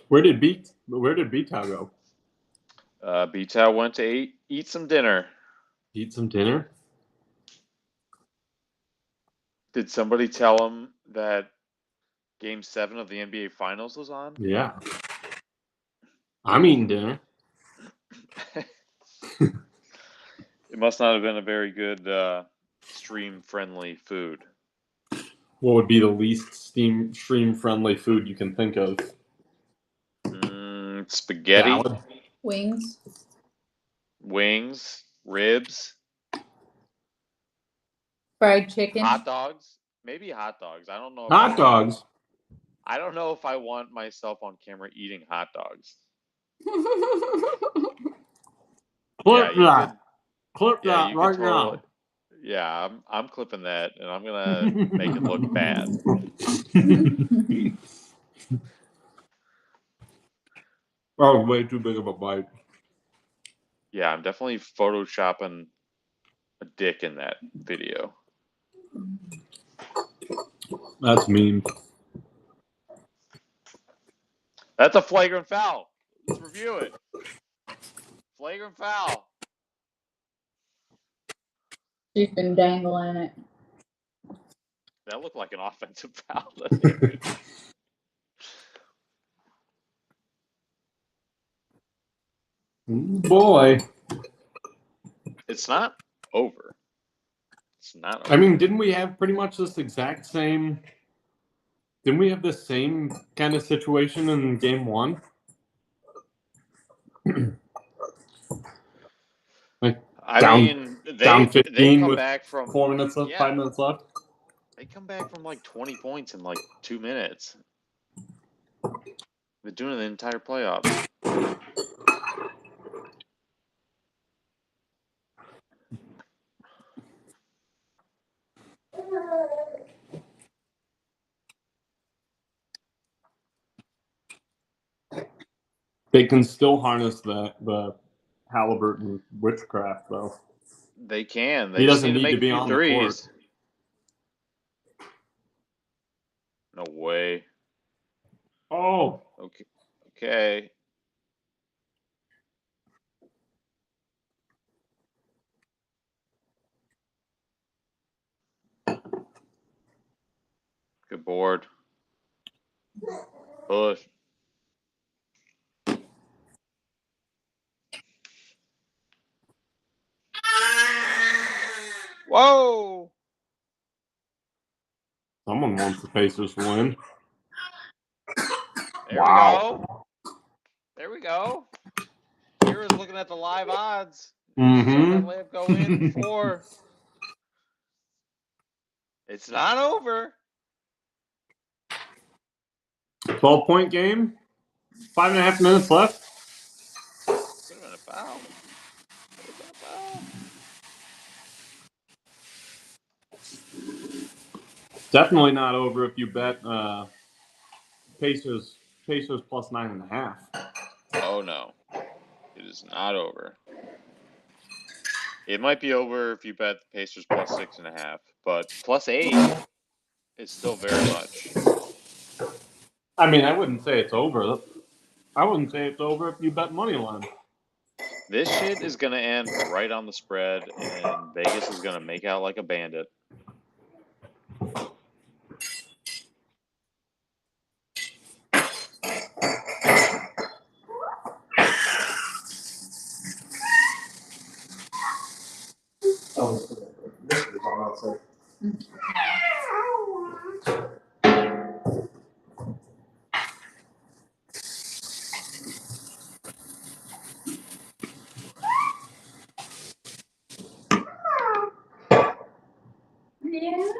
Where did B-Tow go? B-Tow went to eat some dinner. Eat some dinner? Did somebody tell him that Game 7 of the NBA Finals was on? Yeah. I'm eating dinner. It must not have been a very good stream-friendly food. What would be the least stream-friendly food you can think of? Spaghetti. Salad? Wings. Ribs. Fried chicken. Hot dogs. Maybe hot dogs. I don't know. Hot dogs? I don't know if I want myself on camera eating hot dogs. Clip you that. could- Clip yeah, that you could right totally- now. Yeah, I'm clipping that, and I'm gonna make it look bad. Oh, way too big of a bite. Yeah, I'm definitely photoshopping a dick in that video. That's mean. That's a flagrant foul. Let's review it. Flagrant foul. She's been dangling it. That looked like an offensive foul. Boy. It's not over. It's not over. I mean, didn't we have pretty much this exact same... Didn't we have the same kind of situation in game 1? I down- mean, down they 15 come with back from 4 minutes left, yeah. 5 minutes left. They come back from like 20 points in like 2 minutes. They're doing it the entire playoffs. They can still harness the Halliburton witchcraft, though. They can. They He just doesn't need to need make to a be few on the court. threes. No way. Oh, Okay. Okay. Good board. Push. Whoa! someone wants the Pacers to win. There Wow. we go. There we go. Kira's looking at the live odds. Saw that layup go in before. It's not over. 12-point game. 5.5 minutes left. Could have been a foul. Could have been a foul. Definitely not over if you bet Pacers plus 9.5. Oh no. It is not over. It might be over if you bet the Pacers plus 6.5, but plus 8 is still very much. I mean, I wouldn't say it's over. I wouldn't say it's over if you bet money line. This shit is gonna end right on the spread, and Vegas is gonna make out like a bandit. Yeah.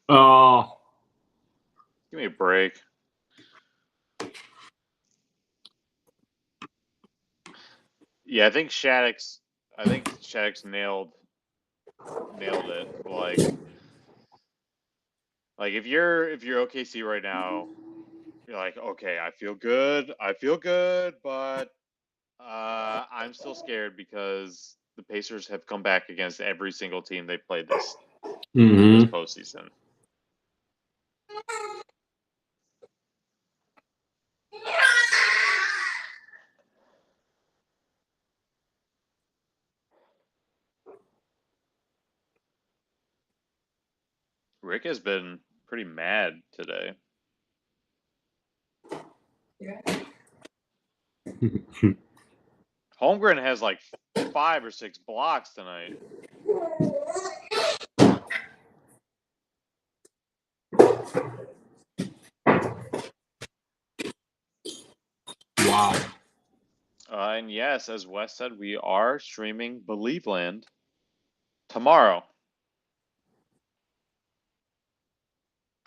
Oh, Give me a break. Yeah, I think Shattuck's nailed it. Like if you're OKC right now, you're like, okay, I feel good, but I'm still scared because the Pacers have come back against every single team they played this postseason. Rick has been pretty mad today. Holmgren has like 5 or 6 blocks tonight. wow. And yes, as Wes said, we are streaming Believeland tomorrow.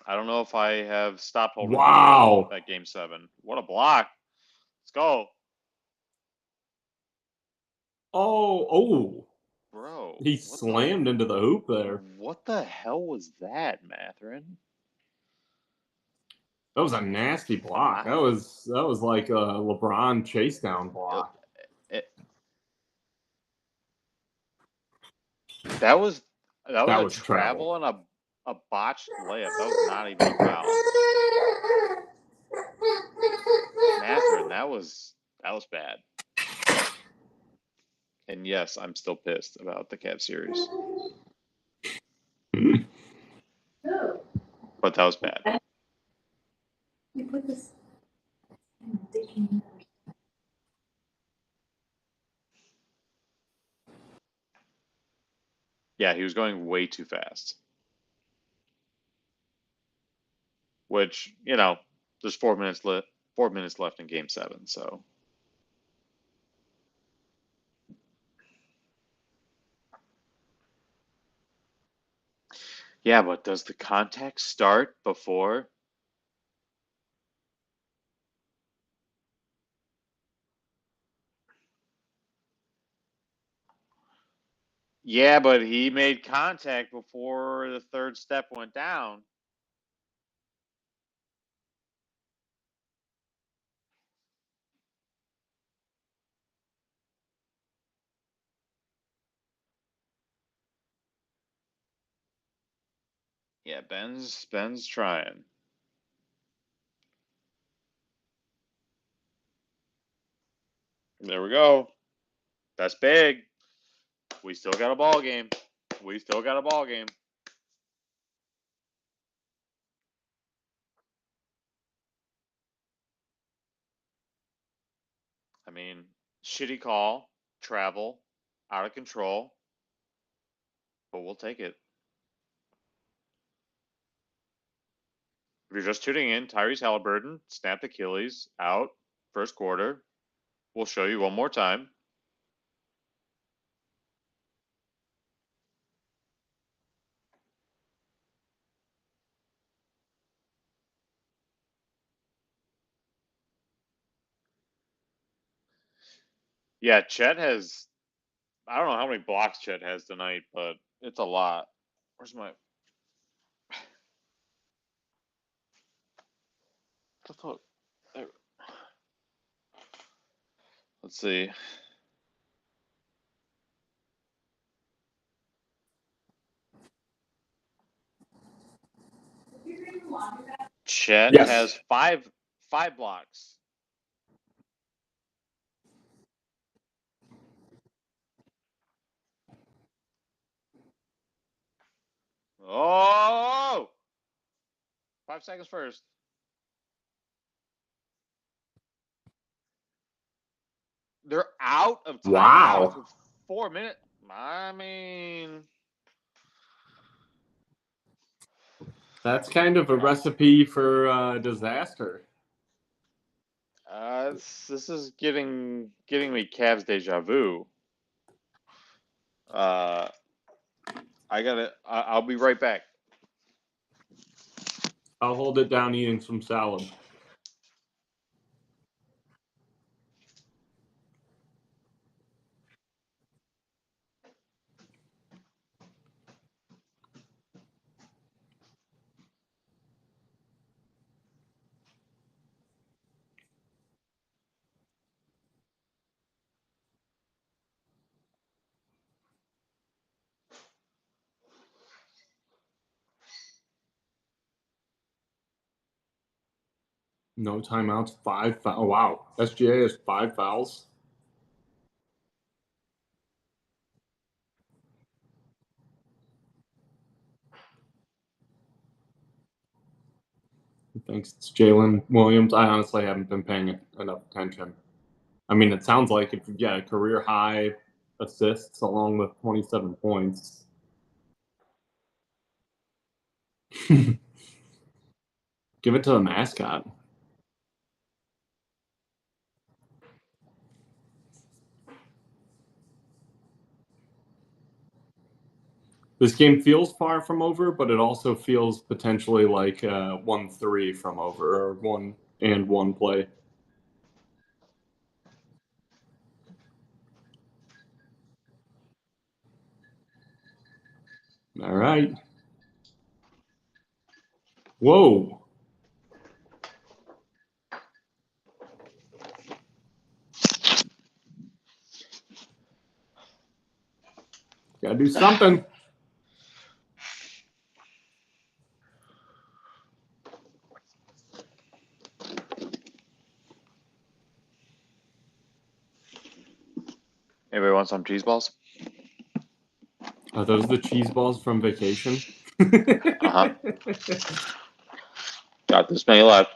I don't know if I have stopped holding Wow. that game 7. What a block. Let's go. Oh. Bro. He slammed into the hoop there. What the hell was that, Mathurin? That was a nasty block. That was like a LeBron chase down block. That was That a was travel and a botched layup. That was not even a foul. Mathurin, that was bad. And yes, I'm still pissed about the Cavs series. But that was bad. You put this. Yeah, he was going way too fast. Which, there's 4 minutes left. 4 minutes left in Game 7. So, yeah, but does the contact start before? Yeah, but he made contact before the third step went down. Yeah, Ben's trying. There we go. That's big. We still got a ball game. I mean, shitty call, travel, out of control, but we'll take it. If you're just tuning in, Tyrese Halliburton snapped Achilles out first quarter. We'll show you one more time. Yeah, Chet has, I don't know how many blocks Chet has tonight, but it's a lot. Where's my, I thought, let's see. Chet Yes. has five blocks. Oh! 5 seconds first. They're out of timeouts Wow. with 4 minutes. I mean, That's kind of a recipe for disaster. this is getting me Cavs deja vu. I'll be right back. I'll hold it down eating some salad. No timeouts, 5 fouls. Oh, wow. SGA has 5 fouls. Thanks, it's Jalen Williams. I honestly haven't been paying enough attention. I mean, it sounds like if you get a career high assists along with 27 points. Give it to the mascot. This game feels far from over, but it also feels potentially like 1-3 from over, or 1-1 play. All right. Whoa. Gotta do something. Anybody want some cheese balls? Are those the cheese balls from vacation? Uh-huh. Got this many left.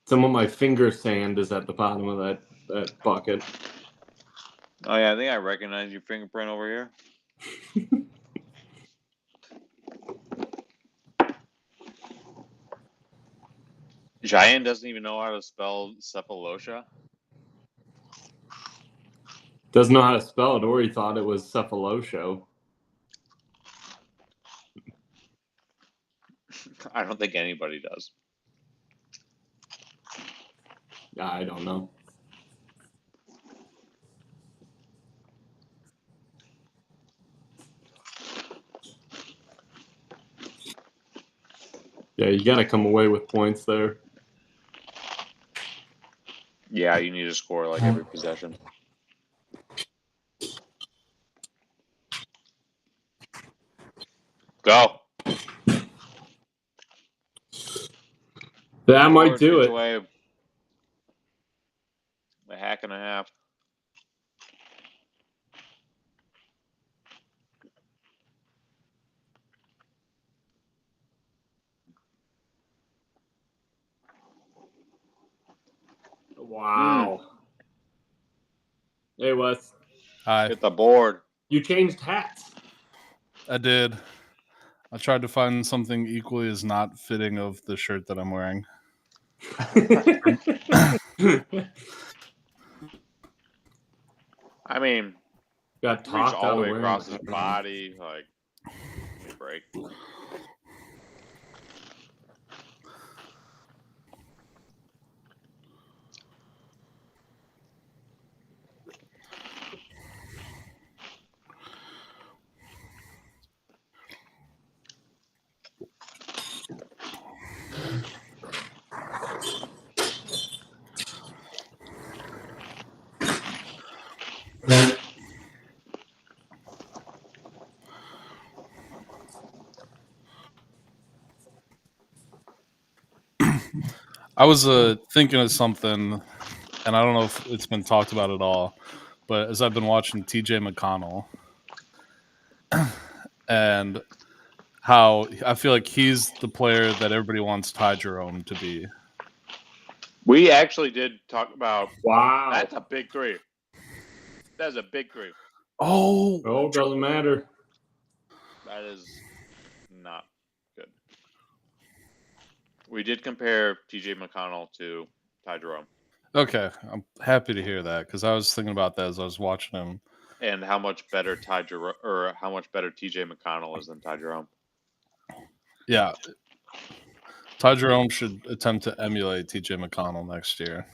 Some of my finger sand is at the bottom of that bucket. Oh yeah, I think I recognize your fingerprint over here. Cheyenne doesn't even know how to spell Cephalosha. Doesn't know how to spell it, or he thought it was Cephalosho. I don't think anybody does. I don't know. Yeah, you gotta come away with points there. Yeah, you need to score like every possession. Go. That might Or do gets it. away a hack and a half. Wow. Hey, Wes. Hi. Hit the board. You changed hats. I did. I tried to find something equally as not fitting of the shirt that I'm wearing. I mean, Got reach talked all out the of way wearing across the his hat. body. Like, give me a break. I was thinking of something, and I don't know if it's been talked about at all, but as I've been watching TJ McConnell and how I feel like he's the player that everybody wants Ty Jerome to be. We actually did talk about. Wow. That's a big three. That's a big three. Oh, doesn't matter. That is not good. We did compare TJ McConnell to Ty Jerome. Okay, I'm happy to hear that because I was thinking about that as I was watching him. And how much better Ty Jerome, or how much better TJ McConnell is than Ty Jerome. Yeah, Ty Jerome should attempt to emulate TJ McConnell next year.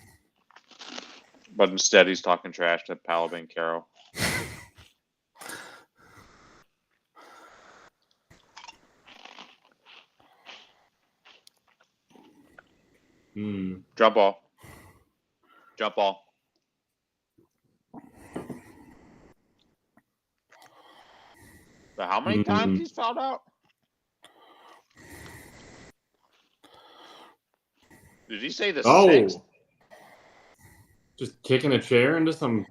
But instead, he's talking trash to Palabin Caro. Jump ball. Jump ball. But how many times he's fouled out? Did he say the sixth? Just kicking a chair into some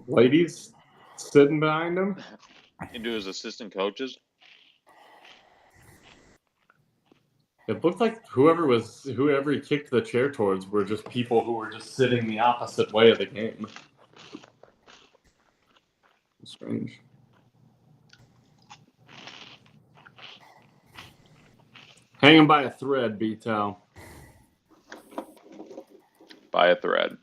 ladies sitting behind him. Into his assistant coaches? It looked like whoever he kicked the chair towards were just people who were just sitting the opposite way of the game. Strange. Hanging by a thread, Beto. By a thread.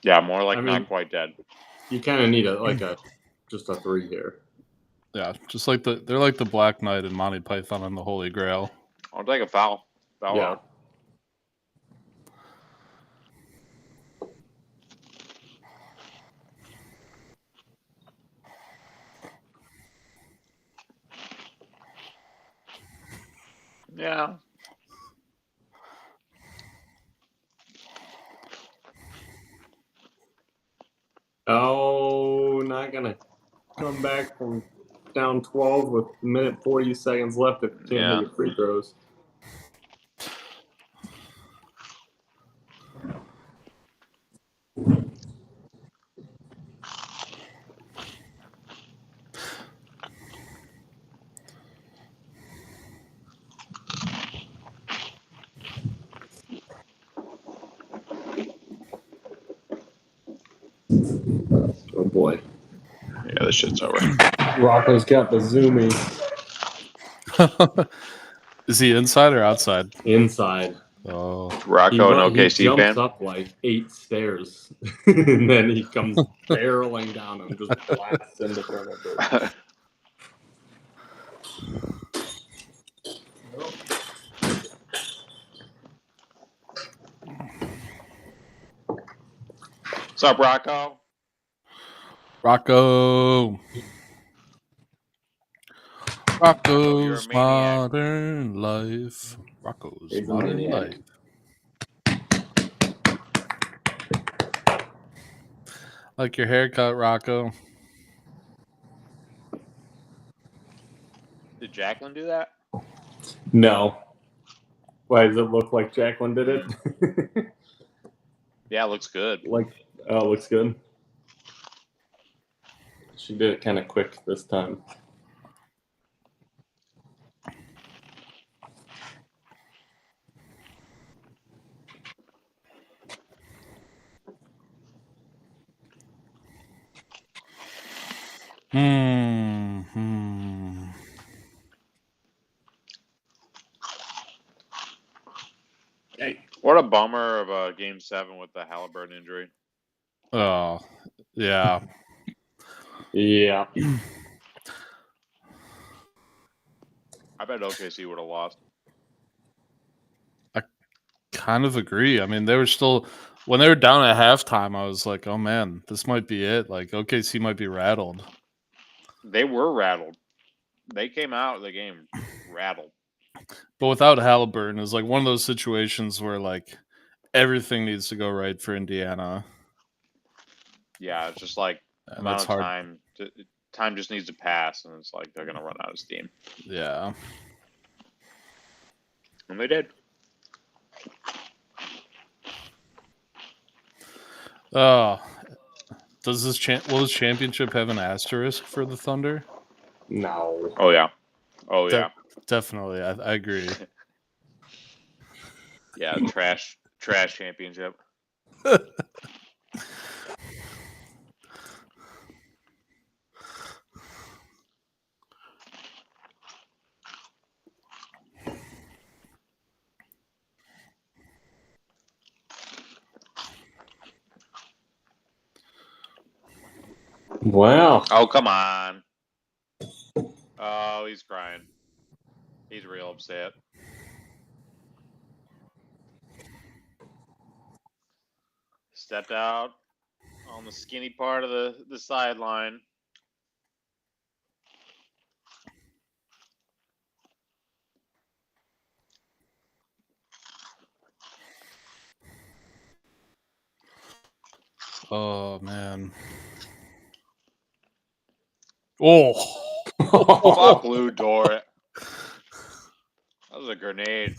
Yeah, more like not quite dead. You kind of need just a three here. Yeah, just like they're like the Black Knight and Monty Python and the Holy Grail. I'll take a foul. Foul Yeah. out. Yeah. not gonna come back from down 12 with a minute 40 seconds left if you can't Yeah. hit your free throws. Oh boy. Yeah, this shit's over. Rocco's got the zoomy Is he inside or outside? inside. Oh, Rocco and He OKC jumps fan. up like 8 stairs, and then he comes barreling down and just blasts into front of it. What's up, Rocco? Rocco. you're Rocco's a maniac. Modern Life. Rocco's He's a Modern maniac. Life. Like your haircut, Rocco. Did Jacqueline do that? No. Why does it look like Jacqueline did it? Yeah, it looks good. Oh, looks good. She did it kind of quick this time. What a bummer of a Game 7 with the Halliburton injury. Oh, yeah. Yeah. I bet OKC would have lost. Kind of agree. I mean, they were still, when they were down at halftime, I was like, oh man, this might be it. Like, OKC might be rattled. They were rattled. They came out of the game rattled. But without Halliburton, it's like one of those situations where, like, everything needs to go right for Indiana. Yeah, it's just like And amount that's of hard. time. Time just needs to pass, and it's like they're going to run out of steam. Yeah. And they did. Oh, does this will this championship have an asterisk for the Thunder? No. Oh, yeah. Oh, yeah. Definitely. I agree. Yeah, trash championship. Wow. Oh, come on. Oh, he's crying. He's real upset. Stepped out on the skinny part of the sideline. Oh, man. Oh. Fuck Lou Dort. That was a grenade.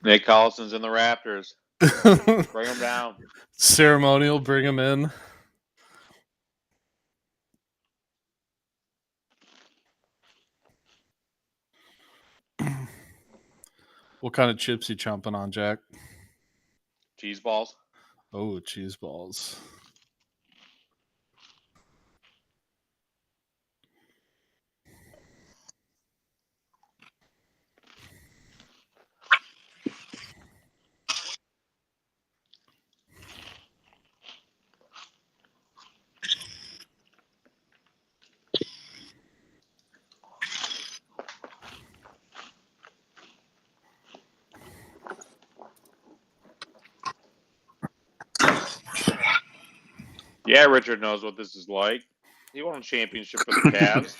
Nate Collison's in the Raptors. Bring him down. Ceremonial, bring him in. What kind of chips you chomping on, Jack? Cheese balls. Oh, cheese balls. Yeah, Richard knows what this is like. He won a championship with the Cavs.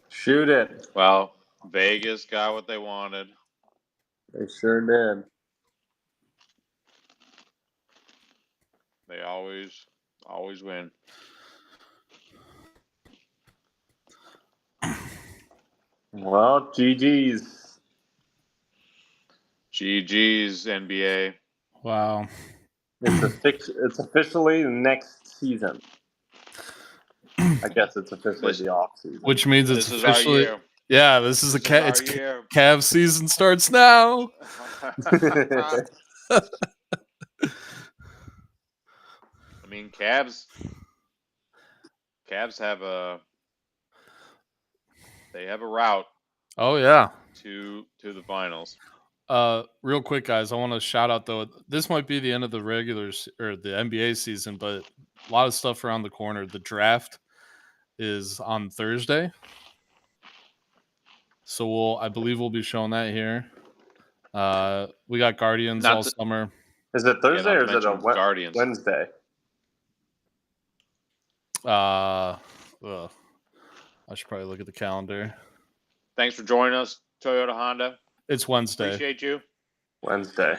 Shoot it. Well, Vegas got what they wanted. They sure did. They always win. Well, GG's. GG's NBA. Wow. It's officially the next season. I guess it's officially the off season. Which means it's This is our officially. year. Yeah, this is This a is our year. Cavs season starts now. I mean, Cavs have a route Oh yeah. to the finals. Real quick, guys, I want to shout out though. This might be the end of the or the NBA season, but a lot of stuff around the corner. The draft is on Thursday, so I believe we'll be showing that here. We got Guardians Not all to- summer. Is it Thursday not or to is it a mention Guardians. Wednesday? I should probably look at the calendar. Thanks for joining us, Toyota Honda. It's Wednesday. Appreciate you. Wednesday.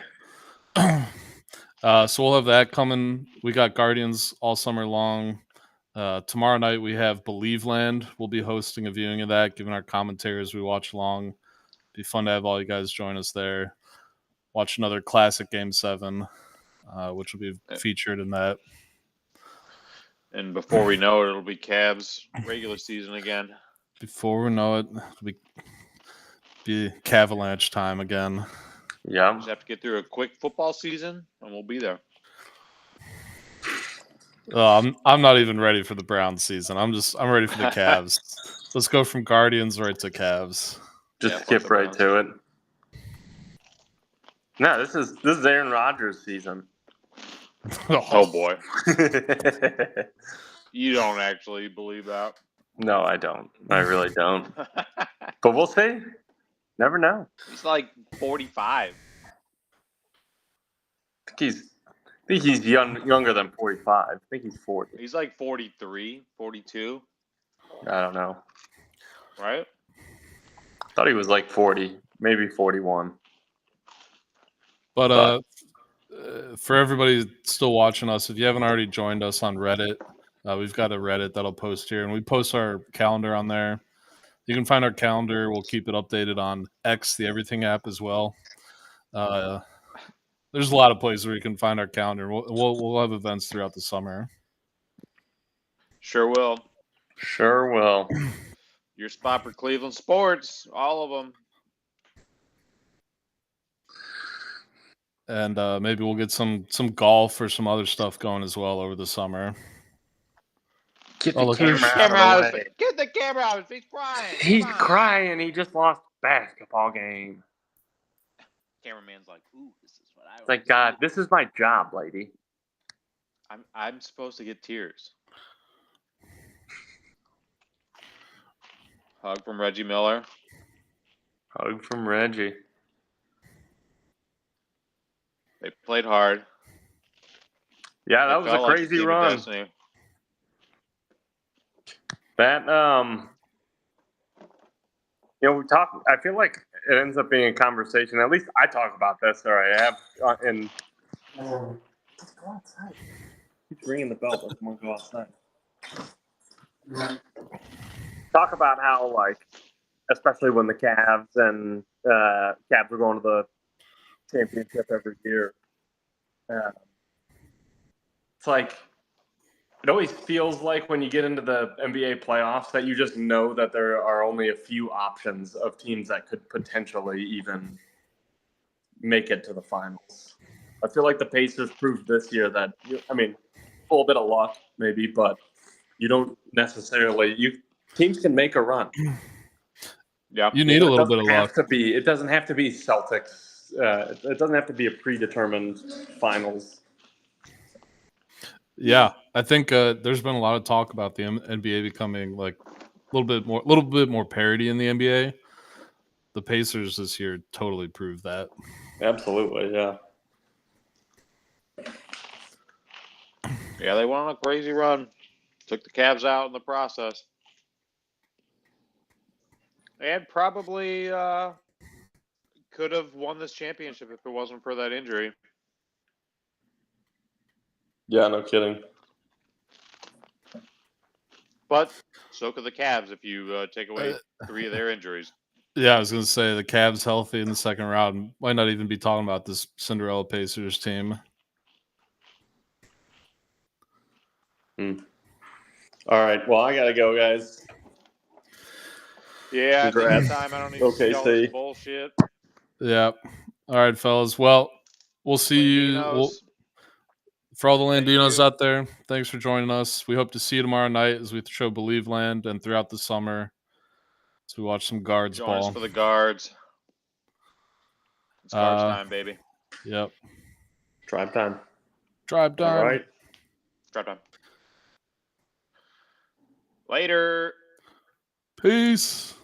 So we'll have that coming. We got Guardians all summer long. Tomorrow night we have Believe Land. We'll be hosting a viewing of that, giving our commentary as we watch along. Be fun to have all you guys join us there. Watch another classic Game 7, which will be featured in that. And before we know it, it'll be Cavs regular season again. Before we know it, it'll be Cavalanche time again. Yeah. Just have to get through a quick football season, and we'll be there. I'm not even ready for the Browns season. I'm ready for the Cavs. Let's go from Guardians right to Cavs. Just Yeah, skip fuck the right to it. No, this is Aaron Rodgers' season. Oh boy, you don't actually believe that. No, I don't. I really don't. But we'll see. Never know. He's like 45. I think he's younger than 45. I think he's 40. He's like 43, 42, I don't know. right? I thought he was like 40, maybe 41. But for everybody still watching us, if you haven't already joined us on Reddit, we've got a Reddit that'll post here, and we post our calendar on there. You can find our calendar. We'll keep it updated on X, the Everything app, as well. There's a lot of places where you can find our calendar. We'll have events throughout the summer. Sure will. Sure will. Your spot for Cleveland sports, all of them. And maybe we'll get some golf or some other stuff going as well over the summer. Get Oh, the look, camera out of the way. Get the camera out. He's crying. He's Come on. crying. He just lost a basketball game. Cameraman's like, ooh, this is what I It's like, God, this is my job, lady. I'm supposed to get tears. Hug from Reggie Miller. Hug from Reggie. They played hard. Yeah, that It was a felt like crazy team of run. destiny. That we talk. I feel like it ends up being a conversation. At least I talk about this, or I have. And let's go outside. Keep ringing the bell. Let's go outside. Talk about how, like, especially when the Cavs and Cavs are going to the championship every year. it's like it always feels like when you get into the NBA playoffs that you just know that there are only a few options of teams that could potentially even make it to the finals. I feel like the Pacers proved this year that, I mean, a little bit of luck maybe, but you don't necessarily teams can make a run. Yeah. You need a little bit of It luck. doesn't have to be Celtics. It doesn't have to be a predetermined finals. Yeah, I think there's been a lot of talk about the NBA becoming like a little bit more parity in the NBA. The Pacers this year totally proved that. Absolutely, yeah. Yeah, they went on a crazy run. Took the Cavs out in the process. And probably could have won this championship if it wasn't for that injury. Yeah, no kidding. But so could the Cavs if you take away 3 of their injuries. Yeah, I was going to say the Cavs healthy in the second round. Might not even be talking about this Cinderella Pacers team. All right, well, I gotta go, guys. Yeah, I think Congrats. it's time. I don't need to see all OKC. this bullshit. Yeah. All right, fellas. Well, we'll see you. Landinos. For all the Thank Landinos you. out there, thanks for joining us. We hope to see you tomorrow night as we show Believe Land and throughout the summer as we watch some guards Join us ball. for the guards. It's guards Uh, time, baby. Yep. Drive time. Drive time. All right. Drive time. Later. Peace.